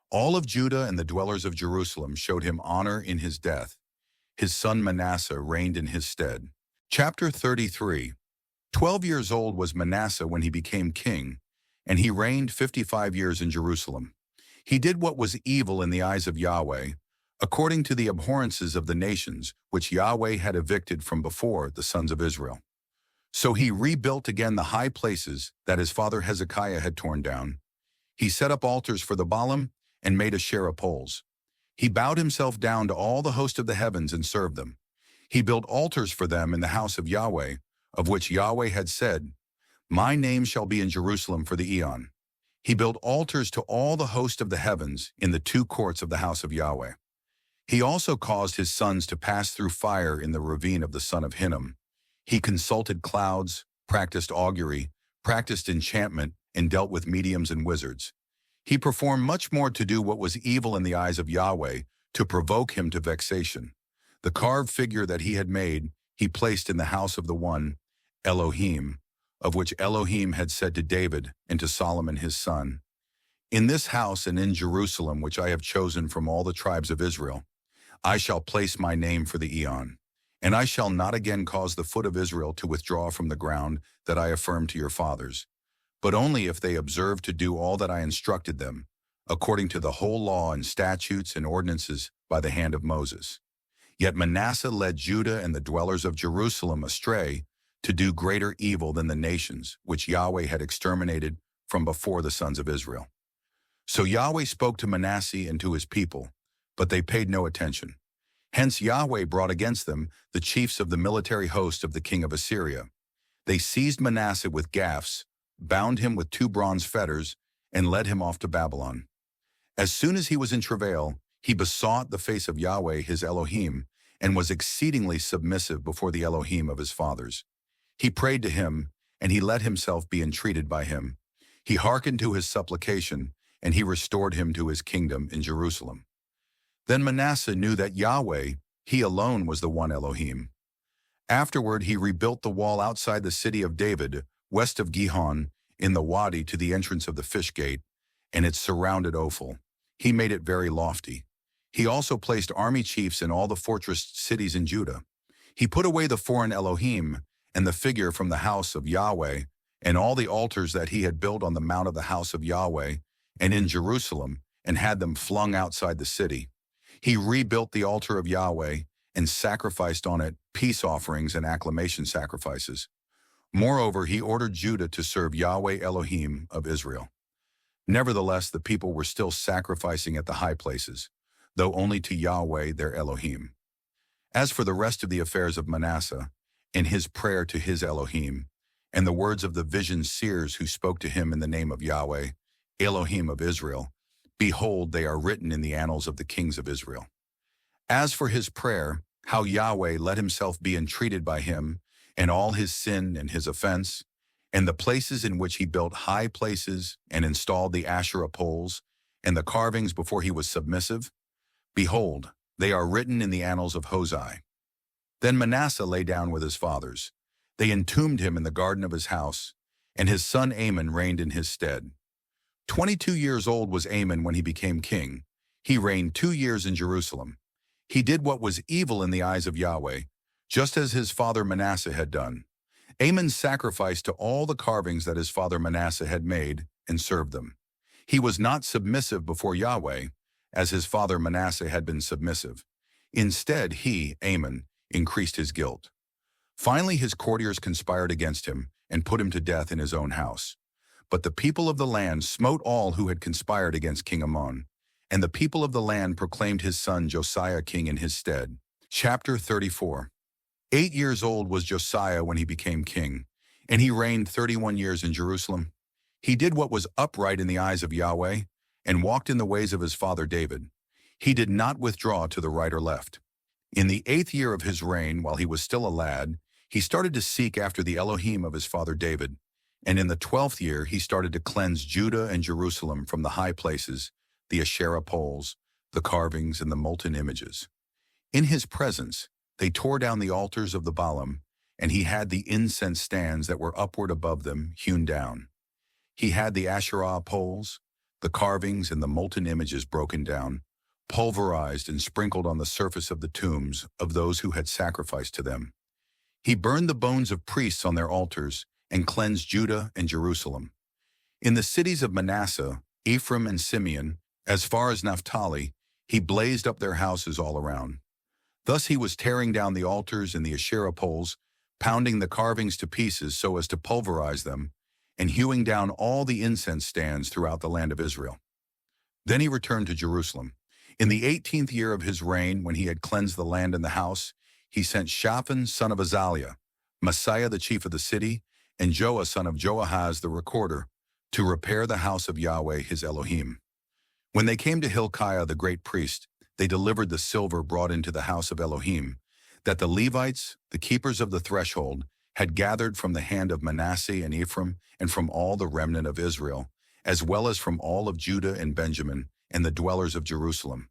All of Judah and the dwellers of Jerusalem showed him honor in his death. His son Manasseh reigned in his stead. Chapter 33. 12 years old was Manasseh when he became king, and he reigned 55 years in Jerusalem. He did what was evil in the eyes of Yahweh, according to the abhorrences of the nations, which Yahweh had evicted from before the sons of Israel. So he rebuilt again the high places that his father Hezekiah had torn down. He set up altars for the Baalim and made Asherah poles. He bowed himself down to all the host of the heavens and served them. He built altars for them in the house of Yahweh, of which Yahweh had said, "My name shall be in Jerusalem for the eon." He built altars to all the host of the heavens in the two courts of the house of Yahweh. He also caused his sons to pass through fire in the ravine of the son of Hinnom. He consulted clouds, practiced augury, practiced enchantment, and dealt with mediums and wizards. He performed much more to do what was evil in the eyes of Yahweh, to provoke him to vexation. The carved figure that he had made, he placed in the house of the one, Elohim, of which Elohim had said to David and to Solomon his son, "In this house and in Jerusalem, which I have chosen from all the tribes of Israel, I shall place my name for the eon, and I shall not again cause the foot of Israel to withdraw from the ground that I affirmed to your fathers, but only if they observe to do all that I instructed them, according to the whole law and statutes and ordinances by the hand of Moses." Yet Manasseh led Judah and the dwellers of Jerusalem astray to do greater evil than the nations which Yahweh had exterminated from before the sons of Israel. So Yahweh spoke to Manasseh and to his people, but they paid no attention. Hence Yahweh brought against them the chiefs of the military host of the king of Assyria. They seized Manasseh with gaffs, bound him with 2 bronze fetters, and led him off to Babylon. As soon as he was in travail, he besought the face of Yahweh his Elohim, and was exceedingly submissive before the Elohim of his fathers. He prayed to him, and he let himself be entreated by him. He hearkened to his supplication, and he restored him to his kingdom in Jerusalem. Then Manasseh knew that Yahweh, he alone was the one Elohim. Afterward he rebuilt the wall outside the city of David, west of Gihon, in the wadi to the entrance of the fish gate, and it surrounded Ophel. He made it very lofty. He also placed army chiefs in all the fortressed cities in Judah. He put away the foreign Elohim and the figure from the house of Yahweh, and all the altars that he had built on the mount of the house of Yahweh, and in Jerusalem, and had them flung outside the city. He rebuilt the altar of Yahweh and sacrificed on it peace offerings and acclamation sacrifices. Moreover, he ordered Judah to serve Yahweh Elohim of Israel. Nevertheless, the people were still sacrificing at the high places, though only to Yahweh their Elohim. As for the rest of the affairs of Manasseh, in his prayer to his Elohim, and the words of the vision seers who spoke to him in the name of Yahweh, Elohim of Israel, behold, they are written in the annals of the kings of Israel. As for his prayer, how Yahweh let himself be entreated by him, and all his sin and his offense, and the places in which he built high places and installed the Asherah poles, and the carvings before he was submissive, behold, they are written in the annals of Hosea. Then Manasseh lay down with his fathers. They entombed him in the garden of his house, and his son Amon reigned in his stead. 22 years old was Amon when he became king. He reigned 2 years in Jerusalem. He did what was evil in the eyes of Yahweh, just as his father Manasseh had done. Amon sacrificed to all the carvings that his father Manasseh had made and served them. He was not submissive before Yahweh, as his father Manasseh had been submissive. Instead, he, Amon, increased his guilt. Finally, his courtiers conspired against him and put him to death in his own house. But the people of the land smote all who had conspired against King Amon, and the people of the land proclaimed his son Josiah king in his stead. Chapter 34. 8 years old was Josiah when he became king, and he reigned 31 years in Jerusalem. He did what was upright in the eyes of Yahweh, and walked in the ways of his father David. He did not withdraw to the right or left. In the 8th year of his reign, while he was still a lad, he started to seek after the Elohim of his father David, and in the 12th year he started to cleanse Judah and Jerusalem from the high places, the Asherah poles, the carvings, and the molten images. In his presence, they tore down the altars of the Baalim, and he had the incense stands that were upward above them hewn down. He had the Asherah poles, the carvings, and the molten images broken down, pulverized and sprinkled on the surface of the tombs of those who had sacrificed to them. He burned the bones of priests on their altars and cleansed Judah and Jerusalem. In the cities of Manasseh, Ephraim, and Simeon, as far as Naphtali, he blazed up their houses all around. Thus he was tearing down the altars and the Asherah poles, pounding the carvings to pieces so as to pulverize them, and hewing down all the incense stands throughout the land of Israel. Then he returned to Jerusalem. In the 18th year of his reign, when he had cleansed the land and the house, he sent Shaphan, son of Azaliah, Messiah the chief of the city, and Joah, son of Joahaz the recorder, to repair the house of Yahweh his Elohim. When they came to Hilkiah the great priest, they delivered the silver brought into the house of Elohim, that the Levites, the keepers of the threshold, had gathered from the hand of Manasseh and Ephraim, and from all the remnant of Israel, as well as from all of Judah and Benjamin, and the dwellers of Jerusalem.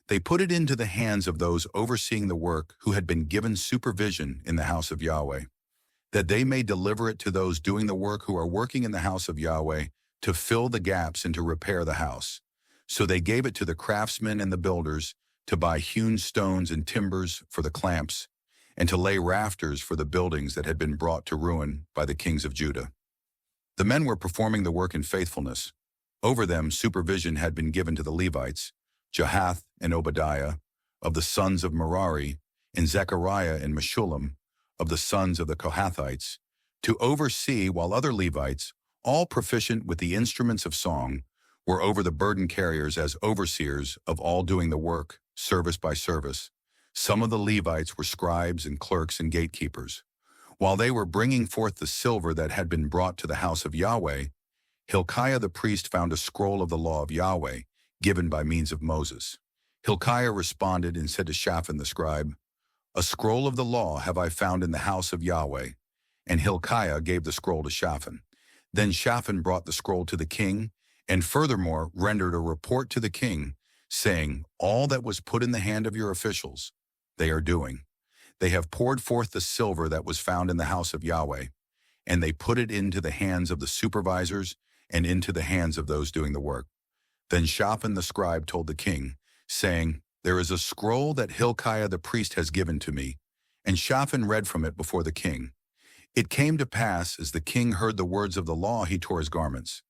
They put it into the hands of those overseeing the work who had been given supervision in the house of Yahweh, that they may deliver it to those doing the work who are working in the house of Yahweh, to fill the gaps and to repair the house. So they gave it to the craftsmen and the builders to buy hewn stones and timbers for the clamps, and to lay rafters for the buildings that had been brought to ruin by the kings of Judah. The men were performing the work in faithfulness. Over them supervision had been given to the Levites, Jahath and Obadiah, of the sons of Merari, and Zechariah and Meshullam, of the sons of the Kohathites, to oversee, while other Levites, all proficient with the instruments of song, were over the burden carriers as overseers of all doing the work, service by service. Some of the Levites were scribes and clerks and gatekeepers. While they were bringing forth the silver that had been brought to the house of Yahweh, Hilkiah the priest found a scroll of the law of Yahweh, given by means of Moses. Hilkiah responded and said to Shaphan the scribe, "A scroll of the law have I found in the house of Yahweh." And Hilkiah gave the scroll to Shaphan. Then Shaphan brought the scroll to the king, and furthermore rendered a report to the king, saying, "All that was put in the hand of your officials, they are doing. They have poured forth the silver that was found in the house of Yahweh, and they put it into the hands of the supervisors and into the hands of those doing the work." Then Shaphan the scribe told the king, saying, "There is a scroll that Hilkiah the priest has given to me." And Shaphan read from it before the king. It came to pass, as the king heard the words of the law, he tore his garments.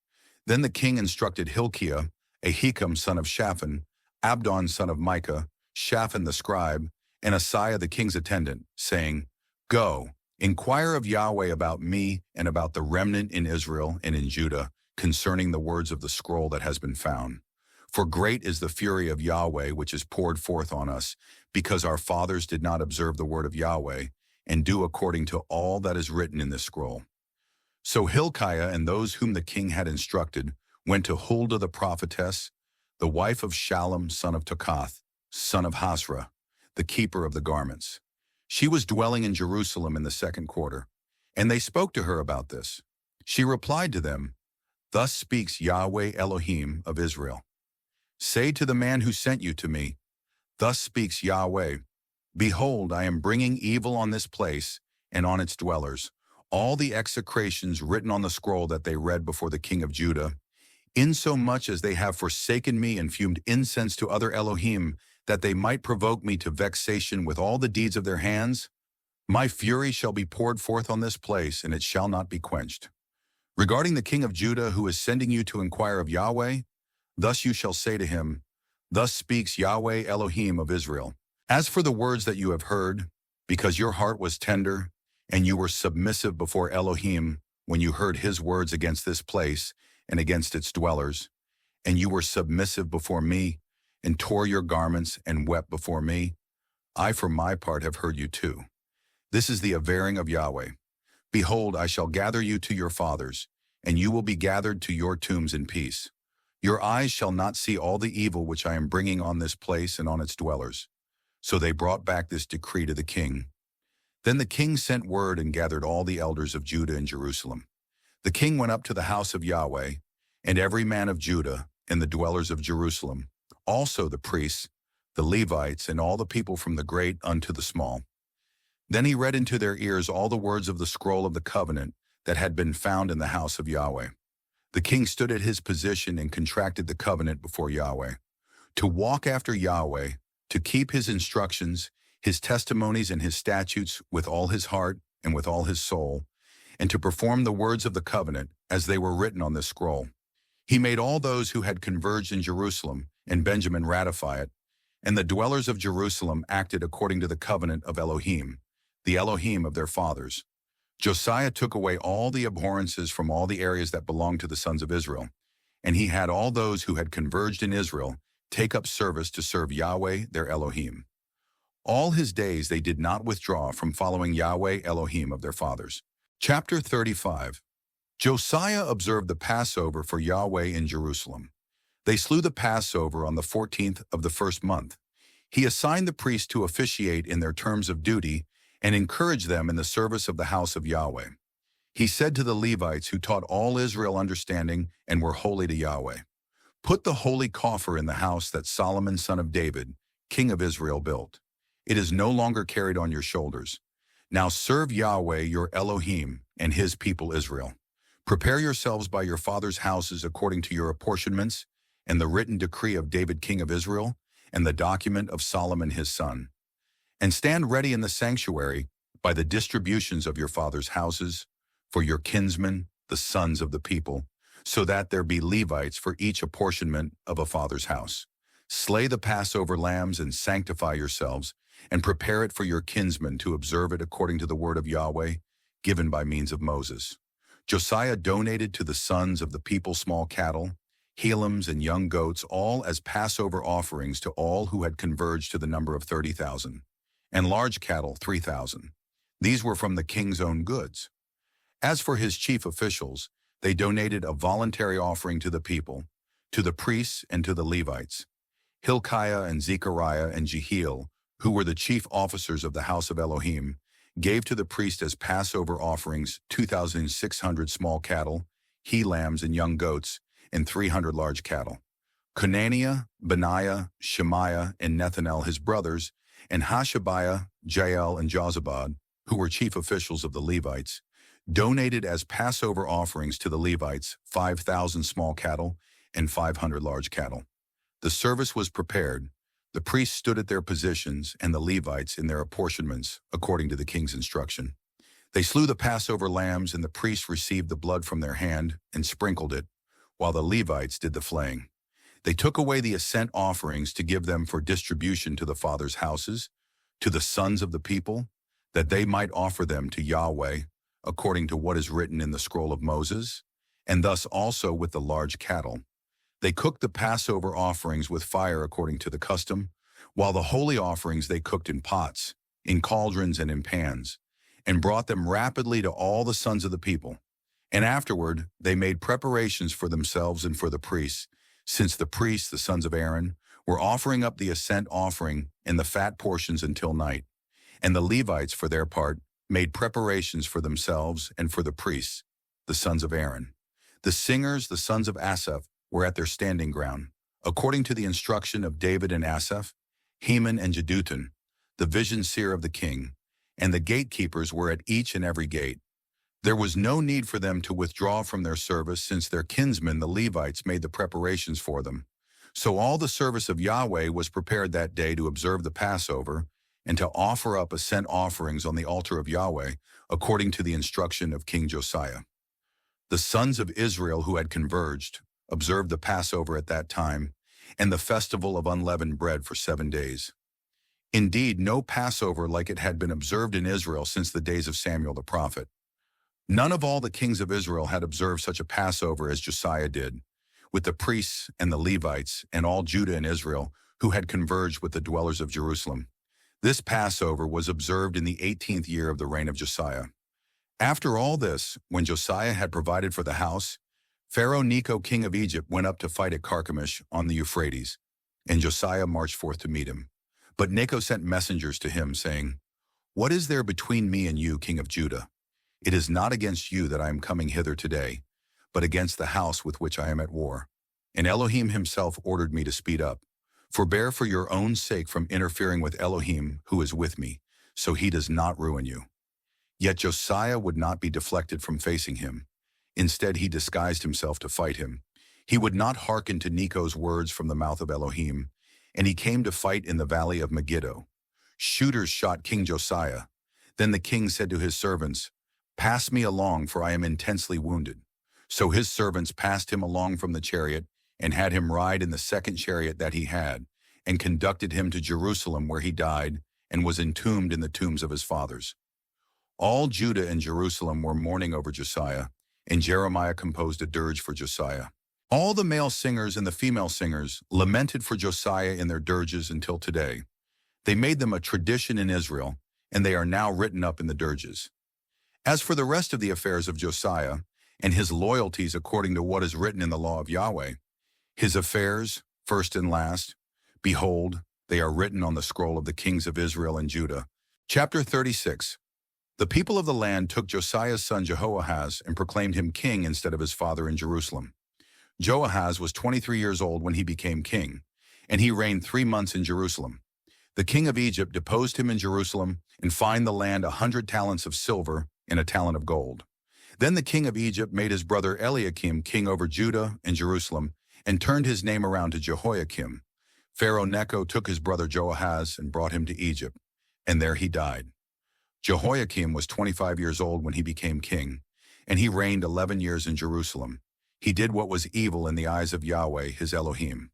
Then the king instructed Hilkiah, Ahikam son of Shaphan, Abdon son of Micah, Shaphan the scribe, and Asaiah the king's attendant, saying, Go, inquire of Yahweh about me and about the remnant in Israel and in Judah, concerning the words of the scroll that has been found. For great is the fury of Yahweh which is poured forth on us, because our fathers did not observe the word of Yahweh, and do according to all that is written in this scroll. So Hilkiah and those whom the king had instructed went to Huldah the prophetess, the wife of Shallum son of Tokath, son of Hasra, the keeper of the garments. She was dwelling in Jerusalem in the second quarter, and they spoke to her about this. She replied to them, Thus speaks Yahweh Elohim of Israel. Say to the man who sent you to me, Thus speaks Yahweh, Behold, I am bringing evil on this place and on its dwellers, all the execrations written on the scroll that they read before the king of Judah, insomuch as they have forsaken me and fumed incense to other Elohim, that they might provoke me to vexation with all the deeds of their hands. My fury shall be poured forth on this place, and it shall not be quenched. Regarding the king of Judah, who is sending you to inquire of Yahweh, thus you shall say to him, Thus speaks Yahweh Elohim of Israel. As for the words that you have heard, because your heart was tender, and you were submissive before Elohim when you heard his words against this place and against its dwellers, and you were submissive before me, and tore your garments and wept before me, I for my part have heard you too. This is the averring of Yahweh. Behold, I shall gather you to your fathers, and you will be gathered to your tombs in peace. Your eyes shall not see all the evil which I am bringing on this place and on its dwellers. So they brought back this decree to the king. Then the king sent word and gathered all the elders of Judah and Jerusalem. The king went up to the house of Yahweh, and every man of Judah and the dwellers of Jerusalem, also the priests, the Levites, and all the people from the great unto the small. Then he read into their ears all the words of the scroll of the covenant that had been found in the house of Yahweh. The king stood at his position and contracted the covenant before Yahweh, to walk after Yahweh, to keep his instructions, his testimonies, and his statutes with all his heart and with all his soul, and to perform the words of the covenant as they were written on this scroll. He made all those who had converged in Jerusalem and Benjamin ratify it, and the dwellers of Jerusalem acted according to the covenant of Elohim, the Elohim of their fathers. Josiah took away all the abhorrences from all the areas that belonged to the sons of Israel, and he had all those who had converged in Israel take up service to serve Yahweh their Elohim. All his days they did not withdraw from following Yahweh Elohim of their fathers. Chapter 35. Josiah observed the Passover for Yahweh in Jerusalem. They slew the Passover on the 14th of the first month. He assigned the priests to officiate in their terms of duty and encouraged them in the service of the house of Yahweh. He said to the Levites who taught all Israel understanding and were holy to Yahweh, Put the holy coffer in the house that Solomon son of David, king of Israel, built. It is no longer carried on your shoulders. Now serve Yahweh your Elohim and his people Israel. Prepare yourselves by your fathers' houses according to your apportionments, and the written decree of David king of Israel, and the document of Solomon his son. And stand ready in the sanctuary by the distributions of your fathers' houses, for your kinsmen, the sons of the people, so that there be Levites for each apportionment of a father's house. Slay the Passover lambs and sanctify yourselves, and prepare it for your kinsmen to observe it according to the word of Yahweh, given by means of Moses. Josiah donated to the sons of the people small cattle, helams, and young goats, all as Passover offerings to all who had converged to the number of 30,000, and large cattle 3,000. These were from the king's own goods. As for his chief officials, they donated a voluntary offering to the people, to the priests, and to the Levites. Hilkiah and Zechariah and Jehiel, who were the chief officers of the house of Elohim, gave to the priest as Passover offerings 2,600 small cattle, he-lambs, and young goats, and 300 large cattle. Conaniah, Benaiah, Shemaiah, and Nethanel his brothers, and Hashabiah, Jael, and Jozabad, who were chief officials of the Levites, donated as Passover offerings to the Levites 5,000 small cattle and 500 large cattle. The service was prepared. The priests stood at their positions, and the Levites in their apportionments, according to the king's instruction. They slew the Passover lambs, and the priests received the blood from their hand and sprinkled it, while the Levites did the flaying. They took away the ascent offerings to give them for distribution to the fathers' houses, to the sons of the people, that they might offer them to Yahweh, according to what is written in the scroll of Moses, and thus also with the large cattle. They cooked the Passover offerings with fire according to the custom, while the holy offerings they cooked in pots, in cauldrons and in pans, and brought them rapidly to all the sons of the people. And afterward they made preparations for themselves and for the priests, since the priests, the sons of Aaron, were offering up the ascent offering and the fat portions until night. And the Levites, for their part, made preparations for themselves and for the priests, the sons of Aaron. The singers, the sons of Asaph, were at their standing ground, according to the instruction of David and Asaph, Heman and Jeduthun, the vision seer of the king, and the gatekeepers were at each and every gate. There was no need for them to withdraw from their service, since their kinsmen, the Levites, made the preparations for them. So all the service of Yahweh was prepared that day to observe the Passover and to offer up ascent offerings on the altar of Yahweh, according to the instruction of King Josiah. The sons of Israel who had converged observed the Passover at that time, and the festival of unleavened bread for 7 days. Indeed, no Passover like it had been observed in Israel since the days of Samuel the prophet. None of all the kings of Israel had observed such a Passover as Josiah did, with the priests and the Levites and all Judah and Israel who had converged with the dwellers of Jerusalem. This Passover was observed in the 18th year of the reign of Josiah. After all this, when Josiah had provided for the house, Pharaoh Necho, king of Egypt, went up to fight at Carchemish on the Euphrates, and Josiah marched forth to meet him. But Necho sent messengers to him, saying, "What is there between me and you, king of Judah? It is not against you that I am coming hither today, but against the house with which I am at war. And Elohim himself ordered me to speed up. Forbear for your own sake from interfering with Elohim, who is with me, so he does not ruin you." Yet Josiah would not be deflected from facing him. Instead, he disguised himself to fight him. He would not hearken to Necho's words from the mouth of Elohim, and he came to fight in the valley of Megiddo. Shooters shot King Josiah. Then the king said to his servants, "Pass me along, for I am intensely wounded." So his servants passed him along from the chariot, and had him ride in the second chariot that he had, and conducted him to Jerusalem, where he died, and was entombed in the tombs of his fathers. All Judah and Jerusalem were mourning over Josiah, and Jeremiah composed a dirge for Josiah. All the male singers and the female singers lamented for Josiah in their dirges until today. They made them a tradition in Israel, and they are now written up in the dirges. As for the rest of the affairs of Josiah, and his loyalties according to what is written in the law of Yahweh, his affairs, first and last, behold, they are written on the scroll of the kings of Israel and Judah. Chapter 36. The people of the land took Josiah's son Jehoahaz and proclaimed him king instead of his father in Jerusalem. Joahaz was 23 years old when he became king, and he reigned 3 months in Jerusalem. The king of Egypt deposed him in Jerusalem and fined the land 100 talents of silver and a talent of gold. Then the king of Egypt made his brother Eliakim king over Judah and Jerusalem, and turned his name around to Jehoiakim. Pharaoh Necho took his brother Joahaz and brought him to Egypt, and there he died. Jehoiakim was 25 years old when he became king, and he reigned 11 years in Jerusalem. He did what was evil in the eyes of Yahweh, his Elohim.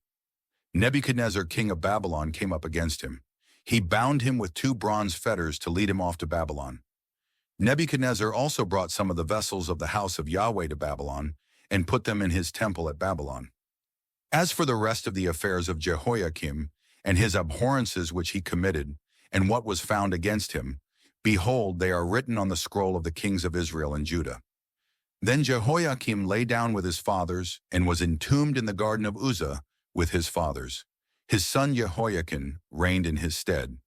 Nebuchadnezzar, king of Babylon, came up against him. He bound him with 2 bronze fetters to lead him off to Babylon. Nebuchadnezzar also brought some of the vessels of the house of Yahweh to Babylon, and put them in his temple at Babylon. As for the rest of the affairs of Jehoiakim, and his abhorrences which he committed, and what was found against him, behold, they are written on the scroll of the kings of Israel and Judah. Then Jehoiakim lay down with his fathers, and was entombed in the garden of Uzzah with his fathers. His son Jehoiakim reigned in his stead.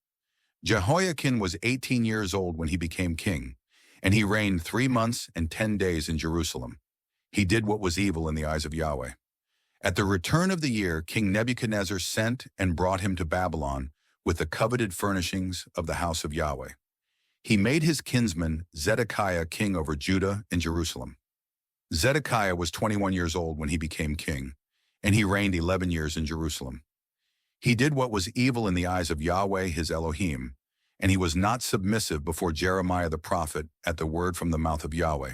Jehoiakim was 18 years old when he became king, and he reigned 3 months and 10 days in Jerusalem. He did what was evil in the eyes of Yahweh. At the return of the year, King Nebuchadnezzar sent and brought him to Babylon with the coveted furnishings of the house of Yahweh. He made his kinsman Zedekiah king over Judah and Jerusalem. Zedekiah was 21 years old when he became king, and he reigned 11 years in Jerusalem. He did what was evil in the eyes of Yahweh his Elohim, and he was not submissive before Jeremiah the prophet at the word from the mouth of Yahweh.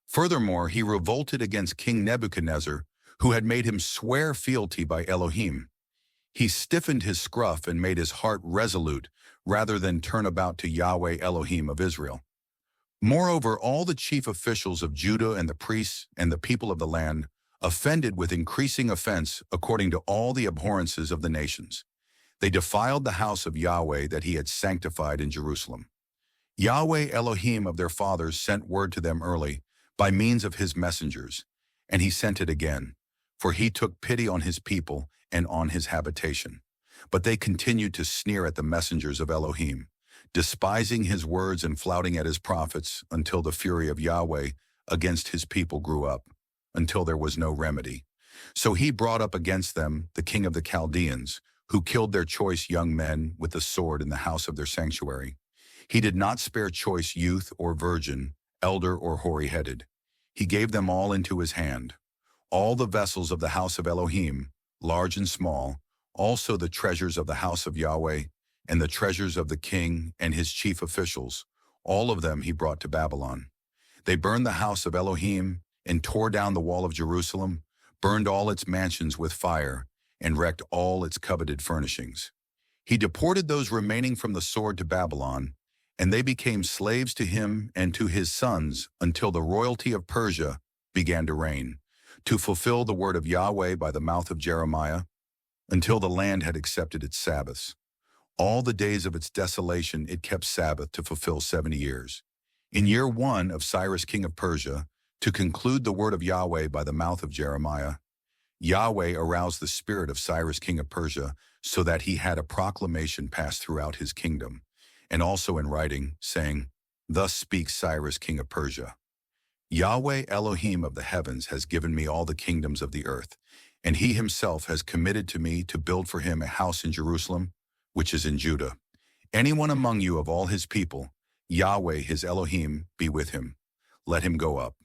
Furthermore, he revolted against King Nebuchadnezzar, who had made him swear fealty by Elohim. He stiffened his scruff and made his heart resolute rather than turn about to Yahweh Elohim of Israel. Moreover, all the chief officials of Judah and the priests and the people of the land offended with increasing offense according to all the abhorrences of the nations. They defiled the house of Yahweh that he had sanctified in Jerusalem. Yahweh Elohim of their fathers sent word to them early by means of his messengers, and he sent it again, for he took pity on his people and on his habitation. But they continued to sneer at the messengers of Elohim, despising his words and flouting at his prophets until the fury of Yahweh against his people grew up, until there was no remedy. So he brought up against them the king of the Chaldeans, who killed their choice young men with the sword in the house of their sanctuary. He did not spare choice youth or virgin, elder or hoary-headed. He gave them all into his hand. All the vessels of the house of Elohim, large and small, also the treasures of the house of Yahweh, and the treasures of the king and his chief officials, all of them he brought to Babylon. They burned the house of Elohim and tore down the wall of Jerusalem, burned all its mansions with fire, and wrecked all its coveted furnishings. He deported those remaining from the sword to Babylon, and they became slaves to him and to his sons until the royalty of Persia began to reign, to fulfill the word of Yahweh by the mouth of Jeremiah, until the land had accepted its Sabbaths. All the days of its desolation it kept Sabbath to fulfill 70 years. In year 1 of Cyrus king of Persia, to conclude the word of Yahweh by the mouth of Jeremiah, Yahweh aroused the spirit of Cyrus king of Persia so that he had a proclamation passed throughout his kingdom, and also in writing, saying, "Thus speaks Cyrus king of Persia. Yahweh Elohim of the heavens has given me all the kingdoms of the earth, and he himself has committed to me to build for him a house in Jerusalem, which is in Judah. Anyone among you of all his people, Yahweh his Elohim be with him. Let him go up.